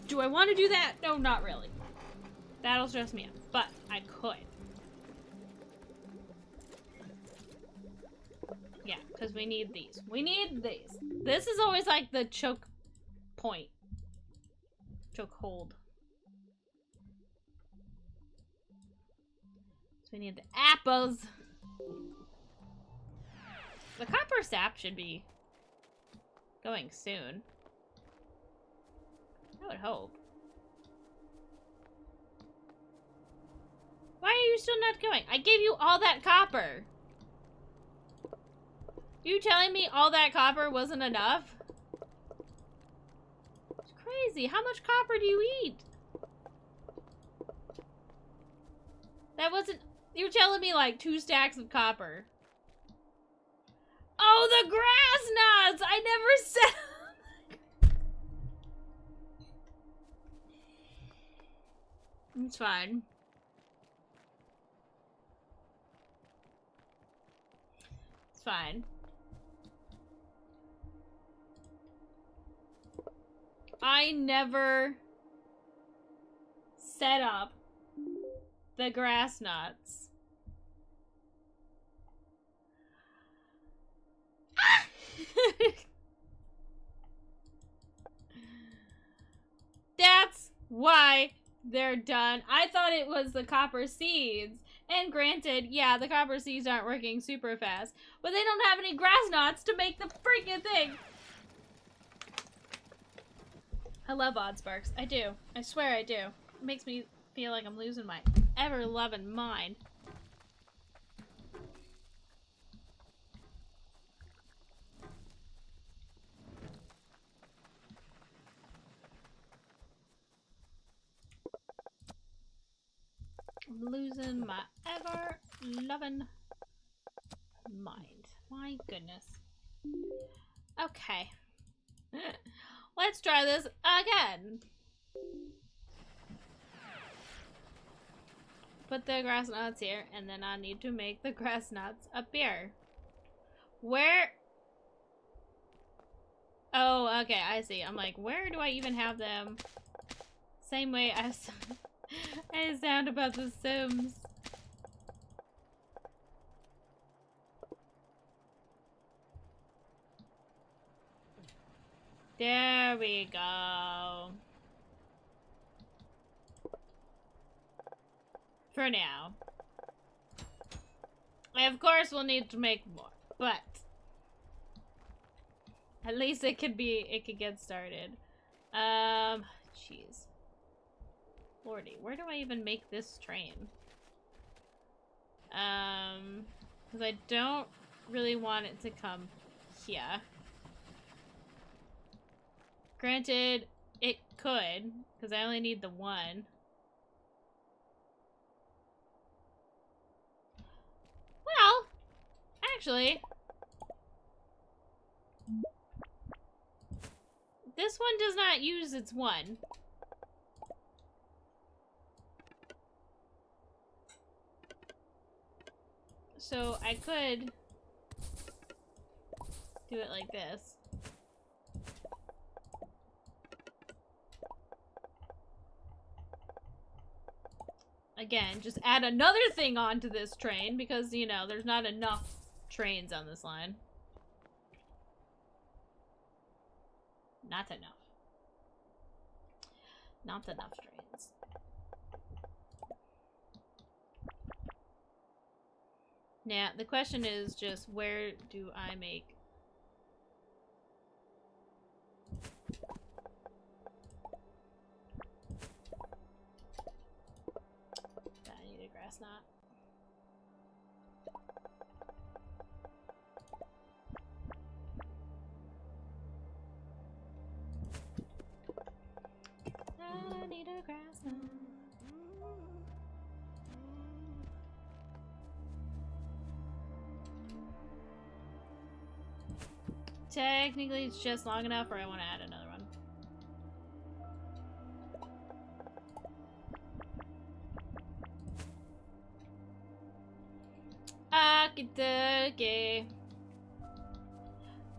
Do I want to do that? No, not really. That'll stress me out, but I could. Yeah, because we need these. We need these. This is always like the choke point. Choke hold. So we need the apples. The copper sap should be going soon. I would hope. Why are you still not going? I gave you all that copper. You telling me all that copper wasn't enough? It's crazy. How much copper do you eat? That wasn't... You're telling me like 2 stacks of copper. Oh, the grass nuts! I never said... It's fine. It's fine. I never set up the grass nuts. That's why they're done. I thought it was the copper seeds. And granted, yeah, the copper seeds aren't working super fast. But they don't have any grass knots to make the freaking thing. I love oddsparks. I do. I swear I do. It makes me feel like I'm losing my ever-loving mind. I'm losing my ever-loving mind. My goodness. Okay. Let's try this again. Put the grass nuts here, and then I need to make the grass nuts appear. Where? Oh, okay, I see. I'm like, where do I even have them? Same way I sound about the Sims. There we go. For now. Of course we'll need to make more, but at least it could get started. Jeez. Lordy, where do I even make this train? Because I don't really want it to come here. Granted, it could, because I only need the one. Well, actually, this one does not use its one. So I could do it like this. Again, just add another thing onto this train because, you know, there's not enough trains on this line. Not enough. Not enough trains. Now, the question is just, where do I make... I need a grass knot. I need a grass knot. Technically, it's just long enough, or I want to add another one. Okie dokie.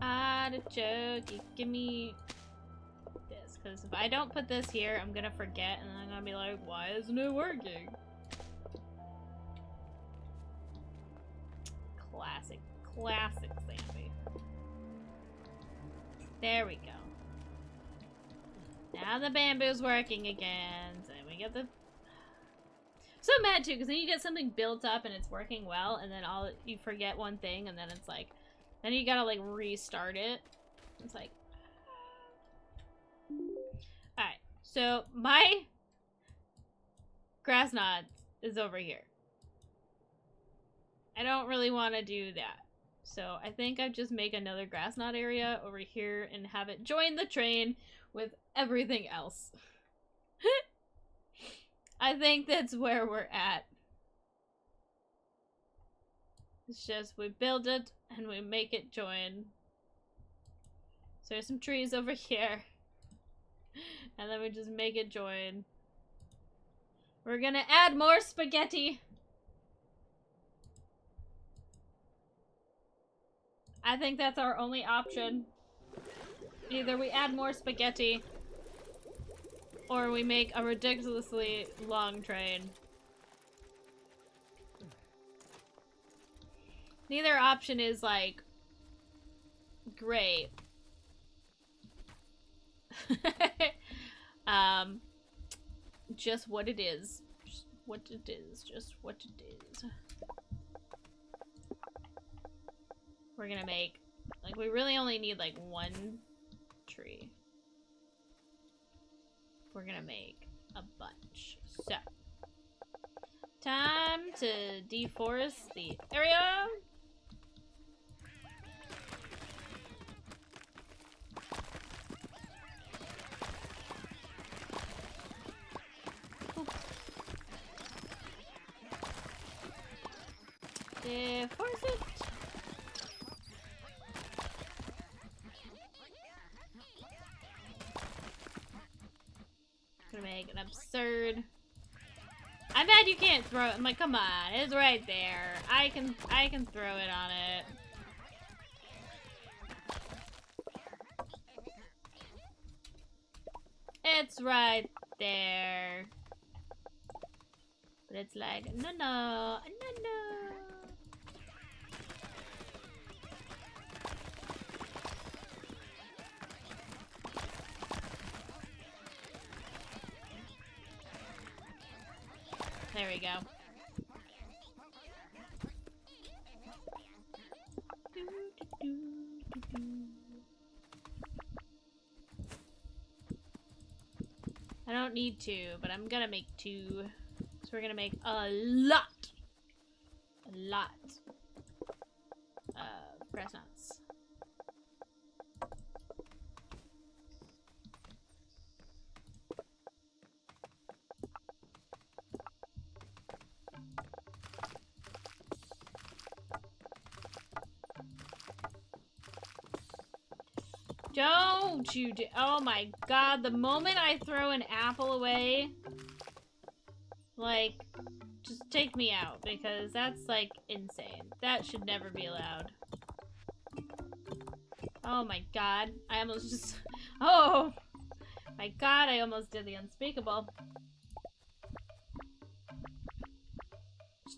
Artichoke, you give me this, because if I don't put this here, I'm gonna forget, and then I'm gonna be like, why isn't it working? Classic, classic Zambi. There we go. Now the bamboo's working again, so we get the... So mad too, because then you get something built up and it's working well, and then you forget one thing, and then it's like, then you gotta like restart it. It's like, alright, so my grass knot is over here. I don't really want to do that. So I think I just make another grass knot area over here and have it join the train with everything else. I think that's where we're at. It's just we build it and we make it join. So there's some trees over here. And then we just make it join. We're gonna add more spaghetti. I think that's our only option. Either we add more spaghetti, or we make a ridiculously long train. Neither option is, like, great. Just what it is. Just what it is. Just what it is. We're gonna make, like, we really only need, like, one tree. We're gonna make a bunch. So, time to deforest the area. Deforest it. Gonna make an absurd. I'm mad you can't throw it. I'm like, come on, it's right there. I can throw it on it. It's right there. But it's like, no, no, no, no. There we go. I don't need two, but I'm gonna make two. So we're gonna make a lot of grass nuts. Don't you do— oh my god, the moment I throw an apple away, like, just take me out, because that's, like, insane. That should never be allowed. Oh my god, I almost just— oh my god, I almost did the unspeakable.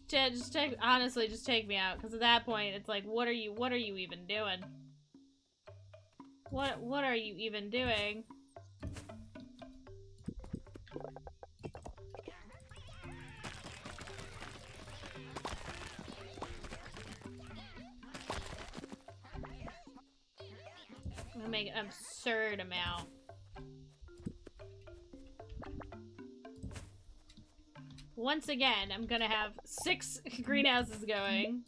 Just take— honestly, just take me out, because at that point, it's like, what are you even doing? What are you even doing? I'm gonna make an absurd amount. Once again, I'm gonna have 6 greenhouses going.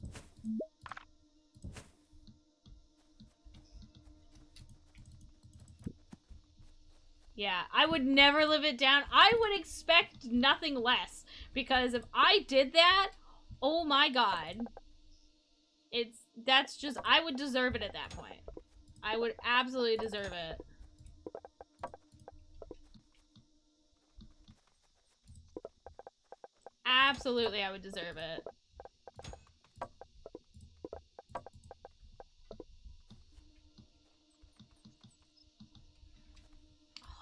Yeah, I would never live it down. I would expect nothing less. Because if I did that, oh my god. That's just— I would deserve it at that point. I would absolutely deserve it. Absolutely, I would deserve it.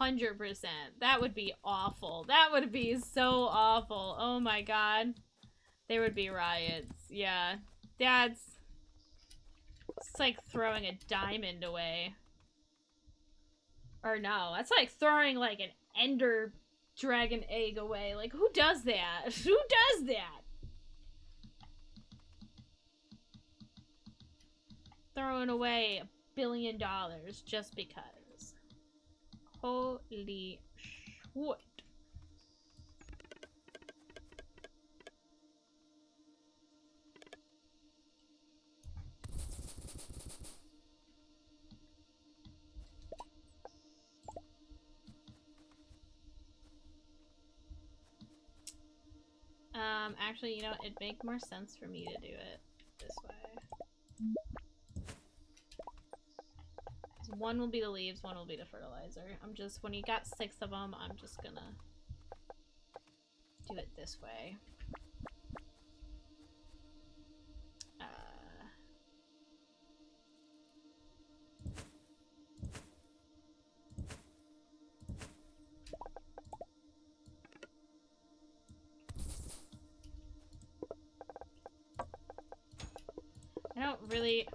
100%. That would be awful. That would be so awful. Oh my god. There would be riots. Yeah. It's like throwing a diamond away. Or no, that's like throwing like an ender dragon egg away. Like, who does that? Who does that? Throwing away $1 billion just because. Holy shit. Actually, you know, it'd make more sense for me to do it this way. So one will be the leaves, one will be the fertilizer. I'm just, when you got 6 of them, I'm just gonna do it this way. I don't really...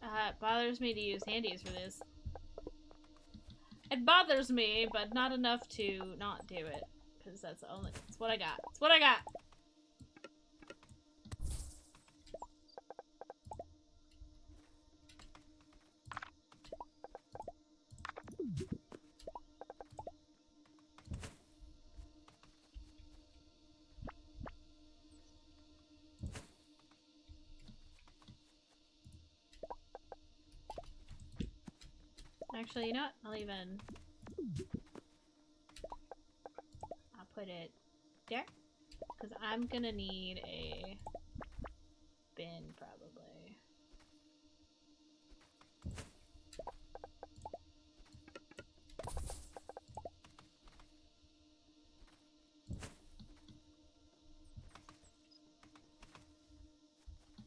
it bothers me to use handies for this. It bothers me, but not enough to not do it. Because that's what I got. It's what I got! Actually, you know what? I'll put it there. Because I'm gonna need a bin, probably.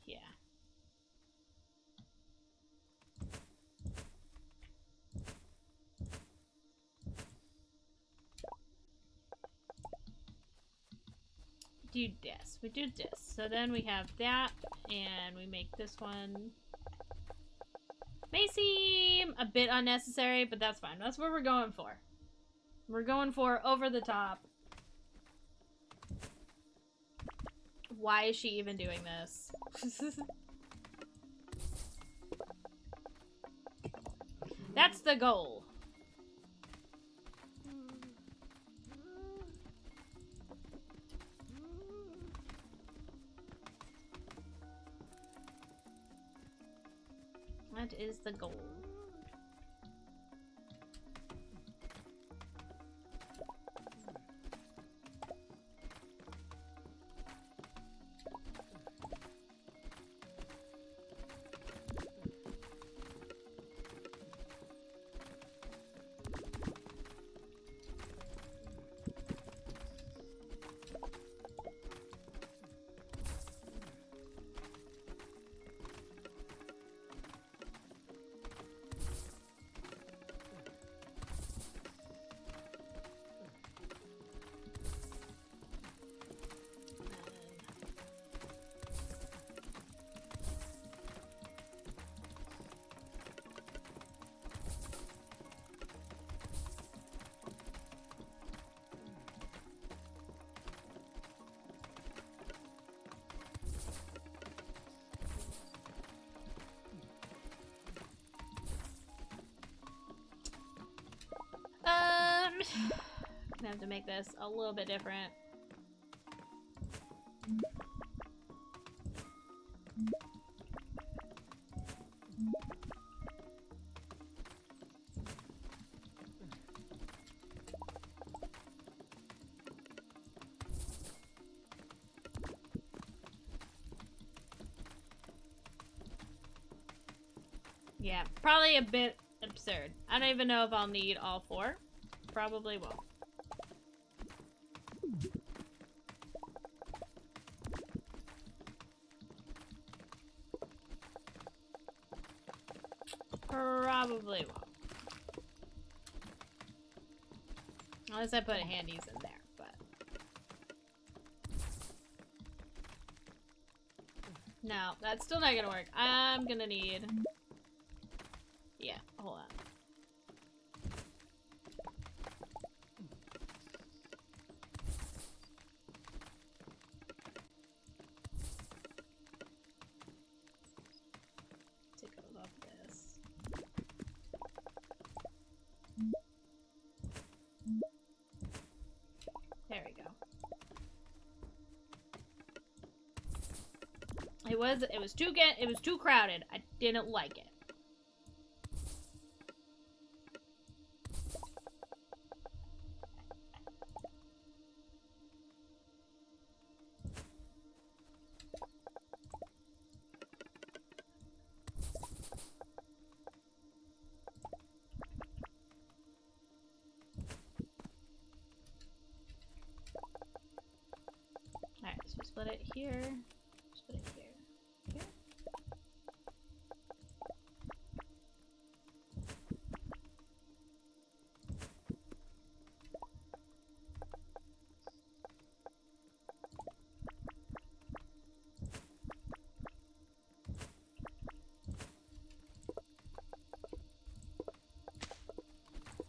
Yeah. Do this. We do this. So then we have that, and we make this one. May seem a bit unnecessary, but that's fine. That's what we're going for. We're going for over the top. Why is she even doing this? That's the goal. That is the goal. I have to make this a little bit different. Yeah, probably a bit absurd. I don't even know if I'll need all 4. Probably won't. Probably won't. Unless I put handies in there, but... No, that's still not gonna work. I'm gonna need... Yeah, hold on. To go up this. There we go. It was too crowded. I didn't like it. Alright, so split it here. Split it here. Here.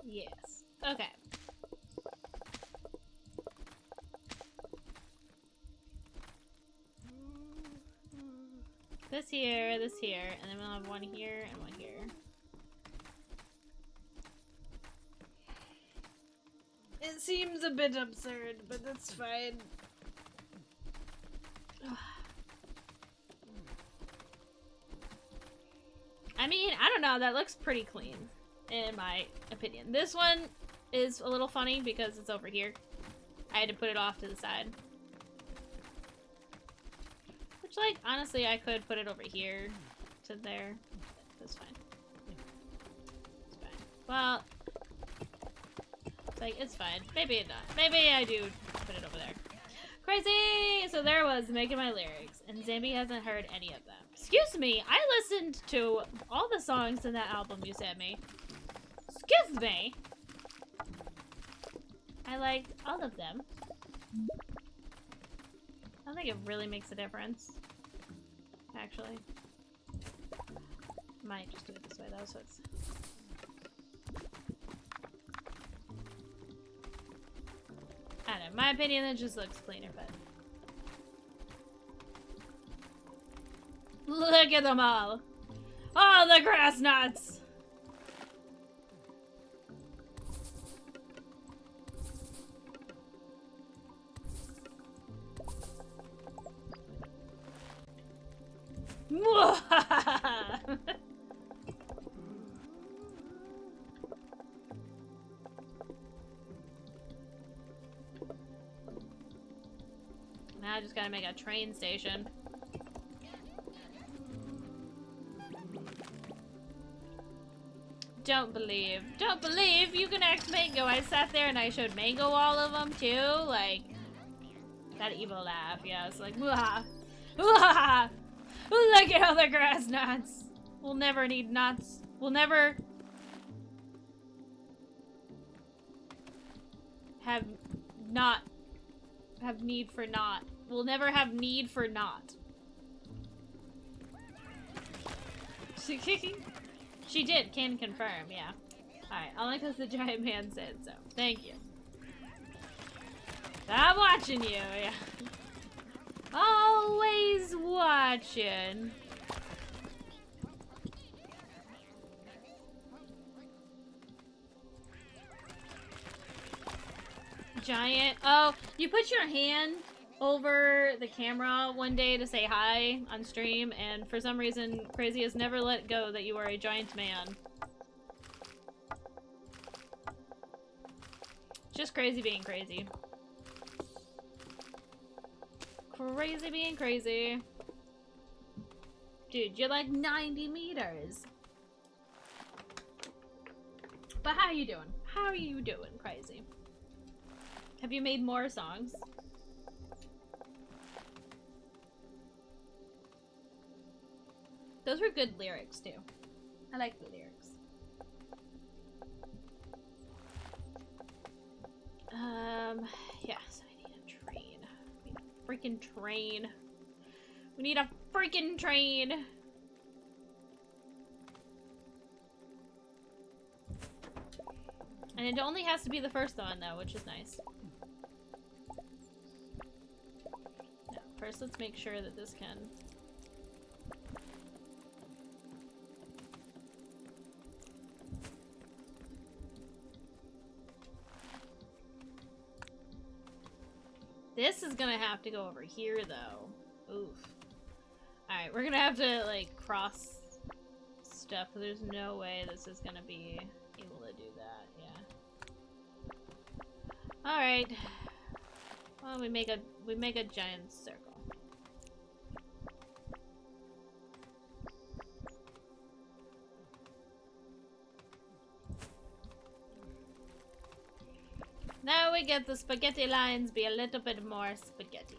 Yes. Okay. This here, and then we'll have one here and one here. It seems a bit absurd, but that's fine. I mean, I don't know, that looks pretty clean, in my opinion. This one is a little funny because it's over here. I had to put it off to the side. Which, like, honestly, I could put it over here to there. That's fine. It's fine. Well, it's like, it's fine. Maybe not. Maybe I do put it over there. Crazy! So there was making my lyrics, and Zambi hasn't heard any of them. Excuse me, I listened to all the songs in that album you sent me. Excuse me! I liked all of them. I don't think it really makes a difference. Actually. Might just do it this way though, so it's... I don't know, in my opinion it just looks cleaner, but... Look at them all! All the grass nuts! Now I just gotta make a train station. Don't believe you can act Mango. I sat there and I showed Mango all of them too, like that evil laugh. Yeah, it's like wah, wah. Look at all the grass nuts. We'll never need nuts. We'll never have need for not. We'll never have need for not. She did, can confirm, yeah. Alright, only because the giant man said so. Thank you. I'm watching you, yeah. Always watching. Giant. Oh, you put your hand over the camera one day to say hi on stream, and for some reason, Crazy has never let go that you are a giant man. Just crazy being crazy. Crazy being crazy. Dude, you're like 90 meters. But how are you doing? How are you doing, Crazy? Have you made more songs? Those were good lyrics, too. I like the lyrics. Yeah, so I need a train. We need a freaking train. We need a freaking train. And it only has to be the first one, though, which is nice. Now, first, let's make sure that this can... This is gonna have to go over here, though. Oof. Alright, we're gonna have to, like, cross stuff. There's no way this is gonna be able to do that, yeah. Alright. Well, we make a giant circle. Now we get the spaghetti lines be a little bit more spaghetti.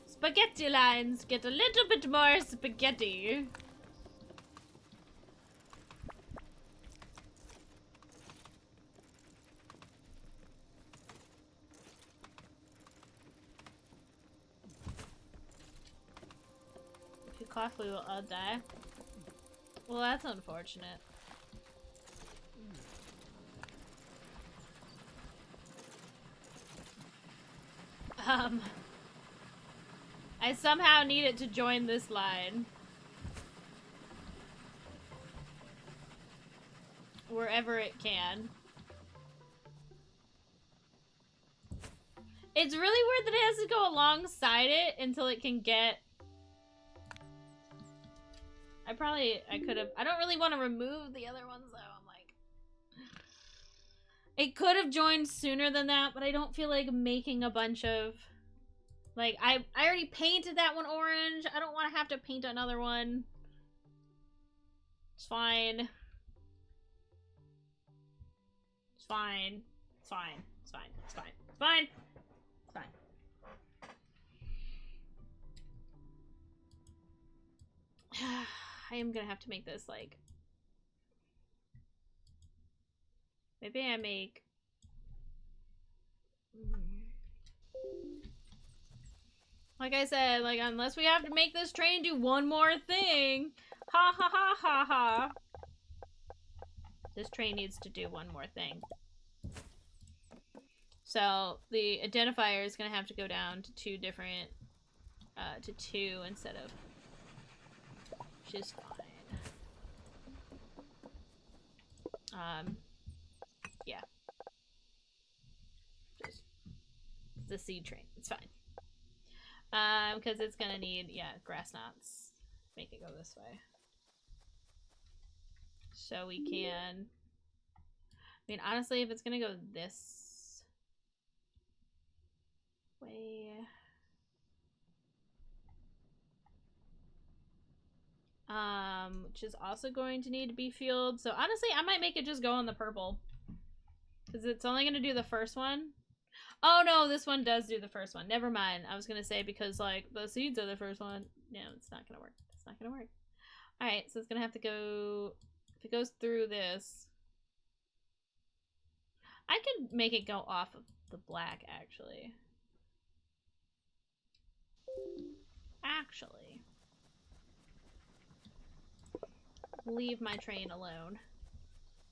Spaghetti lines get a little bit more spaghetti. If you cough, we will all die. Well, that's unfortunate. I somehow need it to join this line. Wherever it can. It's really weird that it has to go alongside it until it can get... I could have... I don't really want to remove the other ones, though. I'm like... It could have joined sooner than that, but I don't feel like making a bunch of... Like, I already painted that one orange. I don't want to have to paint another one. It's fine. It's fine. It's fine. It's fine. It's fine. It's fine. It's fine. I am gonna have to make this, like... Maybe I make... Like I said, like, unless we have to make this train do one more thing. Ha ha ha ha ha. This train needs to do one more thing. So, the identifier is gonna have to go down to two different, to two instead of, which is fine. Yeah. Just, the C train, it's fine. Because it's gonna need, yeah, grass knots. Make it go this way. So we can... I mean, honestly, if it's gonna go this way... which is also going to need to be fueled. So honestly, I might make it just go on the purple. Because it's only gonna do the first one. Oh no, this one does do the first one. Never mind. I was gonna say because like the seeds are the first one. No, it's not gonna work. It's not gonna work. Alright, so it's gonna have to go... If it goes through this... I could make it go off of the black, actually. Leave my train alone.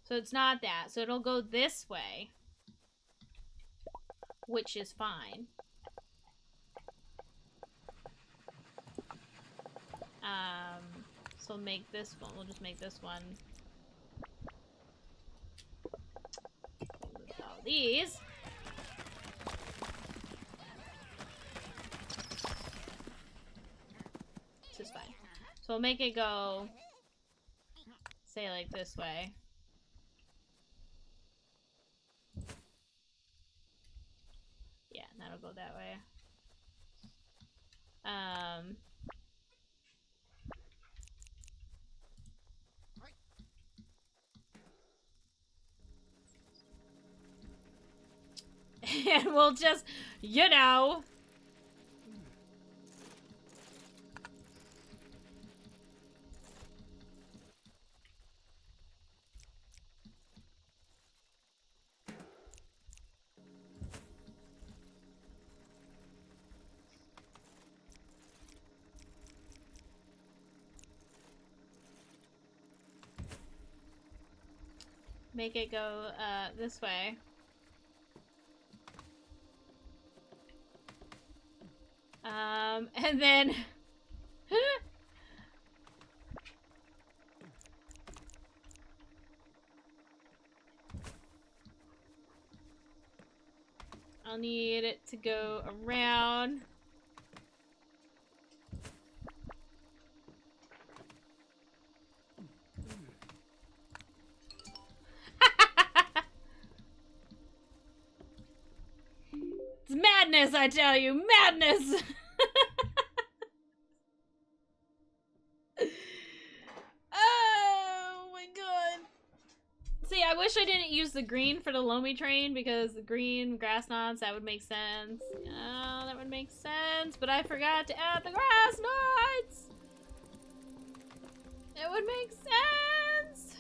So it's not that. So it'll go this way. Which is fine. So we'll make this one. We'll just make this one. With all these. This is fine. So we'll make it go, say, like this way. Yeah, that'll go that way. Um, and we'll just, you know. Make it go this way. And then I'll need it to go around. It's madness, I tell you, madness. Oh my god. See, I wish I didn't use the green for the Lomi train because the green grass knots, that would make sense. Oh, that would make sense, but I forgot to add the grass knots. It would make sense.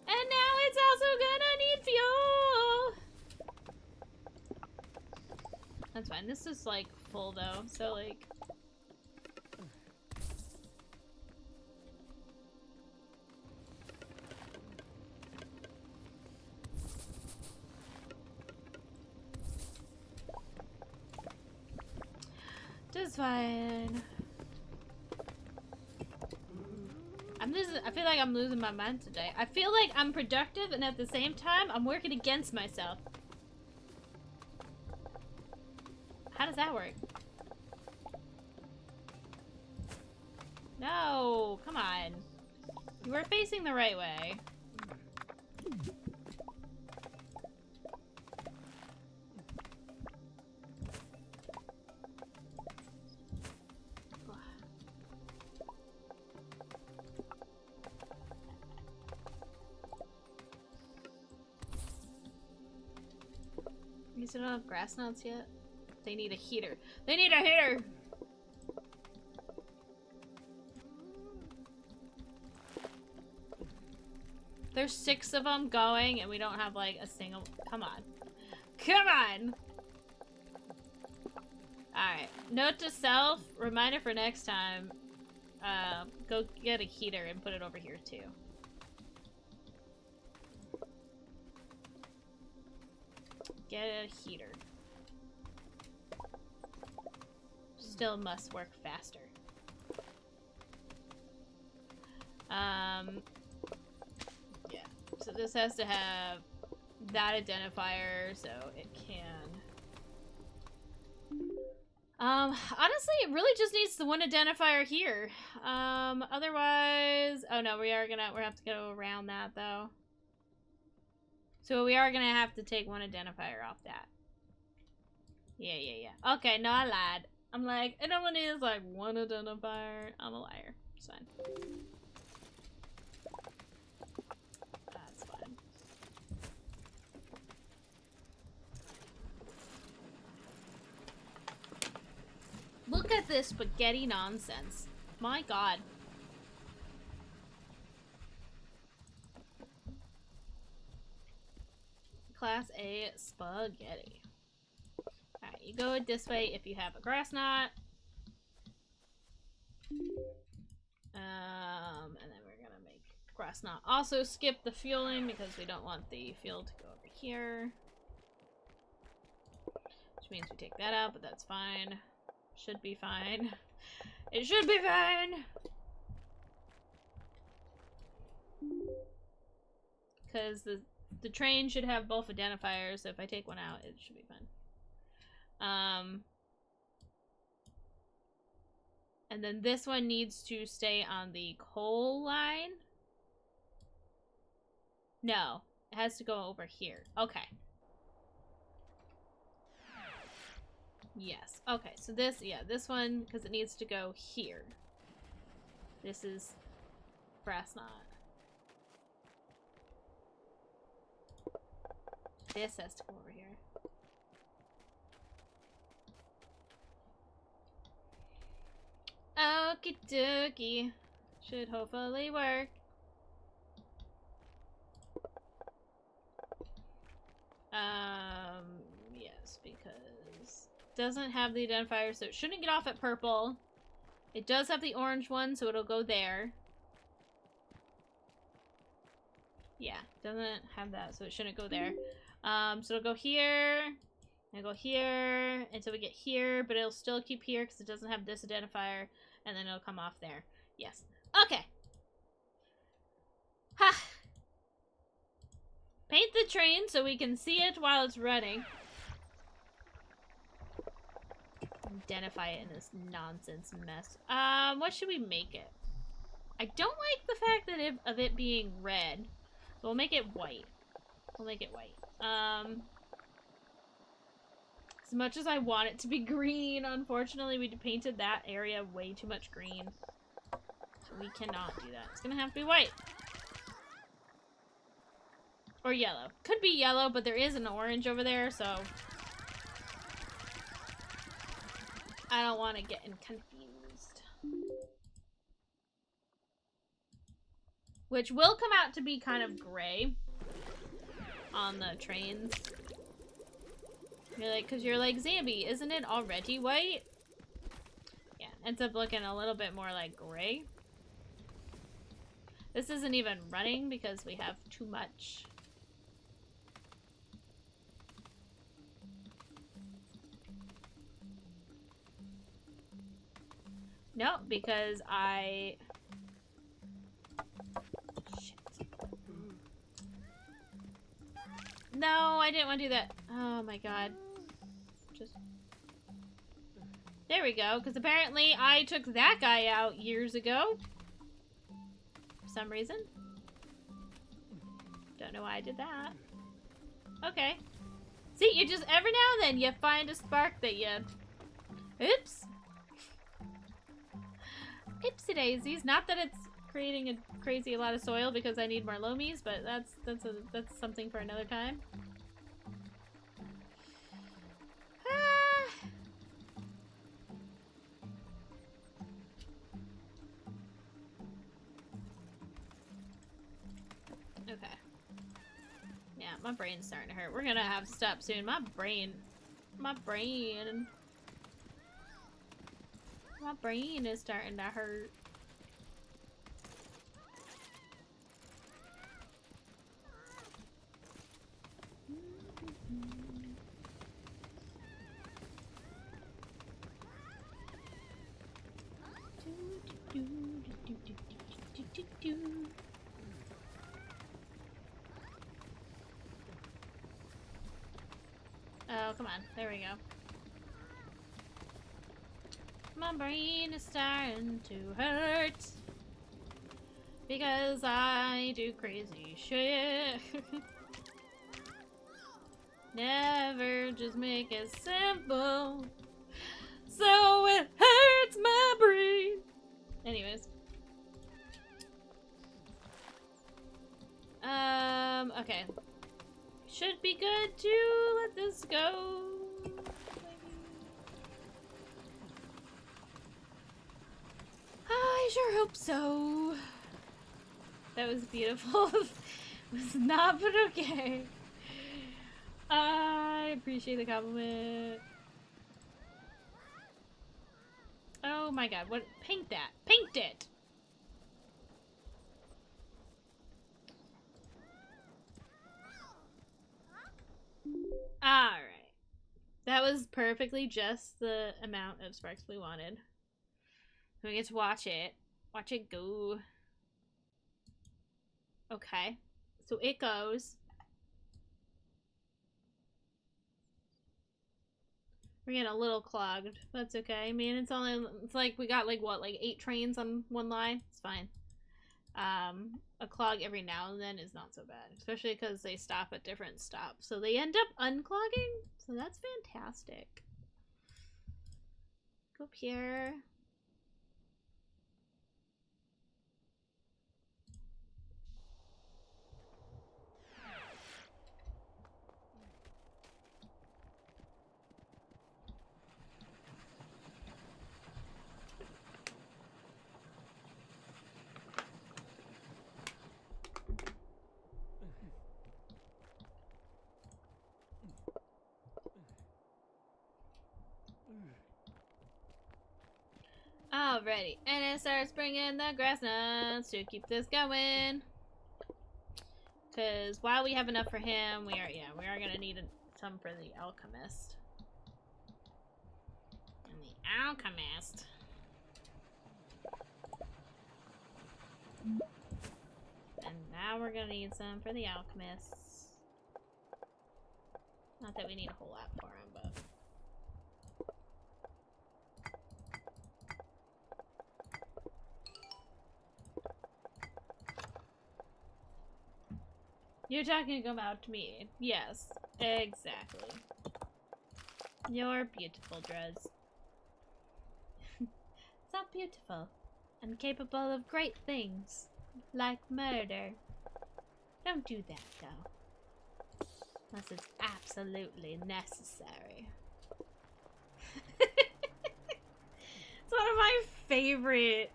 And now it's also gonna need fuel. That's fine. This is like full though, so like. Just fine. I feel like I'm losing my mind today. I feel like I'm productive and at the same time I'm working against myself. How does that work? No, come on. You were facing the right way. You still don't have grass knots yet? They need a heater. They need a heater! There's 6 of them going and we don't have like a single... Come on. Come on! Alright. Note to self, reminder for next time. Go get a heater and put it over here too. Get a heater. Still must work faster. Yeah. So this has to have that identifier so it can. Honestly, it really just needs the one identifier here. Otherwise, oh no, we're have to go around that though. So we are gonna have to take one identifier off that. Yeah. Okay, no, I lied. I'm like, it only is like one identifier. I'm a liar. It's fine. That's fine. Look at this spaghetti nonsense. My god. Class A spaghetti. Alright, you go this way if you have a grass knot. And then we're gonna make grass knot. Also skip the fueling because we don't want the fuel to go over here. Which means we take that out, but that's fine. Should be fine. It should be fine! Because the train should have both identifiers, so if I take one out, it should be fine. And then this one needs to stay on the coal line. No, it has to go over here. Okay. Yes. Okay, so this, yeah, this one, because it needs to go here. This is brass knot. This has to go over here. Okie dokie. Should hopefully work. Yes, because it doesn't have the identifier, so it shouldn't get off at purple. It does have the orange one, so it'll go there. Yeah, doesn't have that, so it shouldn't go there. So it'll go here, and go here, until we get here, but it'll still keep here because it doesn't have this identifier, and then it'll come off there. Yes. Okay. Ha! Paint the train so we can see it while it's running. Identify it in this nonsense mess. What should we make it? I don't like the fact that of it being red. So we'll make it white. We'll make it white. As much as I want it to be green, unfortunately we painted that area way too much green. So we cannot do that. It's gonna have to be white. Or yellow. Could be yellow, but there is an orange over there, so I don't want to get confused. Which will come out to be kind of gray on the trains. You're like, because you're like, Zambi, isn't it already white? Yeah, ends up looking a little bit more like gray. This isn't even running because we have too much. No, because I... Shit. No, I didn't want to do that. Oh my god. Just... There we go, because apparently I took that guy out years ago. For some reason. Don't know why I did that. Okay. See, you just, every now and then, you find a spark that you... Oops. Ipsy daisies. Not that it's creating a crazy lot of soil because I need more loamies, but that's something for another time. Okay. Yeah, my brain's starting to hurt. We're gonna have to stop soon. My brain is starting to hurt. Oh, come on. There we go. My brain is starting to hurt because I do crazy shit. Never just make it simple, so it hurts my brain. Anyways. Okay. Should be good to let this go. I sure hope so. That was beautiful. It was not, but okay. I appreciate the compliment. Oh my god, what? Paint that. Paint it! Alright. That was perfectly just the amount of sparks we wanted. We get to watch it. Watch it go. Okay. So it goes. We're getting a little clogged. That's okay. I mean, it's like we got like what, like 8 trains on one line? It's fine. A clog every now and then is not so bad. Especially because they stop at different stops. So they end up unclogging. So that's fantastic. Go up here. Alrighty, and it starts bringing the grass nuts to keep this going. Because while we have enough for him, we are gonna need some for the alchemist. And the alchemist. And now we're gonna need some for the alchemists. Not that we need a whole lot for him, but. You're talking about me. Yes, exactly. You're beautiful, Druz. So beautiful. And capable of great things. Like murder. Don't do that, though. Unless it's absolutely necessary. It's one of my favorite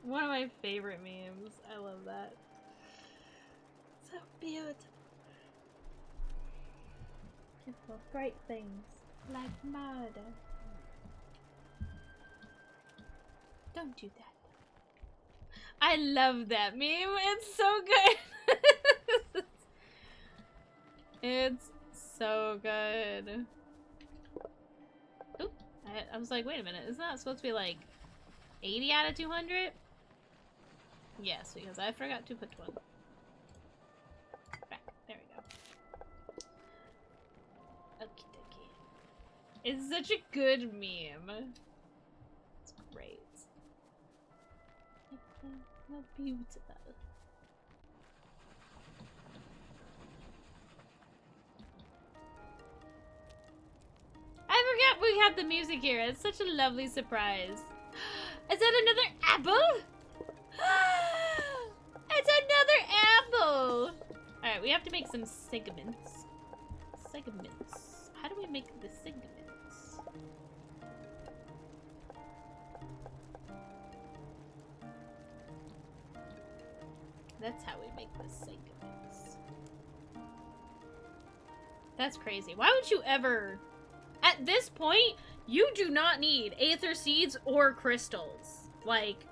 memes. I love that. So beautiful. Beautiful, great things like murder. Don't do that. I love that meme. It's so good. It's so good. Oop. I was like, wait a minute. Isn't that supposed to be like 80 out of 200? Yes, because I forgot to put one. There we go. Okie dokie. It's such a good meme. It's great. So beautiful. I forgot we had the music here. It's such a lovely surprise. Is that another apple? It's another apple! Alright, we have to make some segments. Segments. How do we make the segments? That's how we make the segments. That's crazy. Why would you ever... At this point, you do not need aether seeds or crystals. Like...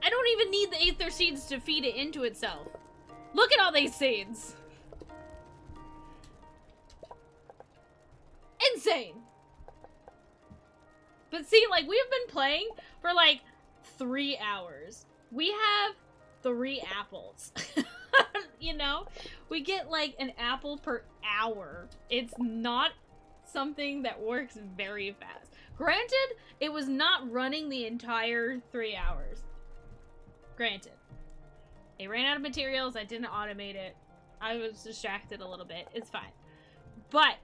I don't even need the aether seeds to feed it into itself. Look at all these seeds. Insane. But see, like, we've been playing for like 3 hours. We have 3 apples. You know? We get like an apple per hour. It's not something that works very fast. Granted, it was not running the entire 3 hours. Granted. It ran out of materials. I didn't automate it. I was distracted a little bit. It's fine. But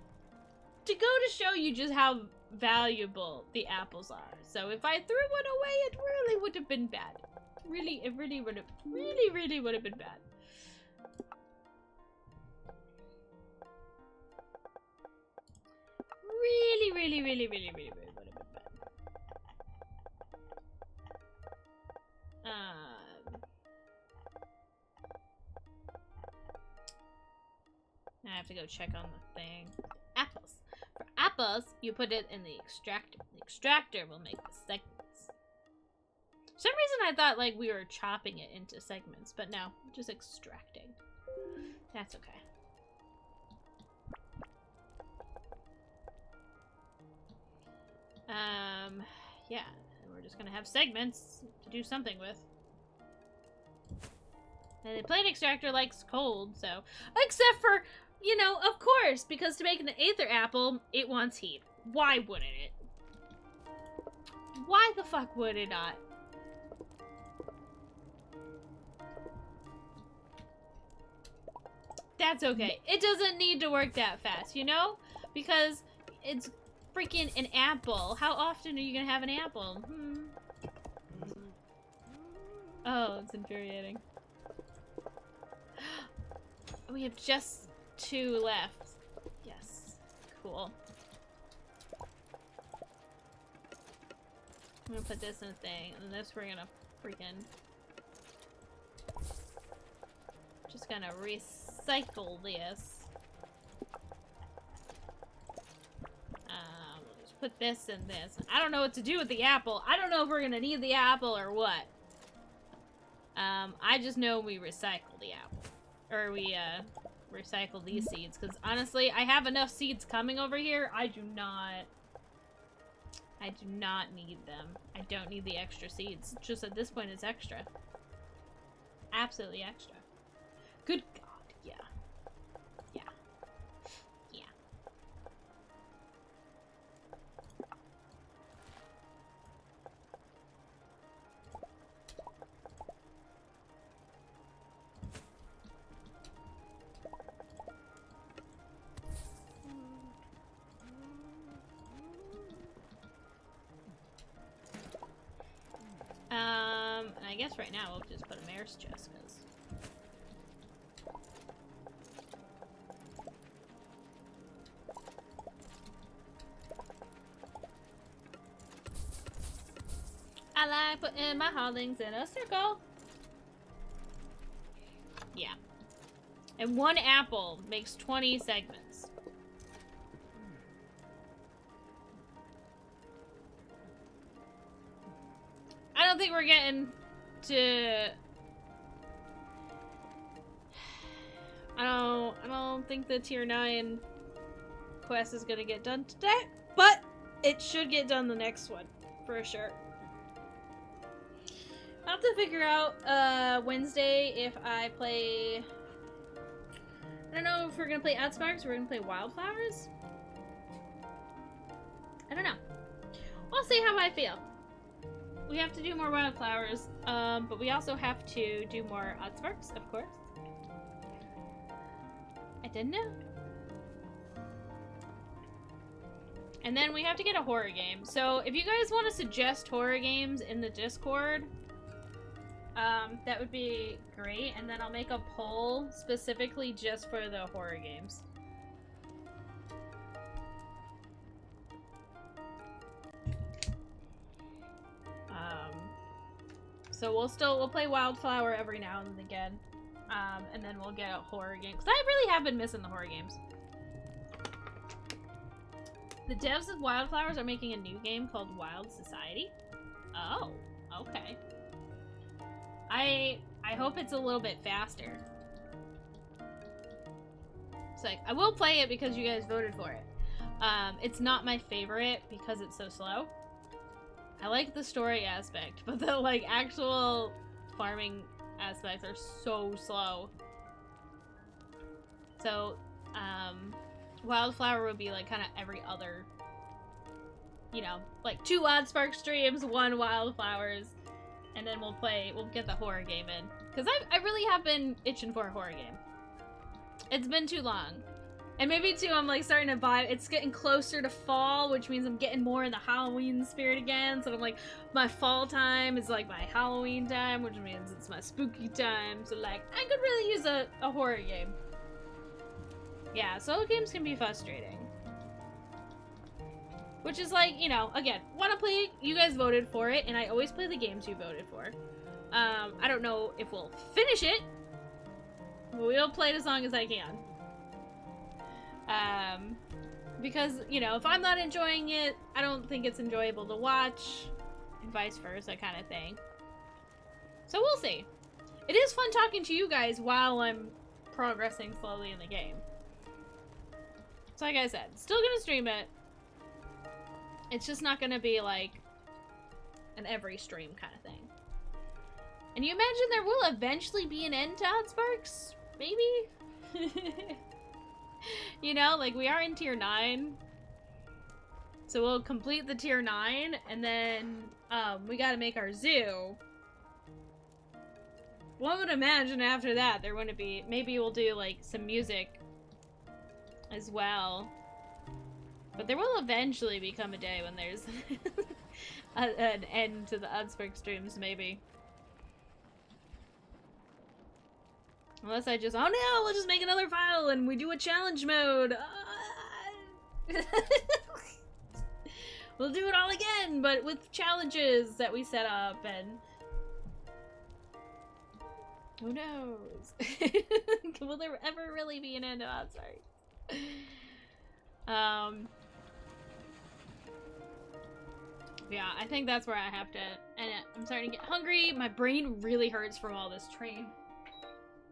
to go to show you just how valuable the apples are. So if I threw one away, it really would have been bad. It really would have been bad. Really would have been bad. I have to go check on the thing. Apples. For apples, you put it in the extractor. The extractor will make the segments. For some reason I thought like we were chopping it into segments, but no, just extracting. That's okay. Yeah, and we're just gonna have segments to do something with. And the plate extractor likes cold, so... Except for, you know, of course, because to make an aether apple, it wants heat. Why wouldn't it? Why the fuck would it not? That's okay. It doesn't need to work that fast, you know? Because It's freaking an apple. How often are you gonna have an apple? Oh, it's infuriating. We have just 2 left. Yes. Cool. I'm gonna put this in a thing, and this we're gonna freaking... Just gonna recycle this. We'll just put this in this. I don't know what to do with the apple. I don't know if we're gonna need the apple or what. I just know we recycle the apple. Or we, recycle these seeds. Because, honestly, I have enough seeds coming over here. I do not need them. I don't need the extra seeds. Just at this point, it's extra. Absolutely extra. Good God, yeah. Yeah. Yeah. I guess right now we'll just put a mare's chest, because... I like putting my holdings in a circle. Yeah. And 1 apple makes 20 segments. I don't think we're getting to... I don't think the tier 9 quest is gonna get done today, but it should get done the next one, for sure. I'll have to figure out Wednesday if I play... I don't know if we're gonna play oddsparks or we're gonna play wildflowers. I don't know. We'll see how I feel. We have to do more wildflowers, but we also have to do more oddsparks, of course. I didn't know. And then we have to get a horror game. So if you guys want to suggest horror games in the Discord, that would be great. And then I'll make a poll specifically just for the horror games. So we'll play Wildflower every now and again. And then we'll get a horror game. Because I really have been missing the horror games. The devs of Wildflowers are making a new game called Wild Society. Oh, okay. I hope it's a little bit faster. It's like, I will play it because you guys voted for it. It's not my favorite because it's so slow. I like the story aspect, but the, like, actual farming aspects are so slow. So, Wildflower would be, like, kind of every other, you know, like 2 Oddspark streams, 1 Wildflowers, and then we'll get the horror game in. Because I really have been itching for a horror game. It's been too long. And maybe, too, I'm, like, starting to vibe. It's getting closer to fall, which means I'm getting more in the Halloween spirit again. So I'm, like, my fall time is, like, my Halloween time, which means it's my spooky time. So, like, I could really use a horror game. Yeah, solo games can be frustrating. Which is, like, you know, again, want to play, you guys voted for it, and I always play the games you voted for. I don't know if we'll finish it, but we'll play it as long as I can. Because, you know, if I'm not enjoying it, I don't think it's enjoyable to watch, and vice versa kind of thing. So we'll see. It is fun talking to you guys while I'm progressing slowly in the game. So like I said, still gonna stream it. It's just not gonna be like an every stream kind of thing. And you imagine there will eventually be an end to Oddsparks? Maybe? You know, like, we are in tier 9. So we'll complete the tier 9, and then, we gotta make our zoo. One would imagine after that there wouldn't be... Maybe we'll do, like, some music as well. But there will eventually become a day when there's an end to the oddsparks streams, maybe. Unless I just, oh no, we'll just make another file and we do a challenge mode. We'll do it all again, but with challenges that we set up, and who knows? Will there ever really be an end to oddsparks? Yeah, I think that's where I have to, and I'm starting to get hungry. My brain really hurts from all this train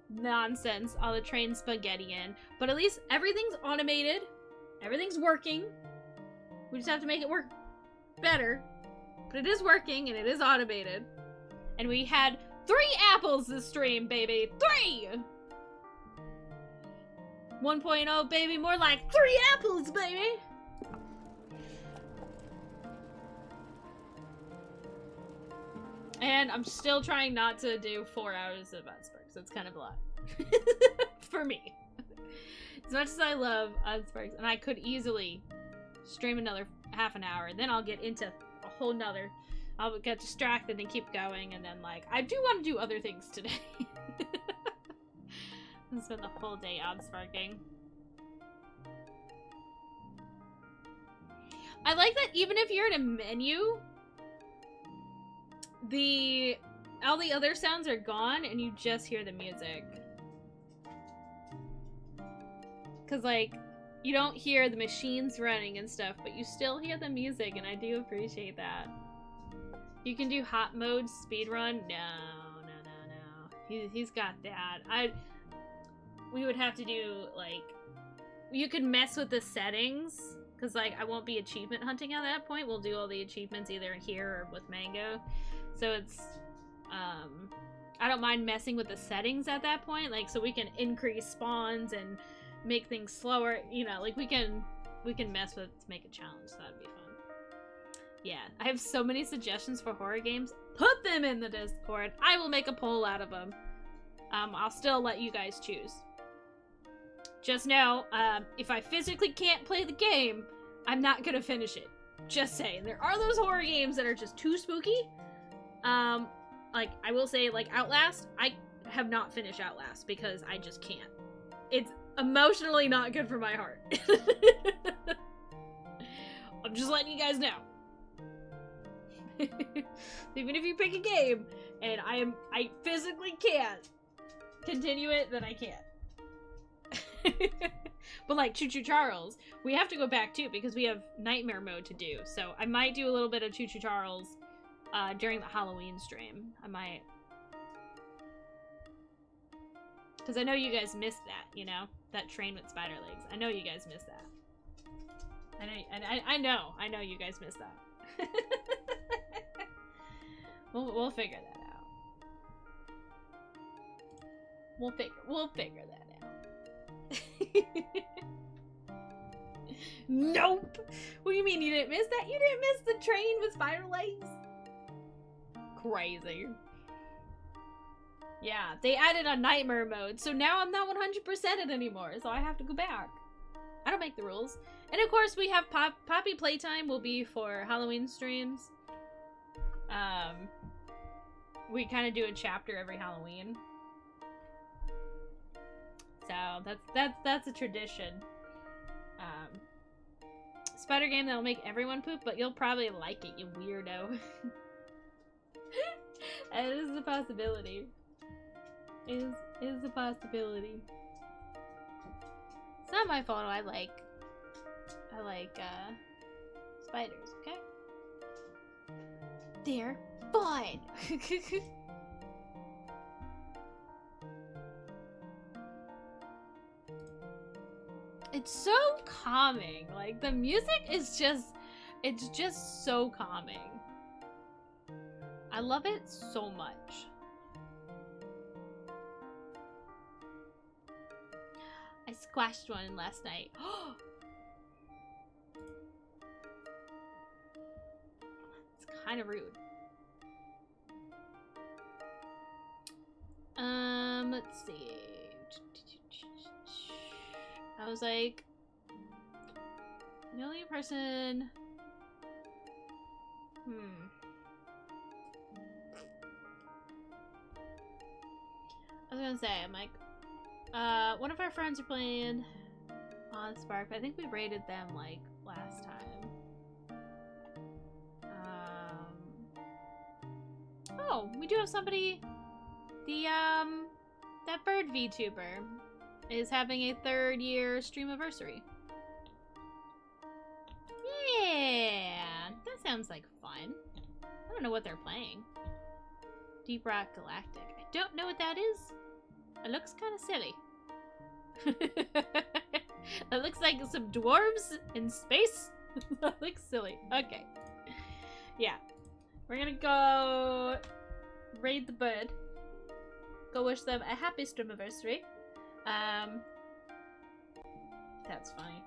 nonsense, all the train spaghetti in. But at least everything's automated. Everything's working. We just have to make it work better. But it is working, and it is automated. And we had 3 apples this stream, baby. 3! 1.0, baby. More like 3 apples, baby. And I'm still trying not to do 4 hours of oddsparks. It's kind of a lot. For me. As much as I love oddsparks, and I could easily stream another half an hour, and then I'll get into a whole nother. I'll get distracted and keep going, and then, like, I do want to do other things today. And spend the whole day oddsparking. I like that even if you're in a menu, all the other sounds are gone and you just hear the music. Cause like, you don't hear the machines running and stuff, but you still hear the music, and I do appreciate that. You can do hot mode speedrun? No. He's got that. We would have to do, like, you could mess with the settings, cause like, I won't be achievement hunting at that point. We'll do all the achievements either here or with Mango. So it's, I don't mind messing with the settings at that point, like, so we can increase spawns and make things slower, you know, like we can mess with to make a challenge, so that'd be fun. Yeah, I have so many suggestions for horror games. Put them in the Discord. I will make a poll out of them. I'll still let you guys choose. Just know, if I physically can't play the game, I'm not gonna finish it. Just saying. There are those horror games that are just too spooky. Like, I will say, like, Outlast, I have not finished Outlast because I just can't. It's emotionally not good for my heart. I'm just letting you guys know. Even if you pick a game and I physically can't continue it, then I can't. But like Choo Choo Charles, we have to go back too because we have nightmare mode to do. So I might do a little bit of Choo Choo Charles during the Halloween stream. I might. Because I know you guys missed that, you know? That train with spider legs. I know you guys missed that. I know you guys missed that. We'll figure that out. We'll figure that out. Nope! What do you mean you didn't miss that? You didn't miss the train with spider legs? Crazy. Yeah, they added a nightmare mode, so now I'm not 100%ed anymore, so I have to go back. I don't make the rules. And of course, we have Poppy Playtime will be for Halloween streams. We kind of do a chapter every Halloween. So that's a tradition. Spider game that'll make everyone poop, but you'll probably like it, you weirdo. That is a possibility. Is a possibility. It's not my fault. I like spiders, okay? They're fun. It's so calming. Like, the music is it's just so calming. I love it so much. I squashed one last night. It's kind of rude. Let's see. I was like, The only person... I was gonna say, I'm like, one of our friends are playing oddsparks. I think we rated them, like, last time. Oh, we do have somebody... that bird VTuber is having a 3rd year stream anniversary. Yeah, that sounds like fun. I don't know what they're playing. Deep Rock Galactic. I don't know what that is. It looks kind of silly. It looks like some dwarves in space. That looks silly. Okay. Yeah. We're gonna go raid the bird. Go wish them a happy stream anniversary. That's funny.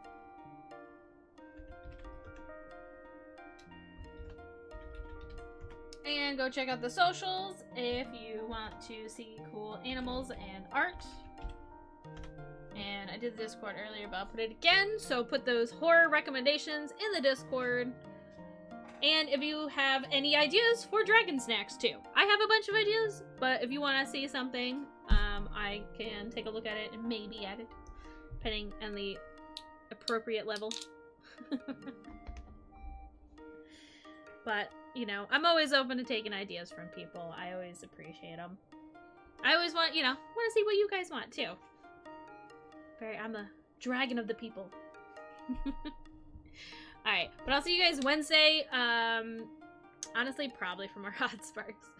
And go check out the socials if you want to see cool animals and art. And I did the Discord earlier, but I'll put it again. So put those horror recommendations in the Discord. And if you have any ideas for dragon snacks too. I have a bunch of ideas, but if you want to see something, I can take a look at it and maybe add it, depending on the appropriate level. But, you know, I'm always open to taking ideas from people. I always appreciate them. I always want, you know, want to see what you guys want too. I'm a dragon of the people. Alright, but I'll see you guys Wednesday. Honestly, probably for more oddsparks.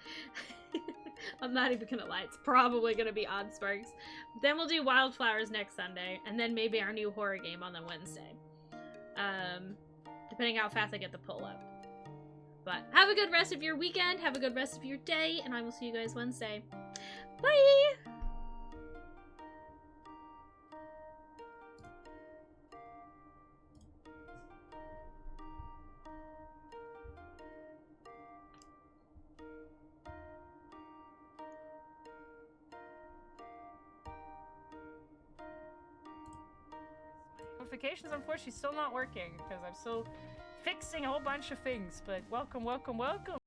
I'm not even gonna lie, it's probably gonna be oddsparks. Then we'll do Wildflowers next Sunday, and then maybe our new horror game on the Wednesday. Depending how fast I get the pull up. But have a good rest of your weekend, have a good rest of your day, and I will see you guys Wednesday. Bye! Notifications, unfortunately, still not working because I'm still fixing a whole bunch of things. But welcome, welcome, welcome.